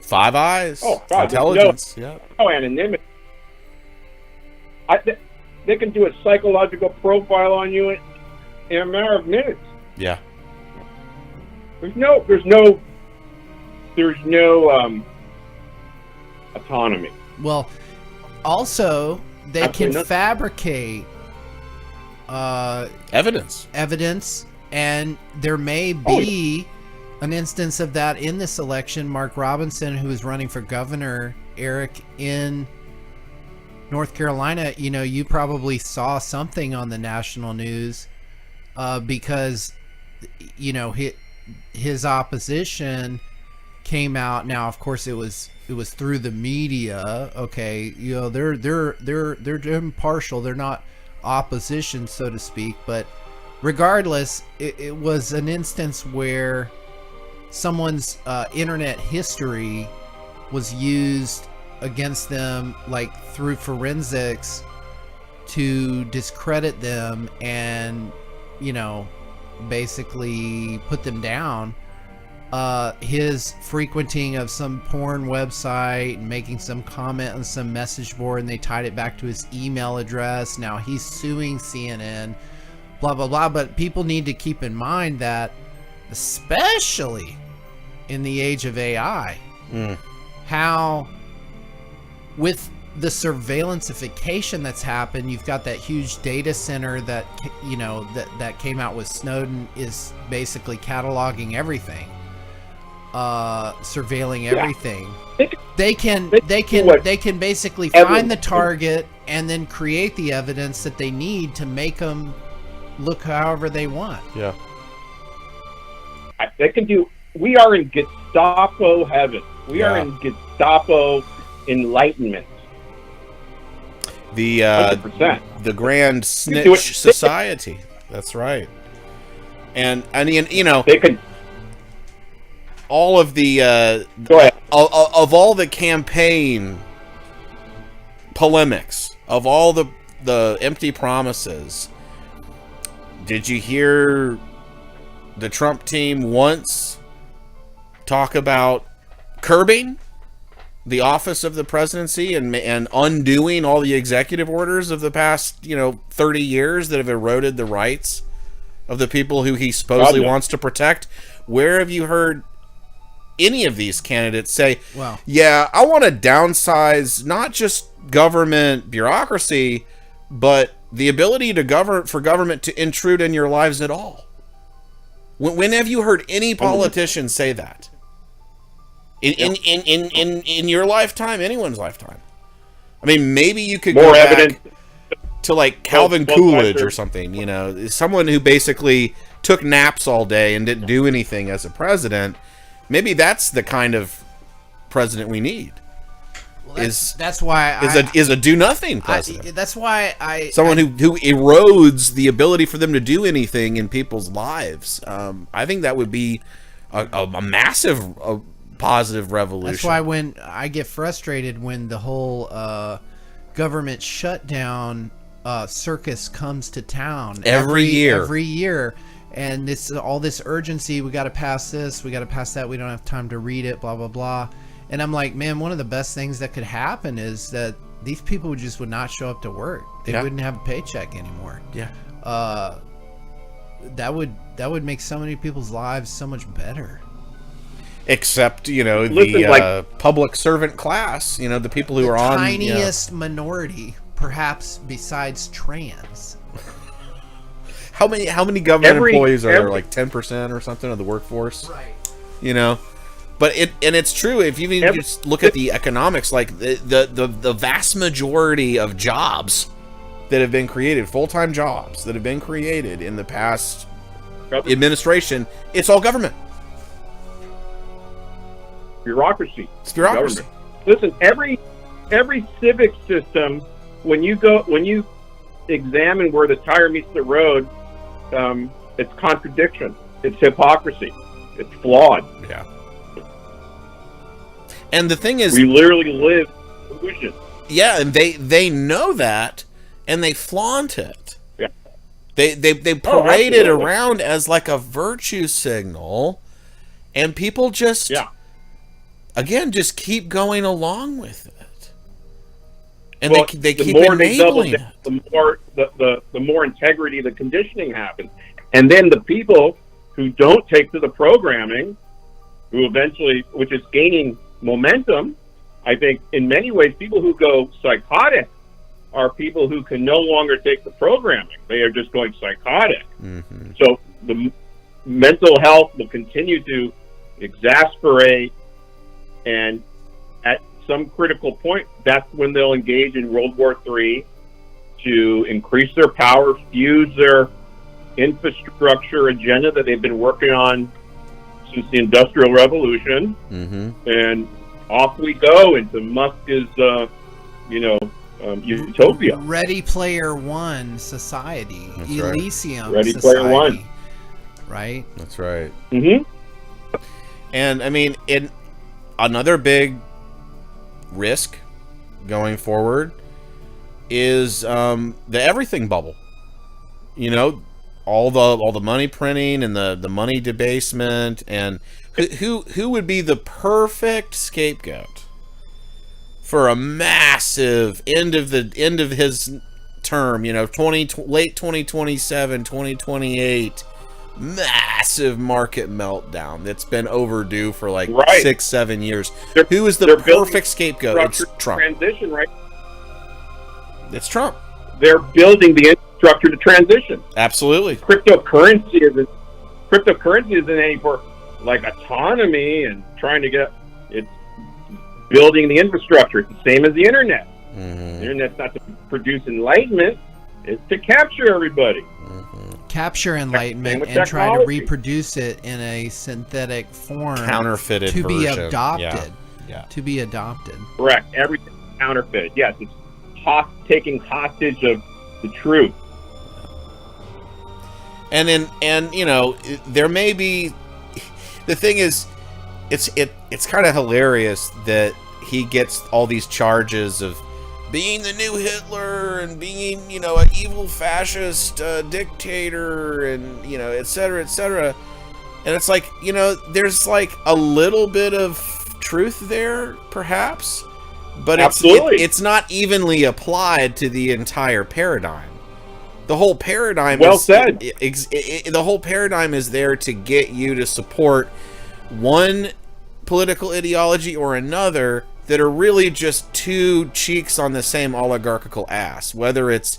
Five Eyes, intelligence, no anonymity. They can do a psychological profile on you in a matter of minutes. Yeah. There's no autonomy. Well, also they can fabricate evidence, and there may be an instance of that in this election. Mark Robinson, who is running for governor, Eric, in North Carolina, you probably saw something on the national news because, his opposition came out. Now, of course, it was through the media. Okay, they're impartial. They're not opposition, so to speak. But regardless, it was an instance where someone's internet history was used against them, like through forensics, to discredit them and basically put them down. His frequenting of some porn website and making some comment on some message board, and they tied it back to his email address. Now he's suing CNN, blah blah blah. But people need to keep in mind that, especially in the age of AI, how with the surveillanceification that's happened, you've got that huge data center that that came out with Snowden, is basically cataloging everything, surveilling everything. They can basically find the target and then create the evidence that they need to make them look however they want. Yeah. They can do. We are in Gestapo heaven. We are in Gestapo enlightenment. The 100%. the grand snitch society. That's right. And you know, they could. All of the Go ahead. Of all the campaign polemics, of all the empty promises, did you hear the Trump team once talk about curbing the office of the presidency and undoing all the executive orders of the past 30 years that have eroded the rights of the people who he supposedly wants to protect? Where have you heard any of these candidates say, well, yeah, I want to downsize not just government bureaucracy, but the ability to government to intrude in your lives at all? When have you heard any politician say that? In your lifetime, anyone's lifetime? I mean, maybe you could go back to like Calvin Coolidge or something, someone who basically took naps all day and didn't do anything as a president. Maybe that's the kind of president we need. Well, that's why is a do nothing president. That's why someone who erodes the ability for them to do anything in people's lives. I think that would be a massive positive revolution. That's why when I get frustrated when the whole government shutdown circus comes to town every year. And it's all this urgency. We got to pass this. We got to pass that. We don't have time to read it. Blah, blah, blah. And I'm like, man, one of the best things that could happen is that these people would not show up to work. They wouldn't have a paycheck anymore. Yeah. That would make so many people's lives so much better. Except, the public servant class, the people who are on the tiniest minority, perhaps besides trans. How many government employees are there? Like 10% or something of the workforce, right? But it's true. If you even just look at the economics, like the vast majority of jobs that have been created, full-time jobs that have been created in the past administration, it's all government. Bureaucracy. It's bureaucracy. Listen, every civic system, when you examine where the tire meets the road, it's contradiction. It's hypocrisy. It's flawed. Yeah. And the thing is, we literally live illusion. Yeah, and they know that, and they flaunt it. Yeah. They parade it around as like a virtue signal, and people just just keep going along with it. And they keep enabling it. The more integrity, the conditioning happens. And then the people who don't take to the programming, who eventually, which is gaining momentum, I think in many ways, people who go psychotic are people who can no longer take the programming. They are just going psychotic. Mm-hmm. So the mental health will continue to exasperate, and at some critical point, that's when they'll engage in World War III to increase their power, fuse their infrastructure agenda that they've been working on since the Industrial Revolution, and off we go into Musk's, utopia. Ready Player One society, That's Elysium Ready society, Player One, right? That's right. Mm-hmm. And I mean, in another big risk going forward is the everything bubble. All the money printing and the money debasement, and who would be the perfect scapegoat for a massive end of his term, late 2027, 2028, massive market meltdown that's been overdue for like 6-7 years. Who is the perfect scapegoat? It's Trump. Transition, right? It's Trump. They're building the infrastructure to transition. Absolutely. Cryptocurrency isn't any for like autonomy and trying to get. It's building the infrastructure. It's the same as the internet. Mm-hmm. The internet's not to produce enlightenment; it's to capture everybody. Mm-hmm. capture enlightenment with and try to technology. reproduce it in a synthetic form, Counterfeited to be version. adopted. Yeah. To be adopted. Correct. Everything counterfeit. Yes, it's taking hostage of the truth. And you know, there may be. The thing is, it's kind of hilarious that he gets all these charges of being the new Hitler and being, you know, an evil fascist dictator and, you know, et cetera, et cetera. And it's like, you know, there's like a little bit of truth there, perhaps, but it's not evenly applied to the entire paradigm. The whole paradigm the whole paradigm is there to get you to support one political ideology or another that are really just two cheeks on the same oligarchical ass, whether it's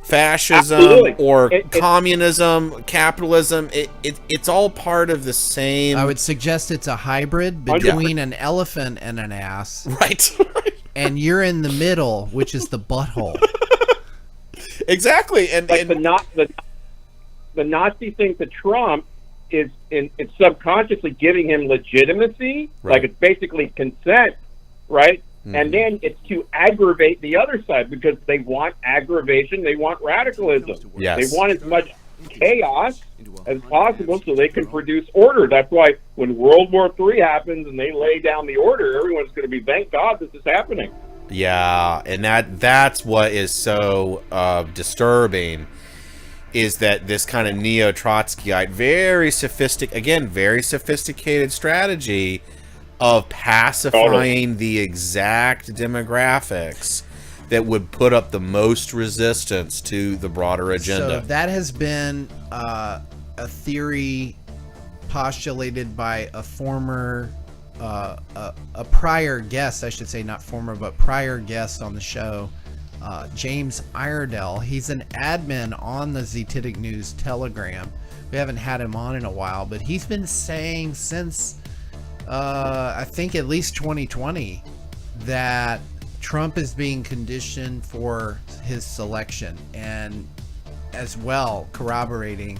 fascism or communism, capitalism. It's all part of the same. I would suggest it's a hybrid between an elephant and an ass. Right. And you're in the middle, which is the butthole. Exactly. And, like the Nazi thing to Trump is it's subconsciously giving him legitimacy. Right. Like it's basically consent, right? And then it's to aggravate the other side because they want aggravation, they want radicalism. Yes. They want as much chaos as possible so they can produce order. That's why when World War III happens and they lay down the order, everyone's going to be, thank God this is happening. Yeah, and that's what is so disturbing, is that this kind of neo-Trotskyite, very sophisticated strategy of pacifying the exact demographics that would put up the most resistance to the broader agenda. So that has been a theory postulated by a former, a prior guest, I should say, not former, but prior guest on the show, James Iredell. He's an admin on the Zetetic News Telegram. We haven't had him on in a while, but he's been saying since I think at least 2020 that Trump is being conditioned for his selection, and as well corroborating,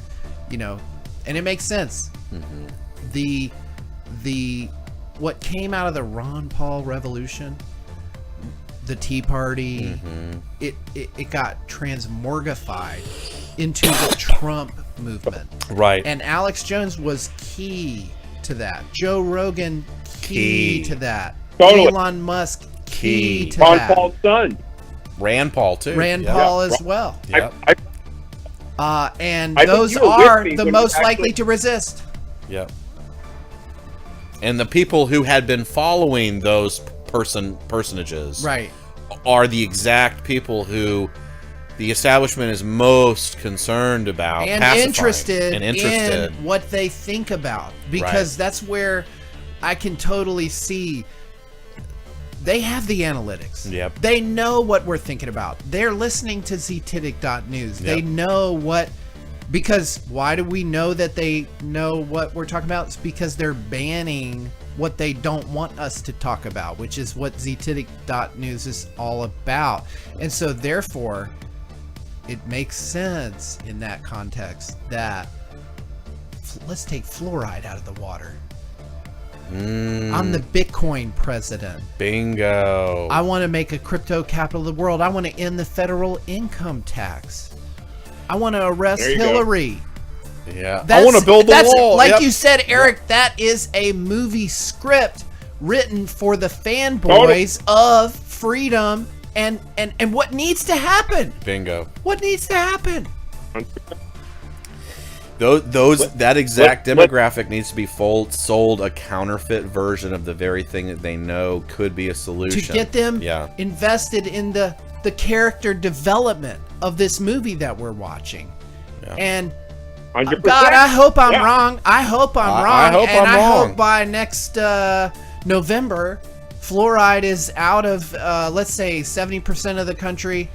you know, and it makes sense. The what came out of the Ron Paul revolution, the Tea Party, it got transmorgified into the Trump movement. Right. And Alex Jones was key to that. Joe Rogan, key to that. Totally. Elon Musk, key to Ron that. Paul's son. Rand Paul, too. Rand Paul as well. Yep. And I those think you were are with me the when most we likely to resist. Yep. And the people who had been following those personages, right, are the exact people who the establishment is most concerned about and interested in what they think about, because that's where I can totally see they have the analytics. Yep. They know what we're thinking about. They're listening to zetetic.news. They know what, because why do we know that they know what we're talking about? It's because they're banning what they don't want us to talk about, which is what zetetic.news is all about. And so therefore, it makes sense in that context that let's take fluoride out of the water. I'm the Bitcoin president. Bingo. I want to make a crypto capital of the world. I want to end the federal income tax. I want to arrest Hillary. Yeah. I want to build the wall. Like you said, Eric, that is a movie script written for the fanboys of freedom and what needs to happen. Bingo. What needs to happen? That exact demographic needs to be sold a counterfeit version of the very thing that they know could be a solution. To get them invested in the character development of this movie that we're watching. Yeah. And 100%. God, I hope I'm wrong. I hope I'm wrong. I hope by next November, fluoride is out of, let's say, 70% of the country.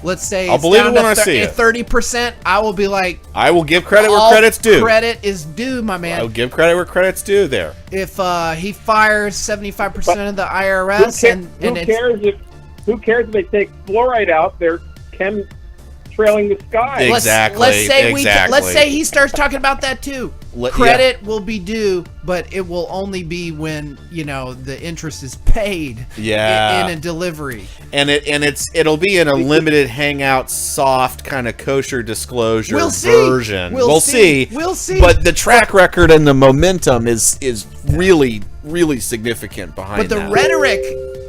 Let's say I'll believe it when I see it. 30%. I will be like, I will give credit where credit's due. Credit is due, my man. I will give credit where credit's due there. If he fires 75% of the IRS, who cares if they take fluoride out? Their trailing the sky. Exactly. Let's say he starts talking about that too. Credit will be due, but it will only be when the interest is paid. Yeah. In a delivery. And it'll be in a limited hangout, soft kind of kosher disclosure version. We'll see. But the track record and the momentum is really, really significant behind. But the rhetoric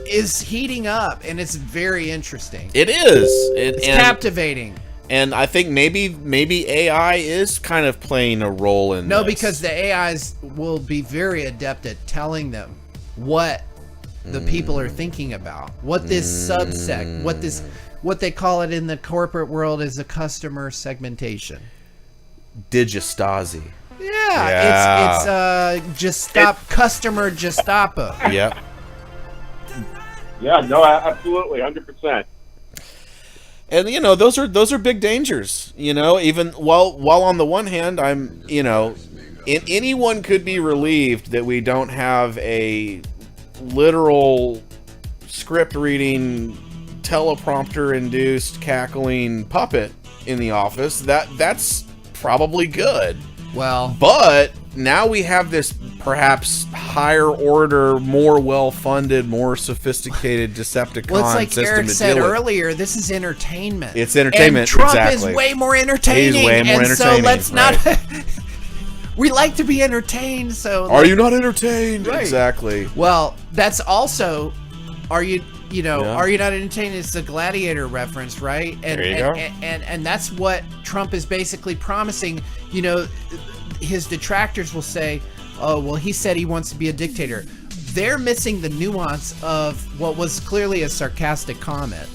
is heating up, and it's very interesting. It is. It's captivating. And I think maybe AI is kind of playing a role in this. Because the AIs will be very adept at telling them what the people are thinking about, what this subsect, what they call it in the corporate world is a customer segmentation. Digistasi. Yeah. It's customer Gestapo. Yep. Yeah, no, absolutely, 100%. And those are big dangers. Even while on the one hand, I'm anyone could be relieved that we don't have a literal script reading, teleprompter induced cackling puppet in the office. That's probably good. Well, but now we have this perhaps higher order, more well-funded, more sophisticated Decepticon well, it's like system Eric to said deal with. earlier, this is entertainment. It's entertainment, and Trump exactly. is way more entertaining. He's way more entertaining. So let's not... We like to be entertained, so... Are you not entertained? Right. Exactly. Well, that's also... Are you not entertained? It's a Gladiator reference, right? And, there you go. And that's what Trump is basically promising. His detractors will say, oh, well, he said he wants to be a dictator. They're missing the nuance of what was clearly a sarcastic comment,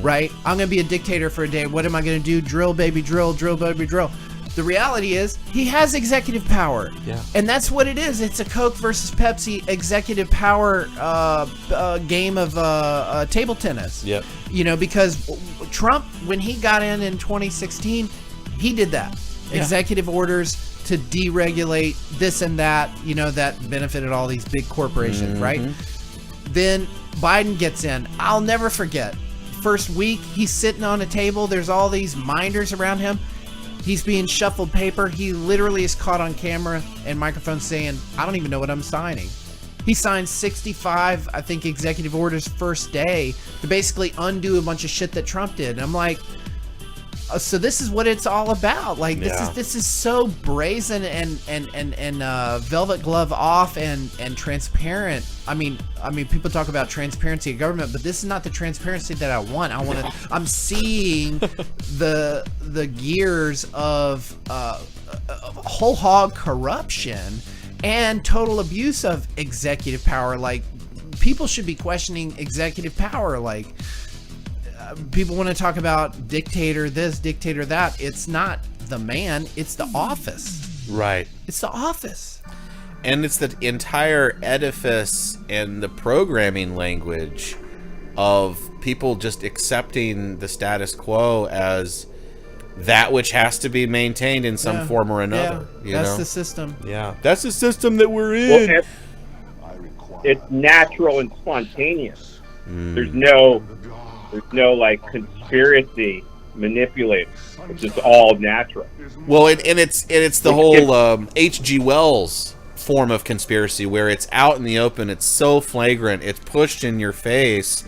right? I'm going to be a dictator for a day. What am I going to do? Drill, baby, drill, drill, baby, drill. The reality is he has executive power. Yeah. And that's what it is. It's a Coke versus Pepsi executive power game of table tennis. Yep. Because Trump, when he got in 2016, he did that. Yeah. Executive orders to deregulate this and that, that benefited all these big corporations, right? Then Biden gets in. I'll never forget. First week, he's sitting on a table. There's all these minders around him. He's being shuffled paper. He literally is caught on camera and microphone saying, I don't even know what I'm signing. He signed 65, I think, executive orders first day to basically undo a bunch of shit that Trump did. And I'm like, so this is what it's all about. Like, this is so brazen and velvet glove off and transparent. I mean, people talk about transparency of government, but this is not the transparency that I want. I'm seeing the gears of whole hog corruption and total abuse of executive power. Like, people should be questioning executive power. Like, people want to talk about dictator this, dictator that. It's not the man, it's the office. Right. It's the office. And it's the entire edifice and the programming language of people just accepting the status quo as that which has to be maintained in some form or another. That's the system. Yeah. That's the system that we're in. Well, it's natural and spontaneous. There's no like conspiracy manipulated. It's just all natural. Well, and it's the whole H.G. Wells form of conspiracy where it's out in the open. It's so flagrant. It's pushed in your face.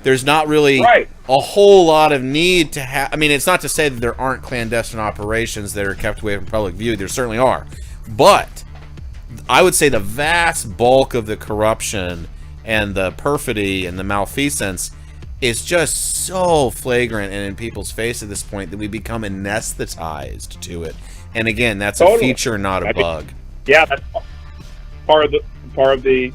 There's not really a whole lot of need to have. I mean, it's not to say that there aren't clandestine operations that are kept away from public view. There certainly are, but I would say the vast bulk of the corruption and the perfidy and the malfeasance is just so flagrant and in people's face at this point that we become anesthetized to it. And again, that's a feature, not a bug. Yeah, that's part of the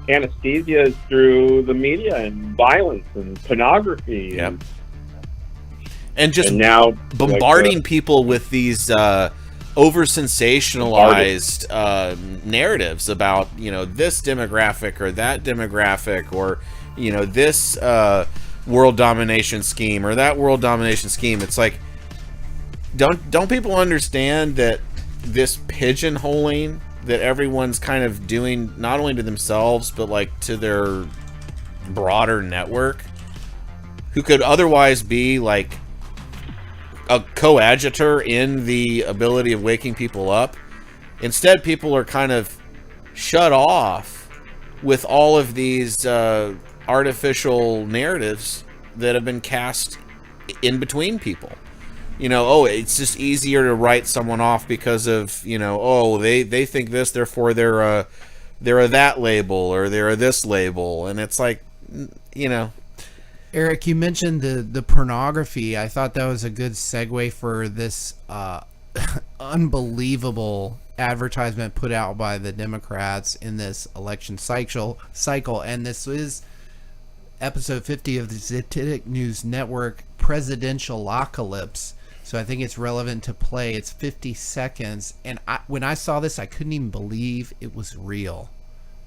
anesthesia is through the media and violence and pornography. Yep. And just now bombarding people with these over sensationalized narratives about this demographic or that demographic or this world domination scheme or that world domination scheme. It's like, don't people understand that this pigeonholing that everyone's kind of doing, not only to themselves but like to their broader network, who could otherwise be like a coadjutor in the ability of waking people up. Instead, people are kind of shut off with all of these artificial narratives that have been cast in between people. You know, oh, it's just easier to write someone off because of, you know, oh, they think this, therefore they're a that label or they're a this label, and it's like, you know. Eric, you mentioned the pornography. I thought that was a good segue for this unbelievable advertisement put out by the Democrats in this election cycle. And this is episode 50 of the Zetetic News Network, Presidentialocalypse. So I think it's relevant to play. It's 50 seconds. And when I saw this, I couldn't even believe it was real.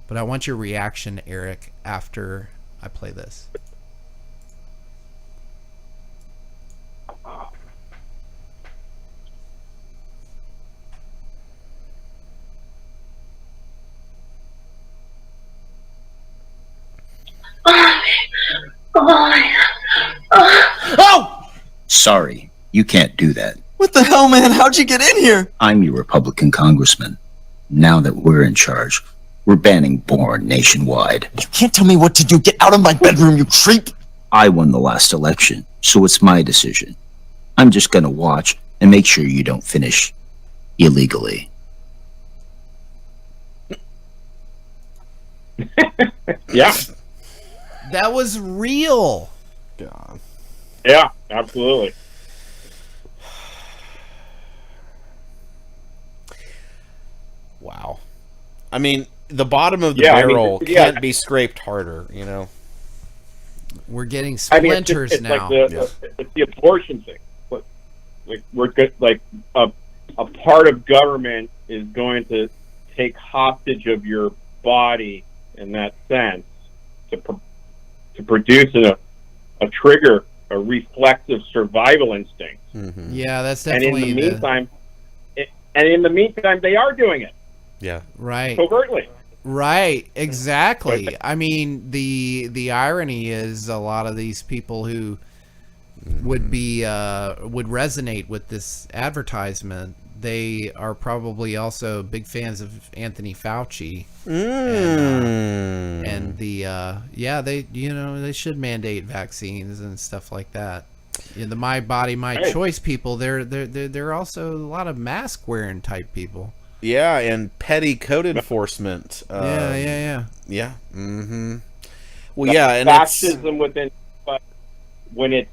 But I want your reaction, Eric, after I play this. Oh! Sorry, you can't do that. What the hell, man? How'd you get in here? I'm your Republican congressman. Now that we're in charge, we're banning porn nationwide. You can't tell me what to do. Get out of my bedroom, you creep! I won the last election, so it's my decision. I'm just gonna watch and make sure you don't finish illegally. Yeah. That was real. God. Yeah, absolutely. Wow. I mean, the bottom of the barrel can't be scraped harder, you know. We're getting splinters it's now. Like it's the abortion thing. Like we're good. Like a part of government is going to take hostage of your body in that sense to produce a trigger, a reflexive survival instinct. Mm-hmm. Yeah, that's definitely. And in the meantime, they are doing it. Yeah. Right. Covertly. Right. Exactly. I mean, the irony is a lot of these people who would resonate with this advertisement, they are probably also big fans of Anthony Fauci. And they should mandate vaccines and stuff like that. You know, the My Body, My Choice people, they're also a lot of mask wearing type people. Yeah, and petty code enforcement. Yeah. Mm-hmm. Well, yeah, and fascism within, but when it's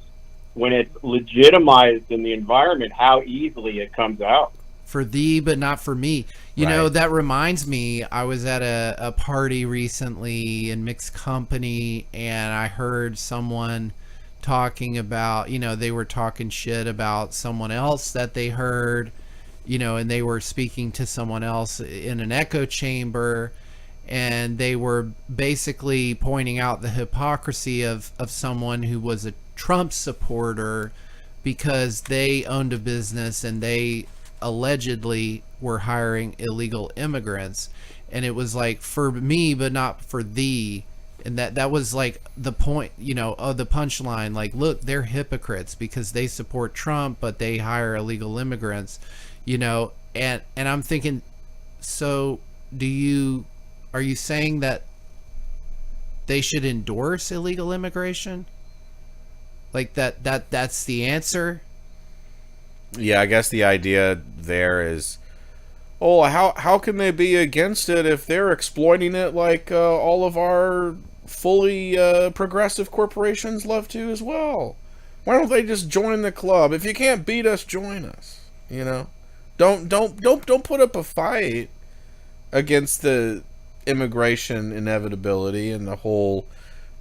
legitimized in the environment, how easily it comes out. For thee, but not for me. You know, that reminds me, I was at a party recently in mixed company, and I heard someone talking about, you know, they were talking shit about someone else that they heard, you know, and they were speaking to someone else in an echo chamber, and they were basically pointing out the hypocrisy of someone who was a Trump supporter because they owned a business and they allegedly were hiring illegal immigrants. And it was like, for me, but not for thee. And that was like the point, you know, of the punchline. Like, look, they're hypocrites because they support Trump, but they hire illegal immigrants, you know. And I'm thinking, so are you saying that they should endorse illegal immigration? Like that's the answer? Yeah, I guess the idea there is, oh, how can they be against it if they're exploiting it like all of our fully progressive corporations love to as well? Why don't they just join the club? If you can't beat us, join us. You know, don't put up a fight against the immigration inevitability and the whole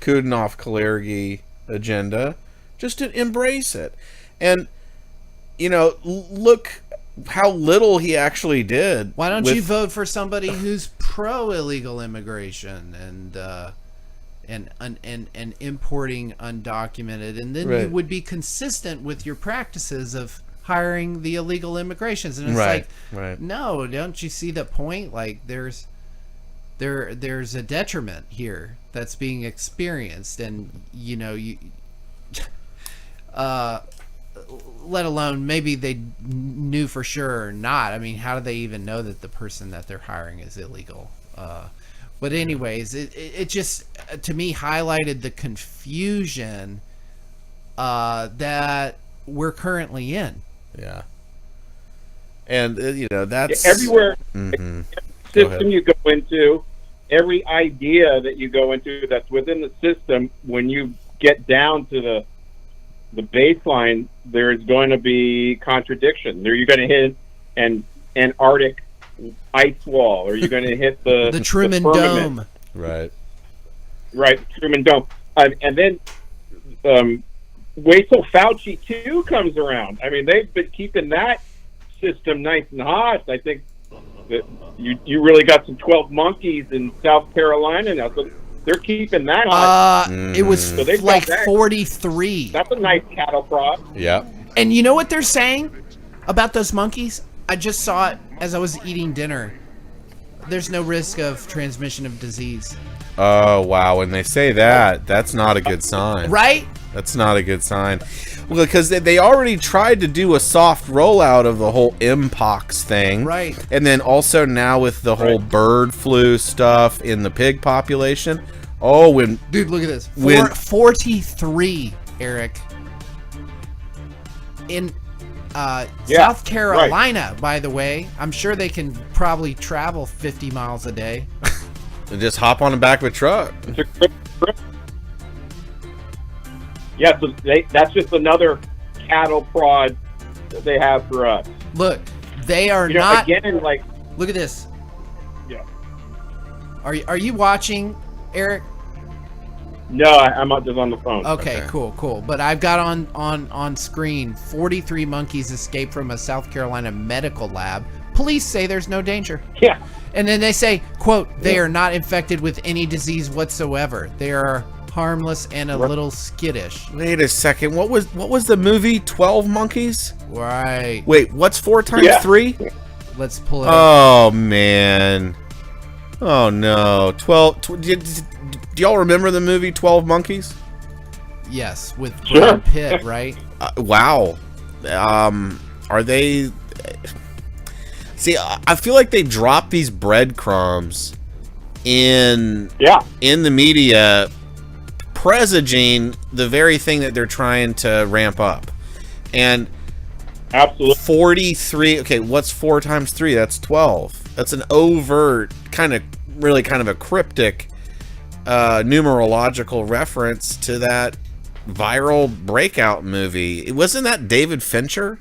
Kudinoff-Kalergi agenda. Just to embrace it. And, you know, look how little he actually did. Why don't you vote for somebody who's pro illegal immigration and importing undocumented, and then you would be consistent with your practices of hiring the illegal immigrations. And it's no, don't you see the point? Like there's a detriment here that's being experienced, and you know let alone maybe they knew for sure or not. I mean, how do they even know that the person that they're hiring is illegal? But anyways, it just, to me, highlighted the confusion that we're currently in. Yeah. And, that's... Everywhere, Mm-hmm. system you go into, every idea that you go into that's within the system, when you get down to the baseline, there's going to be contradiction. There, you're going to hit an Antarctic ice wall, or you're going to hit the Truman the firmament. Dome. Right, Truman Dome. And then wait till Fauci 2 comes around. I mean, they've been keeping that system nice and hot. I think that you really got some 12 monkeys in South Carolina now, so they're keeping that hot. It was like 43. That's a nice cattle prod. Yeah. And you know what they're saying about those monkeys? I just saw it as I was eating dinner. There's no risk of transmission of disease. Oh, wow. When they say that, that's not a good sign. Right? That's not a good sign. Well, because they already tried to do a soft rollout of the whole Mpox thing. Right. And then also now with the whole bird flu stuff in the pig population. Oh, when... Dude, look at this. 43, Eric. In South Carolina, by the way. I'm sure they can probably travel 50 miles a day. And just hop on the back of a truck. Yeah, so that's just another cattle prod that they have for us. Look, they are not... Again, like... Look at this. Yeah. Are you watching, Eric? No, I'm just on the phone. Okay, cool. But I've got on screen 43 monkeys escaped from a South Carolina medical lab. Police say there's no danger. Yeah. And then they say, quote, they are not infected with any disease whatsoever. They are harmless and a little skittish. Wait a second. What was the movie 12 Monkeys? Right. Wait, what's 4 times 3? Let's pull it up. Oh, man. Oh, no. 12... do y'all remember the movie 12 Monkeys? Yes, with Brad Pitt, right? Wow. Are they... See, I feel like they drop these breadcrumbs in the media, presaging the very thing that they're trying to ramp up. And absolutely 43. Okay, what's 4 times 3? That's 12. That's an overt kind of a cryptic numerological reference to that viral breakout movie. Wasn't that David Fincher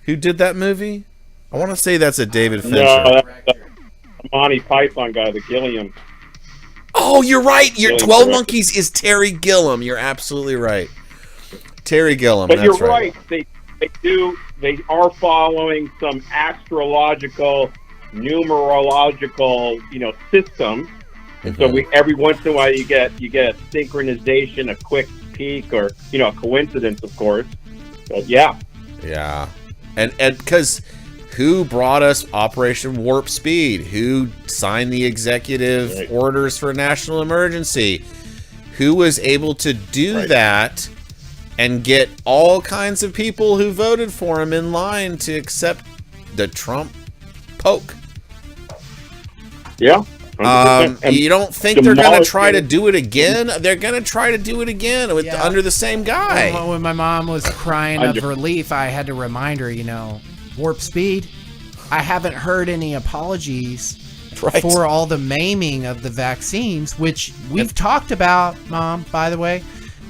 who did that movie? I want to say that's a David Fincher. No, that's the Monty Python guy, the Gilliam. Oh, you're right. Your 12 Monkeys is Terry Gilliam. You're absolutely right. Terry Gilliam. But that's you're right. They are following some astrological, numerological, system. And so every once in a while you get a synchronization, a quick peak, or a coincidence, of course. But yeah. And because who brought us Operation Warp Speed? Who signed the executive orders for national emergency? Who was able to do that and get all kinds of people who voted for him in line to accept the Trump poke? Yeah. You don't think they're going to try to do it again? They're going to try to do it again under the same guy. When my mom was crying of relief, I had to remind her, Warp Speed. I haven't heard any apologies for all the maiming of the vaccines, which we've talked about, Mom, by the way.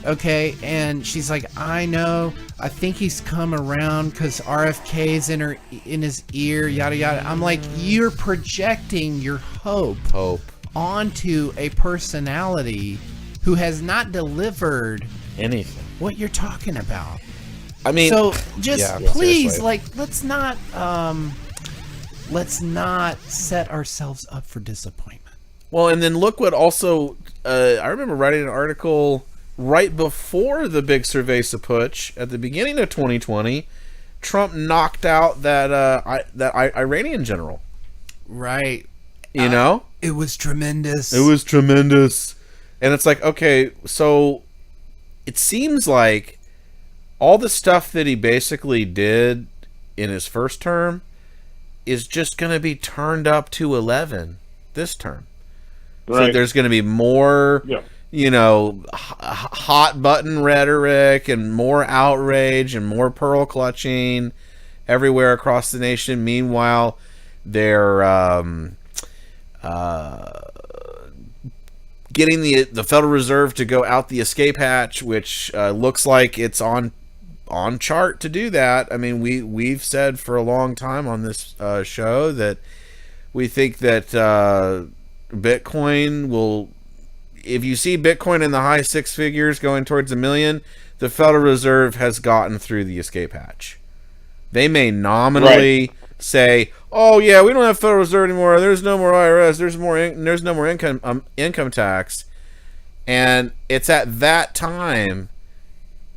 Okay, and she's like, I know. I think he's come around because RFK's in his ear, yada yada. I'm like, you're projecting your hope onto a personality who has not delivered anything. What you're talking about. I mean, so just please, seriously. let's not set ourselves up for disappointment. Well, and then look what also I remember writing an article right before the big Cerveza putsch at the beginning of 2020. Trump knocked out that Iranian general. Right. It was tremendous. It was tremendous. And it's like, okay, so it seems like all the stuff that he basically did in his first term is just going to be turned up to 11 this term. Right. So there's going to be more, you know, hot button rhetoric and more outrage and more pearl clutching everywhere across the nation. Meanwhile, they're getting the Federal Reserve to go out the escape hatch, which looks like it's on chart to do that. I mean, we've said for a long time on this show that we think that Bitcoin will, if you see Bitcoin in the high six figures going towards $1 million, the Federal Reserve has gotten through the escape hatch. They may nominally say, "Oh yeah, we don't have Federal Reserve anymore. There's no more IRS. There's no more income tax," and it's at that time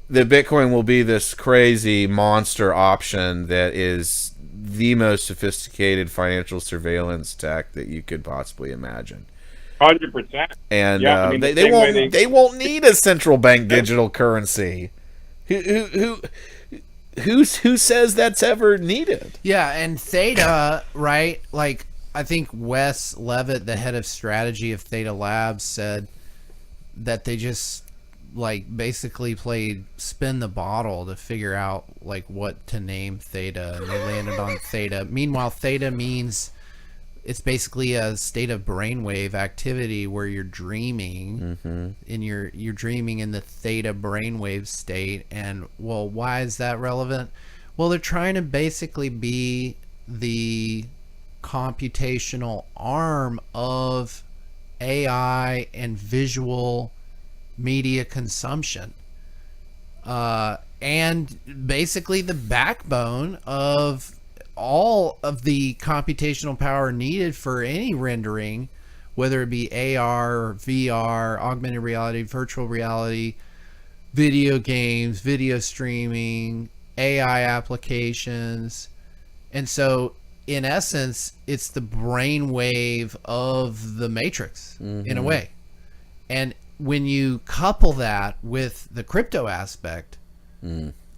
that Bitcoin will be this crazy monster option that is the most sophisticated financial surveillance tech that you could possibly imagine. 100%. And yeah, I mean, they won't need a central bank digital currency. Who says that's ever needed? Yeah, and Theta, right? Like, I think Wes Levitt, the head of strategy of Theta Labs, said that they just like basically played spin the bottle to figure out like what to name Theta, and they landed on Theta. Meanwhile, Theta means it's basically a state of brainwave activity where you're dreaming, and you're dreaming in the theta brainwave state. And well, why is that relevant? Well, they're trying to basically be the computational arm of AI and visual media consumption, and basically the backbone of all of the computational power needed for any rendering, whether it be AR, VR, augmented reality, virtual reality, video games, video streaming, AI applications. And so in essence, it's the brainwave of the Matrix in a way. And when you couple that with the crypto aspect,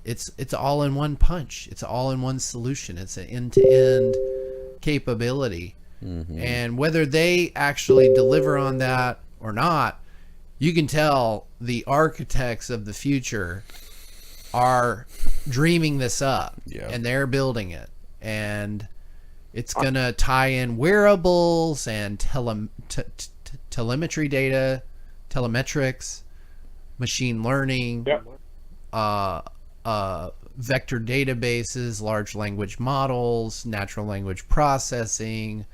it's all in one punch. It's all in one solution. It's an end-to-end capability. And whether they actually deliver on that or not, you can tell the architects of the future are dreaming this up, and they're building it. And it's going to tie in wearables and telemetry data, telemetrics, machine learning, vector databases, large language models, natural language processing,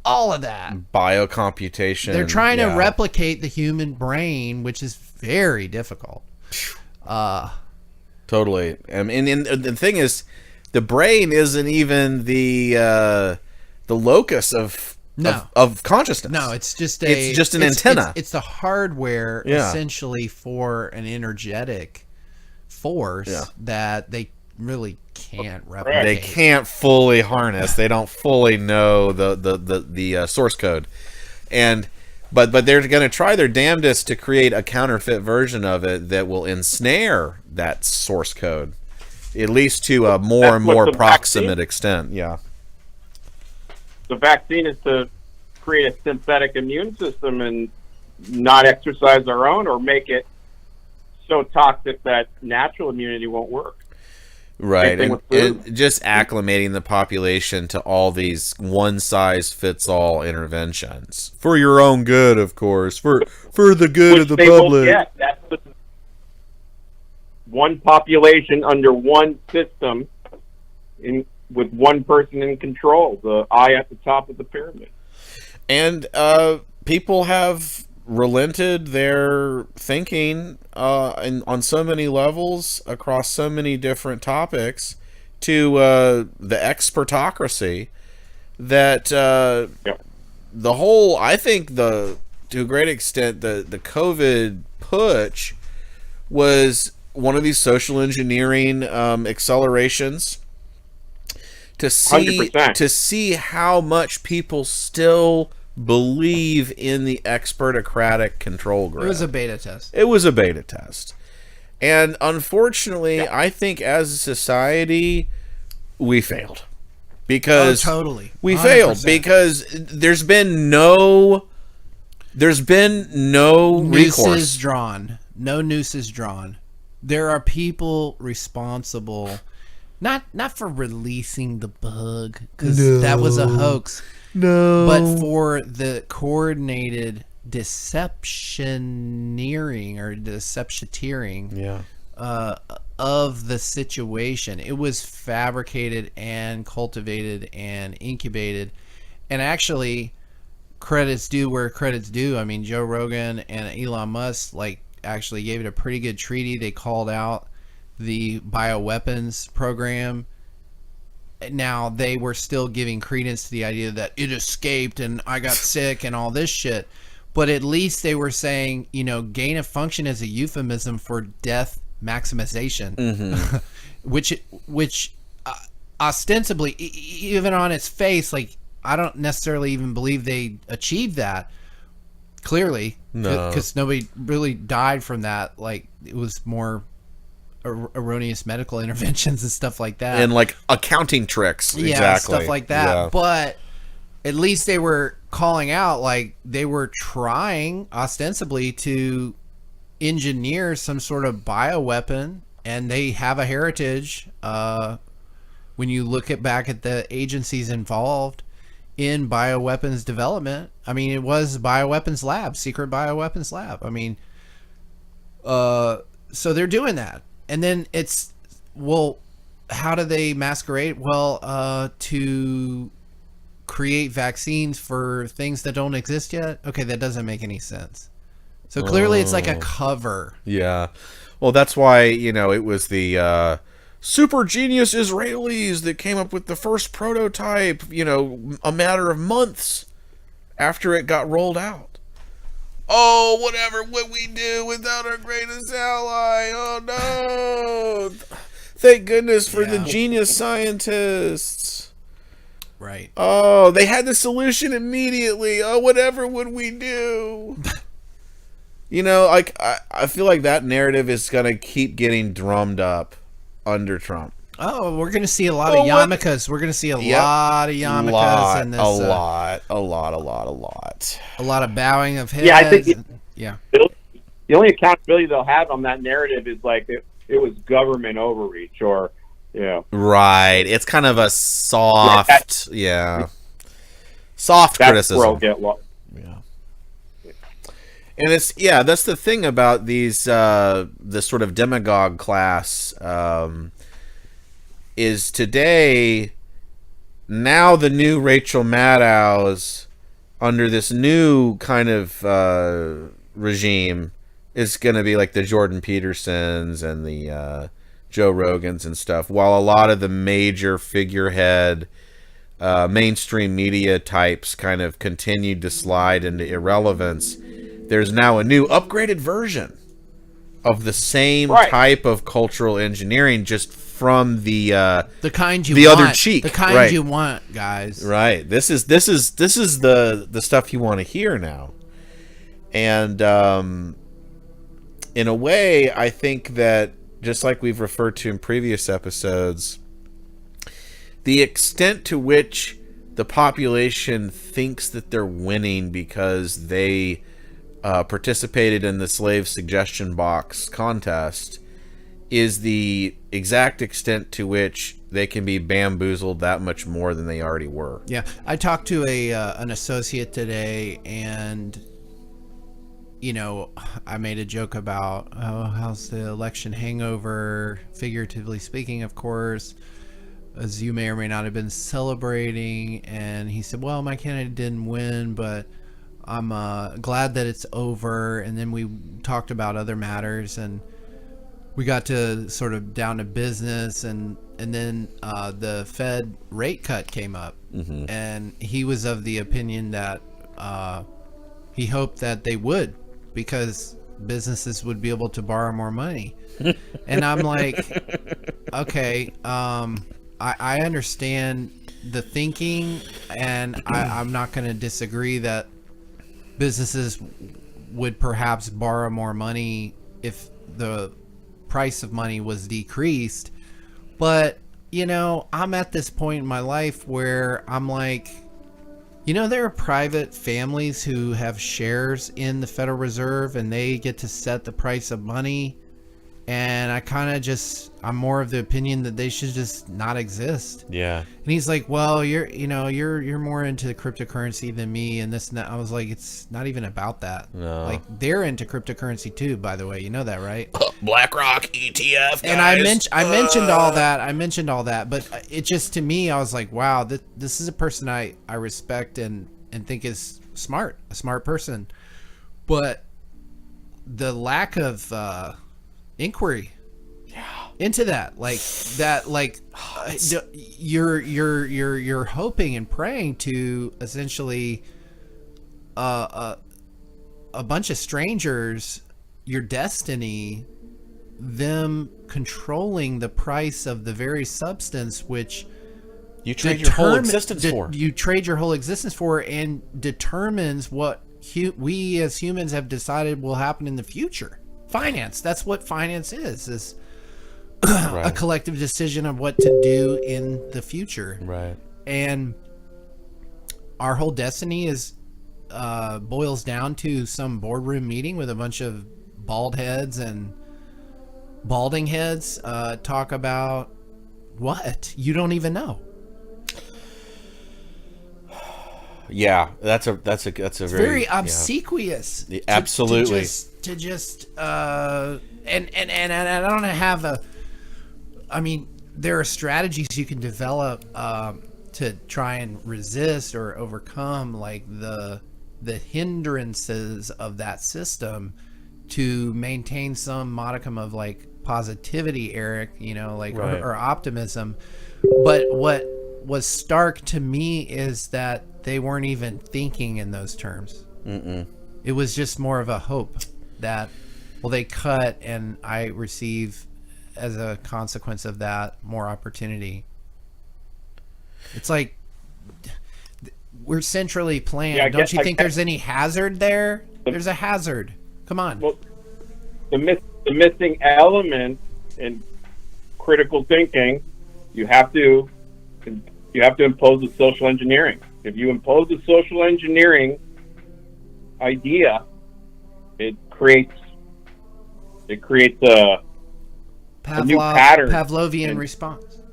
all of that. Biocomputation. They're trying to replicate the human brain, which is very difficult. Totally. I mean, and the thing is, the brain isn't even the locus of consciousness. No, it's just an antenna. It's the hardware essentially for an energetic force that they really can't replicate. They can't fully harness. They don't fully know the source code, but they're going to try their damnedest to create a counterfeit version of it that will ensnare that source code, at least to a more and more proximate extent. Yeah. The vaccine is to create a synthetic immune system and not exercise our own, or make it so toxic that natural immunity won't work. Right, and just acclimating the population to all these one-size-fits-all interventions for your own good, of course, for the good of the public. That's one population under one system, with one person in control, the eye at the top of the pyramid. And people have relented their thinking on so many levels across so many different topics to the expertocracy that the whole, I think to a great extent, the COVID putsch was one of these social engineering accelerations to see 100%. to see how much people still believe in the expertocratic control grid. It was a beta test. It was a beta test. And unfortunately, I think as a society, we failed. Because totally. we 100%. failed because there's been no recourse. Nooses drawn. No nooses drawn. There are people responsible, not for releasing the bug, because that was a hoax. No. But for the coordinated deceptioneering or deceptioneering of the situation. It was fabricated and cultivated and incubated. And actually, credits due where credits due. I mean, Joe Rogan and Elon Musk actually gave it a pretty good treaty. They called out the bioweapons program. Now, they were still giving credence to the idea that it escaped and I got sick and all this shit. But at least they were saying, gain of function is a euphemism for death maximization, which ostensibly, even on its face, I don't necessarily even believe they achieved that. Clearly, because nobody really died from that. It was more erroneous medical interventions and stuff like that, and accounting tricks, exactly, stuff like that. Yeah. But at least they were calling out, they were trying ostensibly to engineer some sort of bioweapon, and they have a heritage. When you look back at the agencies involved in bioweapons development, I mean, it was bioweapons lab, secret bioweapons lab. I mean, so they're doing that. And then it's, well, how do they masquerade? Well, to create vaccines for things that don't exist yet. Okay, that doesn't make any sense. So clearly it's like a cover. Yeah. Well, that's why, it was the super genius Israelis that came up with the first prototype, a matter of months after it got rolled out. Oh, whatever would we do without our greatest ally? Oh, no. Thank goodness for the genius scientists. Right. Oh, they had the solution immediately. Oh, whatever would we do? I feel like that narrative is going to keep getting drummed up under Trump. Oh, we're going to see a lot of yarmulkes. We're going to see a lot of yarmulkes in this. A lot. A lot of bowing of heads. Yeah, I think the only accountability they'll have on that narrative is it was government overreach or, Right. It's kind of a soft, soft criticism. Where I'll get lost. And it's that's the thing about these this sort of demagogue class is today now the new Rachel Maddow's under this new kind of regime is going to be like the Jordan Petersons and the Joe Rogans and stuff, while a lot of the major figurehead mainstream media types kind of continued to slide into irrelevance. There's now a new upgraded version of the same type of cultural engineering, just from the kind you the want, other cheek, the kind you want, guys. Right. This is the stuff you want to hear now, and in a way, I think that just like we've referred to in previous episodes, the extent to which the population thinks that they're winning because they participated in the slave suggestion box contest is the exact extent to which they can be bamboozled that much more than they already were. Yeah, I talked to an associate today, and I made a joke about, how's the election hangover, figuratively speaking, of course, as you may or may not have been celebrating. And he said, well, my candidate didn't win, but I'm glad that it's over. And then we talked about other matters, and we got to sort of down to business, and then the Fed rate cut came up, and he was of the opinion that he hoped that they would, because businesses would be able to borrow more money. And I'm like, okay, I understand the thinking, and I'm not going to disagree that businesses would perhaps borrow more money if the price of money was decreased. But, you know, I'm at this point in my life where I'm like, you know, there are private families who have shares in the Federal Reserve and they get to set the price of money. And I kind of just, I'm more of the opinion that they should just not exist. Yeah. And he's like, well, you're more into cryptocurrency than me and this and that. I was like, it's not even about that. No. Like, they're into cryptocurrency too, by the way. You know that, right? BlackRock ETF, guys. And I mentioned all that. But it just, to me, I was like, wow, this is a person I respect and think is smart, a smart person. But the lack of inquiry into that, you're hoping and praying to essentially a bunch of strangers, your destiny, them controlling the price of the very substance which you trade your whole existence for. You trade your whole existence for, and determines what we as humans have decided will happen in the future. Finance, that's what finance is Right. a collective decision of what to do in the future. Right. And our whole destiny is boils down to some boardroom meeting with a bunch of bald heads and balding heads talk about what you don't even know. Yeah, that's a very obsequious. Yeah. Absolutely. To just and I don't have a. I mean, there are strategies you can develop to try and resist or overcome, like the hindrances of that system, to maintain some modicum of like positivity, Eric. You know, like right. or optimism. But what was stark to me is that they weren't even thinking in those terms. Mm-mm. It was just more of a hope that, well, they cut and I receive, as a consequence of that, more opportunity. It's like we're centrally planned. Yeah, Don't you think there's any hazard there? There's a hazard. Come on. Well, the missing element in critical thinking, you have to impose the social engineering. If you impose the social engineering idea, it creates a new pattern. Pavlovian response.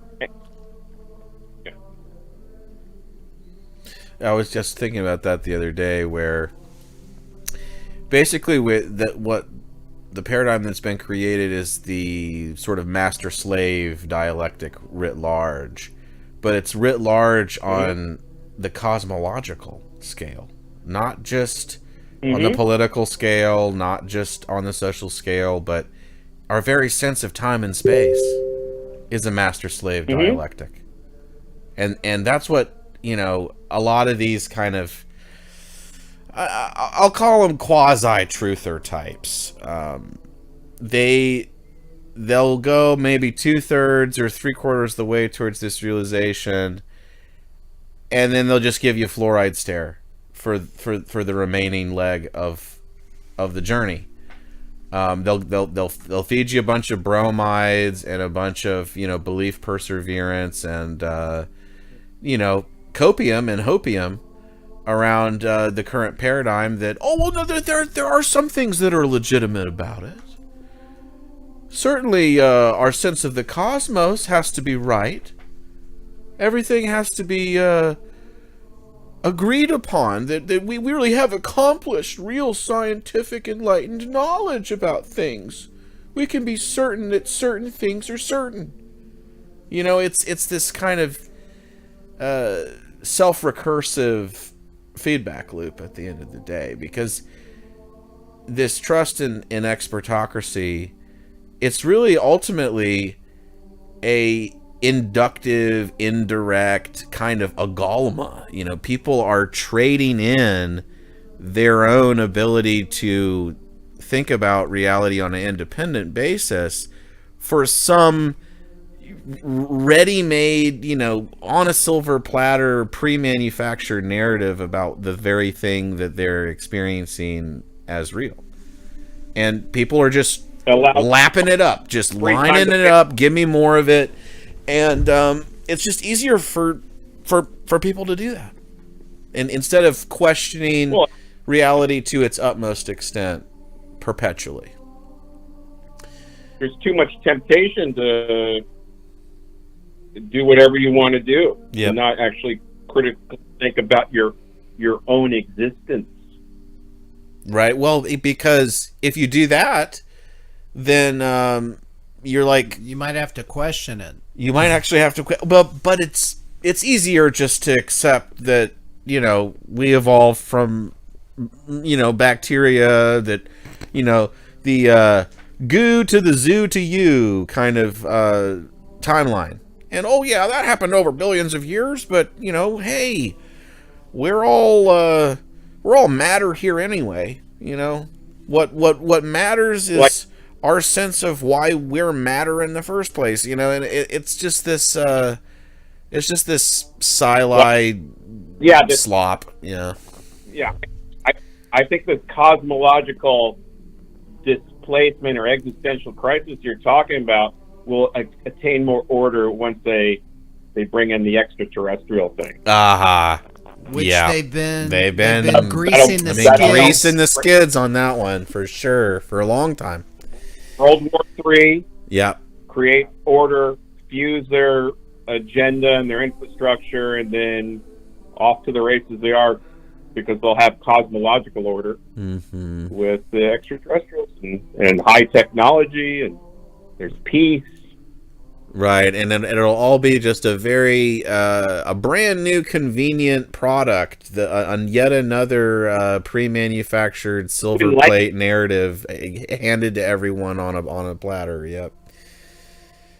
I was just thinking about that the other day, where basically what the paradigm that's been created is the sort of master-slave dialectic writ large, but it's writ large on the cosmological scale, not just on the political scale, not just on the social scale, but our very sense of time and space is a master-slave dialectic. And that's what, you know, a lot of these kind of, I'll call them quasi-truther types. They'll go maybe 2/3 or 3/4 the way towards this realization, and then they'll just give you a fluoride stare for the remaining leg of the journey. They'll feed you a bunch of bromides and a bunch of, you know, belief perseverance and you know, copium and hopium around the current paradigm that, oh well, no, there are some things that are legitimate about it. Certainly, our sense of the cosmos has to be right. Everything has to be agreed upon, that we really have accomplished real scientific enlightened knowledge about things. We can be certain that certain things are certain. You know, it's this kind of self-recursive feedback loop at the end of the day, because this trust in expertocracy, it's really ultimately a inductive, indirect kind of agalma. You know, people are trading in their own ability to think about reality on an independent basis for some ready-made, you know, on a silver platter, pre-manufactured narrative about the very thing that they're experiencing as real. And people are just lapping it up, just lining it up. Give me more of it, and it's just easier for people to do that, and instead of questioning reality to its utmost extent perpetually. There's too much temptation to do whatever you want to do, and not actually critically think about your own existence. Right. Well, because if you do that, then you're like, you might have to question it. You might actually have to. But it's easier just to accept that, you know, we evolved from, you know, bacteria, that, you know, the goo to the zoo to you kind of timeline. And oh yeah, that happened over billions of years, but you know, hey, we're all matter here anyway. You know, what matters is our sense of why we're matter in the first place. You know, and it's just this slop. Yeah. Yeah, I think this cosmological displacement or existential crisis you're talking about will attain more order once they bring in the extraterrestrial thing. Which they've been greasing the skids on that one for sure for a long time. World War III. Yeah. Create order, fuse their agenda and their infrastructure, and then off to the races they are, because they'll have cosmological order with the extraterrestrials and high technology, and there's peace. Right, and then it'll all be just a very a brand new convenient product, on yet another pre-manufactured silver plate narrative handed to everyone on a platter. Yep,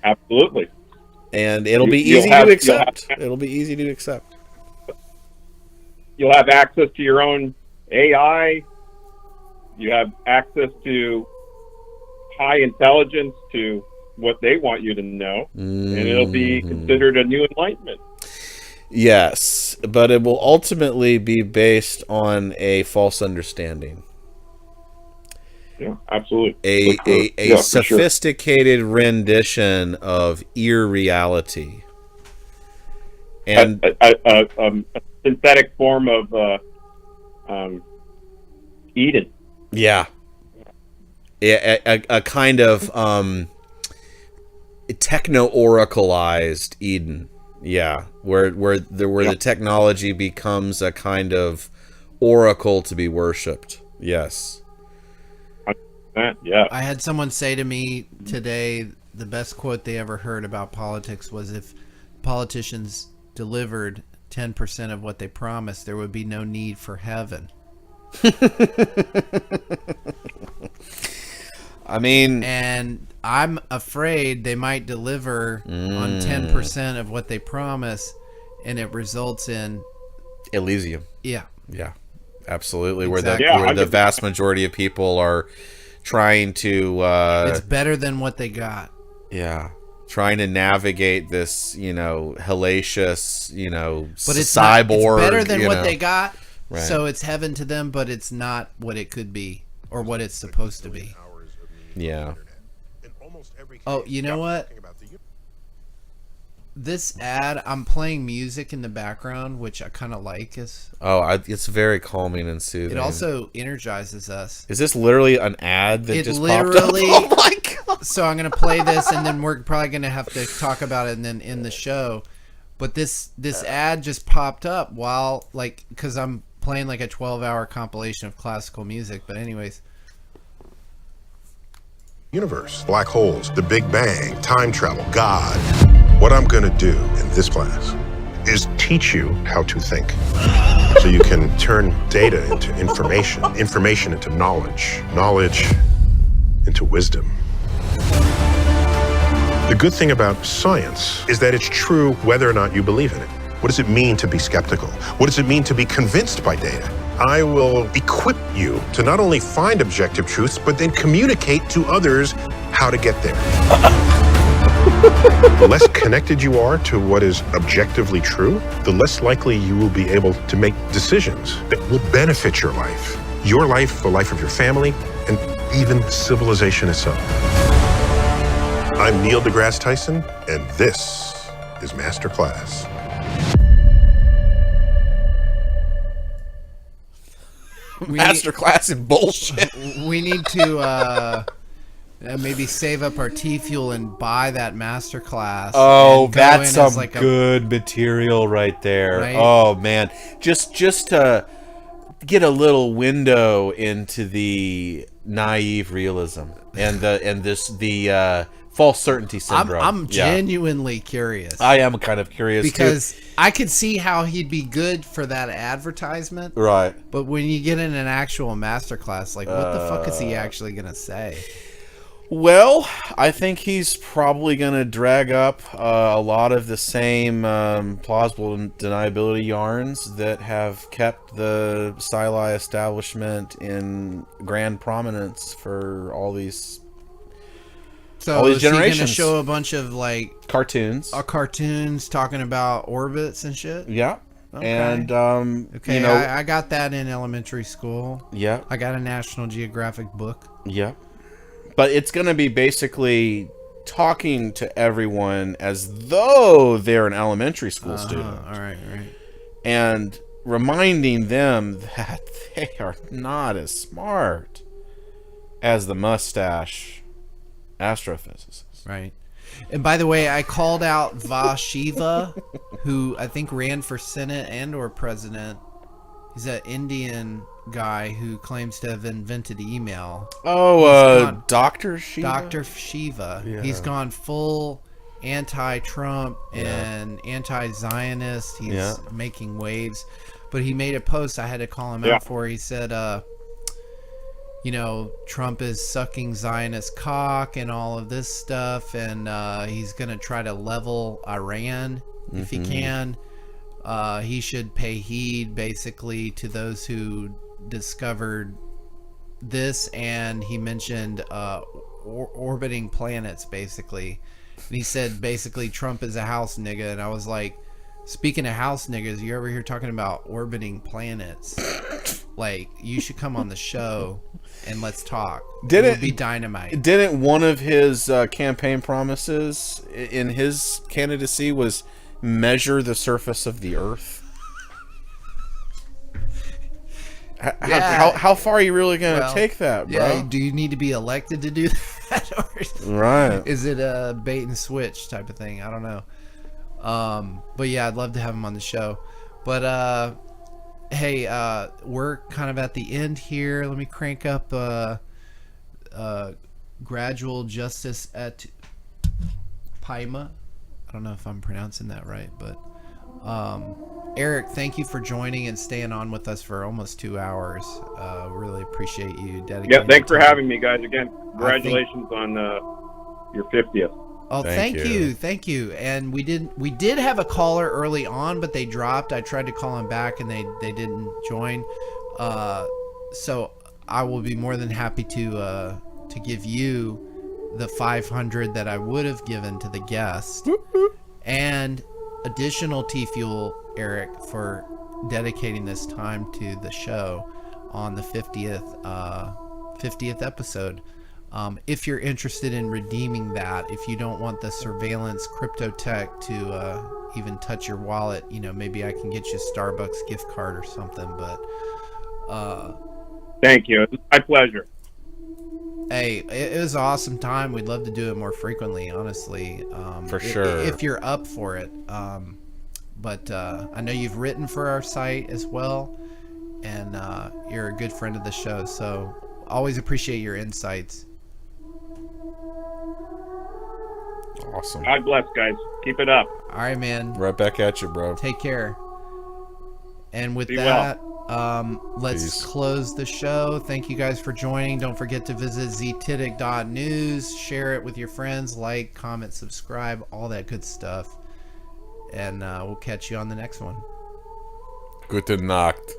absolutely. And it'll be easy to accept. It'll be easy to accept. You'll have access to your own AI. You have access to high intelligence, to what they want you to know, and it'll be considered a new enlightenment. Yes, but it will ultimately be based on a false understanding. Yeah, absolutely. A sophisticated rendition of irreality. And a synthetic form of Eden. Yeah. A kind of techno-oracleized Eden. Yeah, where the technology becomes a kind of oracle to be worshipped. Yes. Yeah. I had someone say to me today, the best quote they ever heard about politics was, if politicians delivered 10% of what they promised, there would be no need for heaven. I mean, and I'm afraid they might deliver on 10% of what they promise, and it results in Elysium. Yeah. Yeah, absolutely. Exactly. Where the vast majority of people are trying to it's better than what they got. Yeah. Trying to navigate this, hellacious, but it's cyborg. It's better than what they got. Right. So it's heaven to them, but it's not what it could be or what it's supposed to be. Yeah. Oh, you know what? This ad, I'm playing music in the background, which I kind of like. It's very calming and soothing. It also energizes us. Is this literally an ad that just popped up? Oh my god! So I'm gonna play this, and then we're probably gonna have to talk about it, and then end the show. But this ad just popped up because I'm playing like a 12-hour compilation of classical music. But anyways. Universe, black holes, the Big Bang, time travel, God. What I'm going to do in this class is teach you how to think, so you can turn data into information, information into knowledge, knowledge into wisdom. The good thing about science is that it's true whether or not you believe in it. What does it mean to be skeptical? What does it mean to be convinced by data? I will equip you to not only find objective truths, but then communicate to others how to get there. The less connected you are to what is objectively true, the less likely you will be able to make decisions that will benefit your life, the life of your family, and even civilization itself. I'm Neil deGrasse Tyson, and this is Masterclass. Masterclass in bullshit. We need to maybe save up our Tfuel and buy that masterclass. Oh, and go that's in some as like good material right there. Right? Oh man, just to get a little window into the naive realism and the false certainty syndrome. I'm genuinely curious. I am kind of curious because too. I could see how he'd be good for that advertisement, Right? But when you get in an actual masterclass, like what the fuck is he actually gonna say? Well, I think he's probably going to drag up a lot of the same plausible deniability yarns that have kept the Sili establishment in grand prominence for all these generations. He going to show a bunch of cartoons, cartoons talking about orbits and shit? Yeah. Okay. And okay, I got that in elementary school. Yeah. I got a National Geographic book. Yeah. But it's going to be basically talking to everyone as though they're an elementary school student. All right. And reminding them that they are not as smart as the mustache astrophysicists. Right. And by the way, I called out Vashiva, who I think ran for Senate and or president. He's an Indian guy who claims to have invented email. Oh, Dr. Shiva? Dr. Shiva. Yeah. He's gone full anti-Trump and anti-Zionist. He's making waves. But he made a post I had to call him out for. He said, Trump is sucking Zionist cock and all of this stuff, and he's going to try to level Iran if he can. He should pay heed, basically, to those who discovered this, and he mentioned orbiting planets, basically. And he said, basically, Trump is a house nigga, and I was like, speaking of house niggas, you ever hear talking about orbiting planets? Like, you should come on the show and let's talk. It would be dynamite. Didn't one of his campaign promises in his candidacy was measure the surface of the Earth? How far are you really going to take that, bro? Yeah, do you need to be elected to do that? Or right. Is it a bait and switch type of thing? I don't know. But yeah, I'd love to have him on the show. But hey, we're kind of at the end here. Let me crank up Gradual Justice at Paima. I don't know if I'm pronouncing that right, but Eric, thank you for joining and staying on with us for almost 2 hours. Really appreciate you dedicating. Yeah, thanks for having me, guys. Again, congratulations on your 50th. Oh, thank you. And we did have a caller early on, but they dropped. I tried to call them back, and they didn't join. So I will be more than happy to give you the 500 that I would have given to the guest, and additional Tfuel, Eric, for dedicating this time to the show on the 50th episode. If you're interested in redeeming that, if you don't want the surveillance crypto tech to even touch your wallet, maybe I can get you a Starbucks gift card or something. But thank you. It's my pleasure. Hey, it was an awesome time. We'd love to do it more frequently, honestly. For sure. If you're up for it. But I know you've written for our site as well, and you're a good friend of the show, so always appreciate your insights. Awesome. God bless, guys. Keep it up. All right, man. Right back at you, bro. Take care. And with Be that, let's close the show. Thank you guys for joining. Don't forget to visit zetetic.news. Share it with your friends. Like, comment, subscribe, all that good stuff. And we'll catch you on the next one. Gute Nacht.